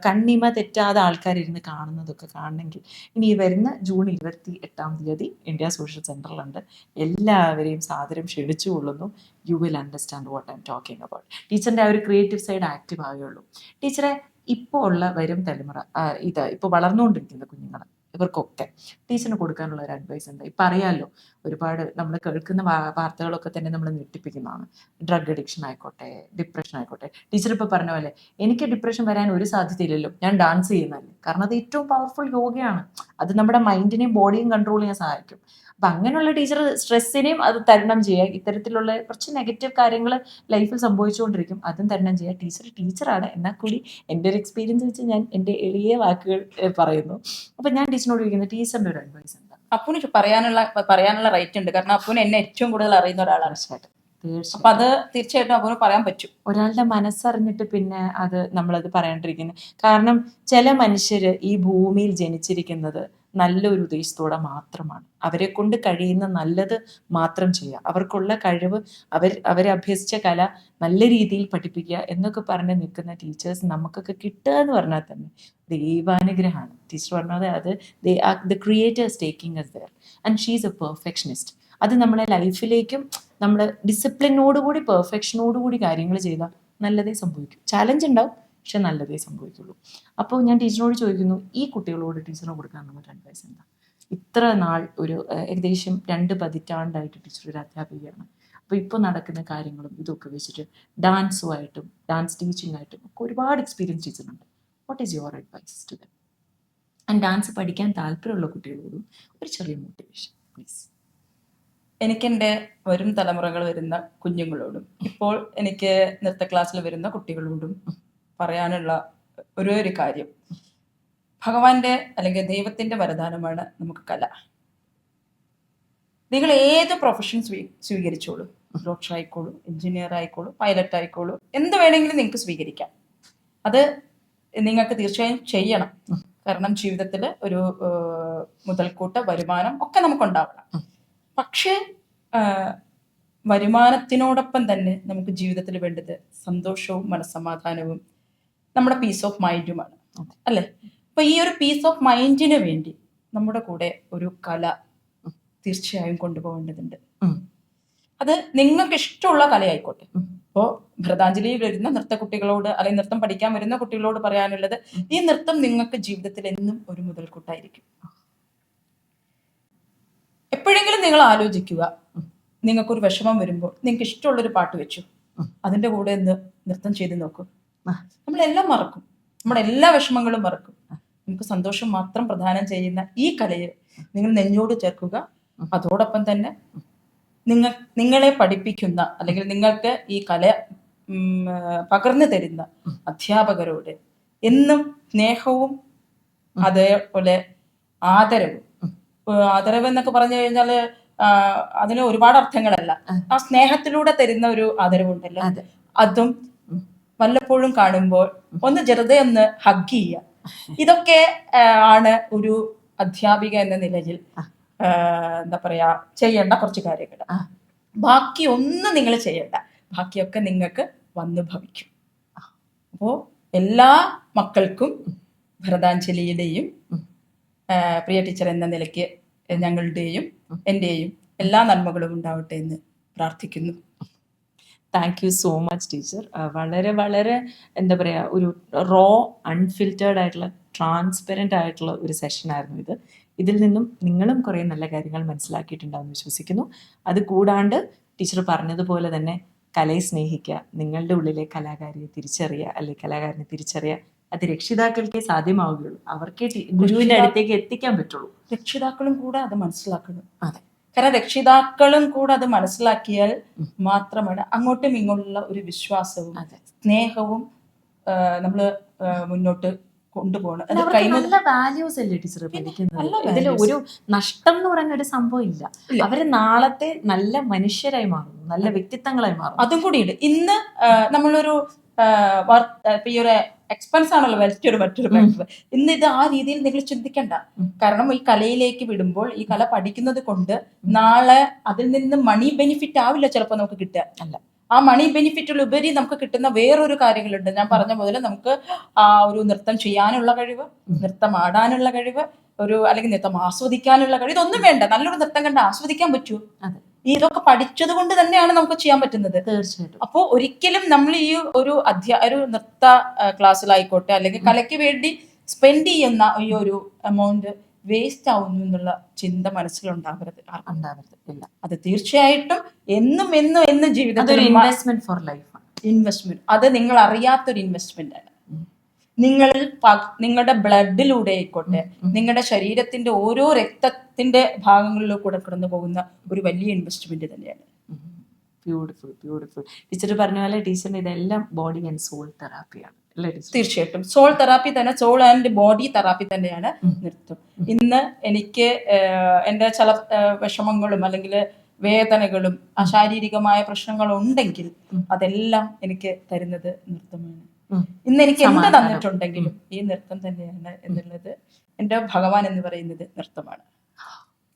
കണ്ണിമ തെറ്റാതെ ആൾക്കാരിരുന്ന് കാണുന്നതൊക്കെ കാണണമെങ്കിൽ ഇനി വരുന്ന ജൂൺ 28-ാം തീയതി ഇന്ത്യ സോഷ്യൽ സെന്ററിലുണ്ട്. എല്ലാവരെയും സാദരം ക്ഷണിച്ചു കൊള്ളുന്നു. You will understand what I am talking about. ടീച്ചറിന്റെ ആ ഒരു ക്രിയേറ്റീവ് സൈഡ് ആക്റ്റീവ് ആവുകയുള്ളൂ. ടീച്ചറെ, ഇപ്പോൾ ഉള്ള വരും തലമുറ, ഇപ്പോൾ വളർന്നുകൊണ്ടിരിക്കുന്ന കുഞ്ഞുങ്ങൾ, ഇവർക്കൊക്കെ ടീച്ചറിന് കൊടുക്കാനുള്ള ഒരു അഡ്വൈസ് ഉണ്ട്? ഇപ്പം അറിയാമല്ലോ, ഒരുപാട് നമ്മൾ കേൾക്കുന്ന വാർത്തകളൊക്കെ തന്നെ നമ്മൾ ഞെട്ടിപ്പിക്കുന്നതാണ്. ഡ്രഗ് അഡിക്ഷൻ ആയിക്കോട്ടെ, ഡിപ്രഷൻ ആയിക്കോട്ടെ. ടീച്ചർ ഇപ്പോൾ പറഞ്ഞ പോലെ എനിക്ക് ഡിപ്രഷൻ വരാൻ ഒരു സാധ്യതയില്ലല്ലോ, ഞാൻ ഡാൻസ് ചെയ്യുന്നതല്ലേ. കാരണം അത് ഏറ്റവും പവർഫുൾ യോഗയാണ്, അത് നമ്മുടെ മൈൻഡിനെയും ബോഡിയും കൺട്രോൾ ചെയ്യാൻ സഹായിക്കും. അപ്പൊ അങ്ങനെയുള്ള ടീച്ചർ സ്ട്രെസ്സിനെയും അത് തരണം ചെയ്യുക. ഇത്തരത്തിലുള്ള കുറച്ച് നെഗറ്റീവ് കാര്യങ്ങൾ ലൈഫിൽ സംഭവിച്ചുകൊണ്ടിരിക്കും, അതും തരണം ചെയ്യുക. ടീച്ചറാണ്, എന്നാൽ കൂടി എൻ്റെ ഒരു എക്സ്പീരിയൻസ് വെച്ച് ഞാൻ എൻ്റെ എളിയ വാക്കുകൾ പറയുന്നു. അപ്പൊ ഞാൻ ടീച്ചറിനോട് ചോദിക്കുന്നത്, ടീച്ചറിന്റെ ഒരു അഡ്വൈസ് എന്താ? അപ്പുന് പറയാനുള്ള റൈറ്റ് ഉണ്ട്, കാരണം അപ്പുന് എന്നെ ഏറ്റവും കൂടുതൽ അറിയുന്ന ഒരാളാണ്. തീർച്ചയായിട്ടും അപ്പൊ അത് തീർച്ചയായിട്ടും അപ്പുന് പറയാൻ പറ്റും. ഒരാളുടെ മനസ്സറിഞ്ഞിട്ട് പിന്നെ അത് നമ്മളത് പറയാണ്ടിരിക്കുന്നത്. കാരണം ചില മനുഷ്യര് ഈ ഭൂമിയിൽ ജനിച്ചിരിക്കുന്നത് നല്ലൊരു ഉദ്ദേശത്തോടെ മാത്രമാണ്. അവരെ കൊണ്ട് കഴിയുന്ന നല്ലത് മാത്രം ചെയ്യുക, അവർക്കുള്ള കഴിവ്, അവരെ അഭ്യസിച്ച കല നല്ല രീതിയിൽ പഠിപ്പിക്കുക എന്നൊക്കെ പറഞ്ഞ് നിൽക്കുന്ന ടീച്ചേഴ്സ് നമുക്കൊക്കെ കിട്ടുക എന്ന് പറഞ്ഞാൽ തന്നെ ദൈവാനുഗ്രഹമാണ്. ടീച്ചർ പറഞ്ഞത് അത് the creators taking us there and she is a perfectionist. അത് നമ്മുടെ ലൈഫിലേക്കും നമ്മൾ ഡിസിപ്ലിനോടുകൂടി പെർഫെക്ഷനോടുകൂടി കാര്യങ്ങൾ ചെയ്താൽ നല്ലതേ സംഭവിക്കും. ചാലഞ്ച് ഉണ്ടാവും, പക്ഷെ നല്ലതേ സംഭവിക്കുള്ളൂ. അപ്പോൾ ഞാൻ ടീച്ചറിനോട് ചോദിക്കുന്നു, ഈ കുട്ടികളോട് ടീച്ചറിന് കൊടുക്കാനുള്ള ഒരു അഡ്വൈസ് എന്താ? ഇത്ര നാൾ ഏകദേശം 2 പതിറ്റാണ്ടായിട്ട് ടീച്ചർ ഒരു അധ്യാപികയാണ്. അപ്പോൾ ഇപ്പോൾ നടക്കുന്ന കാര്യങ്ങളും ഇതൊക്കെ വെച്ചിട്ട് ഡാൻസുമായിട്ടും ഡാൻസ് ടീച്ചിങ് ആയിട്ടും ഒക്കെ ഒരുപാട് എക്സ്പീരിയൻസ് ടീച്ചറുണ്ട്. What is your advice to them? And dance പഠിക്കാൻ താല്പര്യമുള്ള കുട്ടികളോടും ഒരു ചെറിയ മോട്ടിവേഷൻ പ്ലീസ്. എനിക്കെൻ്റെ വരും തലമുറകൾ വരുന്ന കുഞ്ഞുങ്ങളോടും ഇപ്പോൾ എനിക്ക് നൃത്ത ക്ലാസ്സിൽ വരുന്ന കുട്ടികളോടും പറയാനുള്ള ഒരു കാര്യം, ഭഗവാന്റെ അല്ലെങ്കിൽ ദൈവത്തിന്റെ വരദാനമാണ് നമുക്ക് കല. നിങ്ങൾ ഏത് പ്രൊഫഷൻ സ്വീകരിച്ചോളൂ, ഡോക്ടർ ആയിക്കോളൂ, എഞ്ചിനീയർ ആയിക്കോളൂ, പൈലറ്റ് ആയിക്കോളൂ, എന്ത് വേണമെങ്കിലും നിങ്ങൾക്ക് സ്വീകരിക്കാം. അത് നിങ്ങൾക്ക് തീർച്ചയായും ചെയ്യണം. കാരണം ജീവിതത്തിൽ ഒരു മുതൽക്കൂട്ട്, വരുമാനം ഒക്കെ നമുക്കുണ്ടാവണം. പക്ഷേ വരുമാനത്തിനോടൊപ്പം തന്നെ നമുക്ക് ജീവിതത്തിൽ വേണ്ടത് സന്തോഷവും മനസ്സമാധാനവും നമ്മുടെ പീസ് ഓഫ് മൈൻഡുമാണ്, അല്ലേ? അപ്പൊ ഈ ഒരു പീസ് ഓഫ് മൈൻഡിന് വേണ്ടി നമ്മുടെ കൂടെ ഒരു കല തീർച്ചയായും കൊണ്ടുപോകേണ്ടതുണ്ട്. അത് നിങ്ങൾക്ക് ഇഷ്ടമുള്ള കലയായിക്കോട്ടെ. ഇപ്പോൾ ഭരതാഞ്ജലിയിൽ വരുന്ന നൃത്ത കുട്ടികളോട് അല്ലെങ്കിൽ നൃത്തം പഠിക്കാൻ വരുന്ന കുട്ടികളോട് പറയാനുള്ളത്, ഈ നൃത്തം നിങ്ങൾക്ക് ജീവിതത്തിൽ എന്നും ഒരു മുതൽക്കൂട്ടായിരിക്കും. എപ്പോഴെങ്കിലും നിങ്ങൾ ആലോചിക്കുക, നിങ്ങൾക്കൊരു വിഷമം വരുമ്പോൾ നിങ്ങൾക്ക് ഇഷ്ടമുള്ളൊരു പാട്ട് വെച്ചു, അതിൻ്റെ കൂടെ ഒന്ന് നൃത്തം ചെയ്ത് നോക്കൂ. നമ്മളെല്ലാം മറക്കും, നമ്മുടെ എല്ലാ വിഷമങ്ങളും മറക്കും. നമുക്ക് സന്തോഷം മാത്രം പ്രദാനം ചെയ്യുന്ന ഈ കലയെ നിങ്ങൾ നെഞ്ചോട് ചേർക്കുക. അതോടൊപ്പം തന്നെ നിങ്ങളെ പഠിപ്പിക്കുന്ന അല്ലെങ്കിൽ നിങ്ങൾക്ക് ഈ കല പകർന്നു തരുന്ന അധ്യാപകരോട് എന്നും സ്നേഹവും അതേപോലെ ആദരവ് എന്നൊക്കെ പറഞ്ഞു കഴിഞ്ഞാൽ അതിന് ഒരുപാട് അർത്ഥങ്ങളല്ല. ആ സ്നേഹത്തിലൂടെ തരുന്ന ഒരു ആദരവുണ്ടല്ലോ, അതും വല്ലപ്പോഴും കാണുമ്പോൾ ഒന്ന് വെറുതെ ഒന്ന് ഹഗ് ചെയ്യുക. ഇതൊക്കെ ആണ് ഒരു അധ്യാപിക എന്ന നിലയിൽ എന്താ പറയാ ചെയ്യേണ്ട കുറച്ച് കാര്യങ്ങൾ. ബാക്കി ഒന്നും നിങ്ങൾ ചെയ്യണ്ട, ബാക്കിയൊക്കെ നിങ്ങൾക്ക് വന്നു ഭവിക്കും. അപ്പോ എല്ലാ മക്കൾക്കും ഭരതാഞ്ജലിയുടെയും പ്രിയ ടീച്ചർ എന്ന നിലയ്ക്ക് ഞങ്ങളുടെയും എൻ്റെയും എല്ലാ നന്മകളും ഉണ്ടാവട്ടെ എന്ന് പ്രാർത്ഥിക്കുന്നു. Thank you so much teacher. വളരെ വളരെ എന്താ പറയുക, ഒരു റോ അൺഫിൽറ്റേർഡ് ആയിട്ടുള്ള ട്രാൻസ്പെറൻ്റ് ആയിട്ടുള്ള ഒരു സെഷനായിരുന്നു ഇത്. ഇതിൽ നിന്നും നിങ്ങളും കുറേ നല്ല കാര്യങ്ങൾ മനസ്സിലാക്കിയിട്ടുണ്ടാവുമെന്ന് വിശ്വസിക്കുന്നു. അത് കൂടാണ്ട് ടീച്ചർ പറഞ്ഞതുപോലെ തന്നെ കലയെ സ്നേഹിക്കുക, നിങ്ങളുടെ ഉള്ളിലെ കലാകാരിയെ തിരിച്ചറിയുക അല്ലെങ്കിൽ കലാകാരനെ തിരിച്ചറിയുക. അത് രക്ഷിതാക്കൾക്കേ സാധ്യമാവുകയുള്ളൂ, അവർക്കേ ഗുരുവിന്റെ അടുത്തേക്ക് എത്തിക്കാൻ പറ്റുള്ളൂ. രക്ഷിതാക്കളും കൂടെ അത് മനസ്സിലാക്കണം. അതെ, കാരണം രക്ഷിതാക്കളും കൂടെ അത് മനസ്സിലാക്കിയാൽ മാത്രമാണ് അങ്ങോട്ടും ഇങ്ങോട്ടുള്ള ഒരു വിശ്വാസവും സ്നേഹവും നമ്മൾ മുന്നോട്ട് കൊണ്ടുപോകണം. നല്ല വാല്യൂസ് അല്ലേ ടീച്ചർ പഠിക്കുന്നത്? ഇതിൽ ഒരു നഷ്ടം എന്ന് പറയുന്ന ഒരു സംഭവം ഇല്ല. അവര് നാളത്തെ നല്ല മനുഷ്യരായി മാറുന്നു, നല്ല വ്യക്തിത്വങ്ങളായി മാറും. അതും കൂടിയുണ്ട്. ഇന്ന് നമ്മളൊരു ഈ ഒരു എക്സ്പെൻസ് ആണല്ലോ മറ്റൊരു ഫാക്ടർ. ഇന്ന് ഇത് ആ രീതിയിൽ നിങ്ങൾ ചിന്തിക്കണ്ട. കാരണം ഈ കലയിലേക്ക് വിടുമ്പോൾ, ഈ കല പഠിക്കുന്നത് കൊണ്ട് നാളെ അതിൽ നിന്ന് മണി ബെനിഫിറ്റ് ആവില്ല ചിലപ്പോൾ നമുക്ക് കിട്ടുക. അല്ല, ആ മണി ബെനിഫിറ്റിലുപരി നമുക്ക് കിട്ടുന്ന വേറൊരു കാര്യങ്ങളുണ്ട്. ഞാൻ പറഞ്ഞ പോലെ നമുക്ക് ആ ഒരു നൃത്തം ചെയ്യാനുള്ള കഴിവ്, നൃത്തം ആടാനുള്ള കഴിവ്, അല്ലെങ്കിൽ നൃത്തം ആസ്വദിക്കാനുള്ള കഴിവ്, ഇതൊന്നും വേണ്ട. നല്ലൊരു നൃത്തം കണ്ട് ആസ്വദിക്കാൻ പറ്റൂ. ഇതൊക്കെ പഠിച്ചത് കൊണ്ട് തന്നെയാണ് നമുക്ക് ചെയ്യാൻ പറ്റുന്നത്. തീർച്ചയായിട്ടും. അപ്പോൾ ഒരിക്കലും നമ്മൾ ഈ ഒരു നൃത്ത ക്ലാസ്സിലായിക്കോട്ടെ അല്ലെങ്കിൽ കലയ്ക്ക് വേണ്ടി സ്പെൻഡ് ചെയ്യുന്ന ഈ ഒരു എമൗണ്ട് വേസ്റ്റ് ആവുന്നു എന്നുള്ള ചിന്ത മനസ്സിലുണ്ടാവരുത്. ഇല്ല, അത് തീർച്ചയായിട്ടും എന്നും ജീവിതത്തിൽ ഇൻവെസ്റ്റ്മെന്റ് ഫോർ ലൈഫ്. ഇൻവെസ്റ്റ്മെന്റ്, അത് നിങ്ങൾ അറിയാത്തൊരു ഇൻവെസ്റ്റ്മെന്റ് ആണ്. നിങ്ങളുടെ ബ്ലഡിലൂടെ ആയിക്കോട്ടെ, നിങ്ങളുടെ ശരീരത്തിന്റെ ഓരോ രക്തത്തിന്റെ ഭാഗങ്ങളിലൂടെ കൂടെ കടന്നു പോകുന്ന ഒരു വലിയ ഇൻവെസ്റ്റ്മെന്റ് തന്നെയാണ്. Beautiful beautiful. ടീച്ചർ പറഞ്ഞ പോലെ ടീച്ചറിന്റെ ഇതെല്ലാം ബോഡി ആൻഡ് സോൾ തെറാപ്പിയാണ് അല്ലേ ടീച്ചർ? തീർച്ചയായിട്ടും സോൾ തെറാപ്പി തന്നെ, സോൾ ആൻഡ് ബോഡി തെറാപ്പി തന്നെയാണ് നൃത്തം. ഇന്ന് എനിക്ക് എൻ്റെ ചില വിഷമങ്ങളും അല്ലെങ്കിൽ വേദനകളും ശാരീരികമായ പ്രശ്നങ്ങളും ഉണ്ടെങ്കിൽ അതെല്ലാം എനിക്ക് തരുന്നത് നൃത്തമാണ്. ഇന്ന് എനിക്ക് എന്ത് തന്നിട്ടുണ്ടെങ്കിലും ഈ നൃത്തം തന്നെയാണ് എന്നുള്ളത്, എൻ്റെ ഭഗവാൻ എന്ന് പറയുന്നത് നൃത്തമാണ്.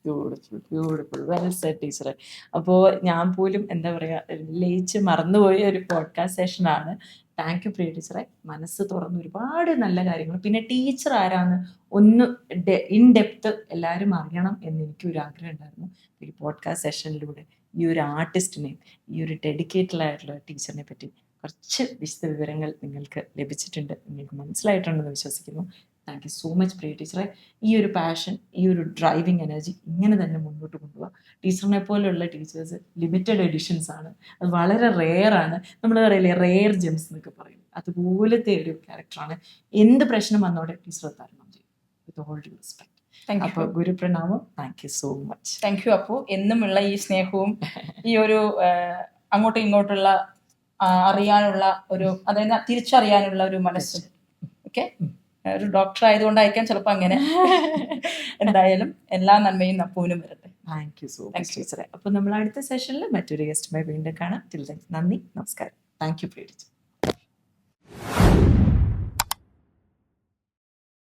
ബ്യൂട്ടിഫുൾ ബ്യൂട്ടിഫുൾ, വെൽ സെഡ് ടീച്ചറെ. അപ്പോൾ ഞാൻ പോലും എന്താ പറയുക ലയിച്ച് മറന്നുപോയ ഒരു പോഡ്കാസ്റ്റ് സെഷനാണ്. താങ്ക് യു പ്രിയ ടീച്ചറെ. മനസ്സ് തുറന്ന് ഒരുപാട് നല്ല കാര്യങ്ങൾ, പിന്നെ ടീച്ചർ ആരാന്ന് ഒന്ന് ഇൻ ഡെപ്ത് എല്ലാവരും അറിയണം എന്ന് എനിക്കൊരു ആഗ്രഹം ഉണ്ടായിരുന്നു. ഈ പോഡ്കാസ്റ്റ് സെഷനിലൂടെ ഈ ഒരു ആർട്ടിസ്റ്റിനെയും ഈ ഒരു ഡെഡിക്കേറ്റഡ് ആയിട്ടുള്ള ടീച്ചറിനെ പറ്റി കുറച്ച് വിശദ വിവരങ്ങൾ നിങ്ങൾക്ക് ലഭിച്ചിട്ടുണ്ട്, നിങ്ങൾക്ക് മനസ്സിലായിട്ടുണ്ടെന്ന് വിശ്വസിക്കുന്നു. താങ്ക് യു സോ മച്ച് പ്രിയ ടീച്ചറെ. ഈ ഒരു പാഷൻ, ഈ ഒരു ഡ്രൈവിംഗ് എനർജി ഇങ്ങനെ തന്നെ മുന്നോട്ട് കൊണ്ടുപോകാം. ടീച്ചറിനെ പോലെയുള്ള ടീച്ചേഴ്സ് ലിമിറ്റഡ് എഡിഷൻസ് ആണ്, അത് വളരെ റെയർ ആണ്. നമ്മൾ പറയില്ലേ റെയർ ജെംസ് എന്നൊക്കെ പറയും, അതുപോലത്തെ ഒരു ക്യാരക്ടറാണ്. എന്ത് പ്രശ്നം വന്നോടെ ടീച്ചർ തരണം ചെയ്യും വിത്ത് ഓൾ ഡ്യൂ റെസ്പെക്ട്. അപ്പോൾ ഗുരുപ്രണാമം. Thank you so much. Thank you Appu. എന്നുമുള്ള ഈ സ്നേഹവും ഈ ഒരു അങ്ങോട്ടും ഇങ്ങോട്ടുള്ള അറിയാനുള്ള ഒരു, അതായത് തിരിച്ചറിയാനുള്ള ഒരു മനസ്സും ഒക്കെ, ഒരു ഡോക്ടർ ആയതുകൊണ്ടായിരിക്കാം ചിലപ്പോൾ അങ്ങനെ. എന്തായാലും എല്ലാ നന്മയും അപ്പൂവിനും വരട്ടെ. താങ്ക് യു സോ മച്ച് ടീച്ചറെ. അപ്പോൾ നമ്മൾ അടുത്ത സെഷനിൽ മറ്റൊരു ഗസ്റ്റുമായി വീണ്ടും കാണാം. നന്ദി, നമസ്കാരം. Thank you Priya teacher.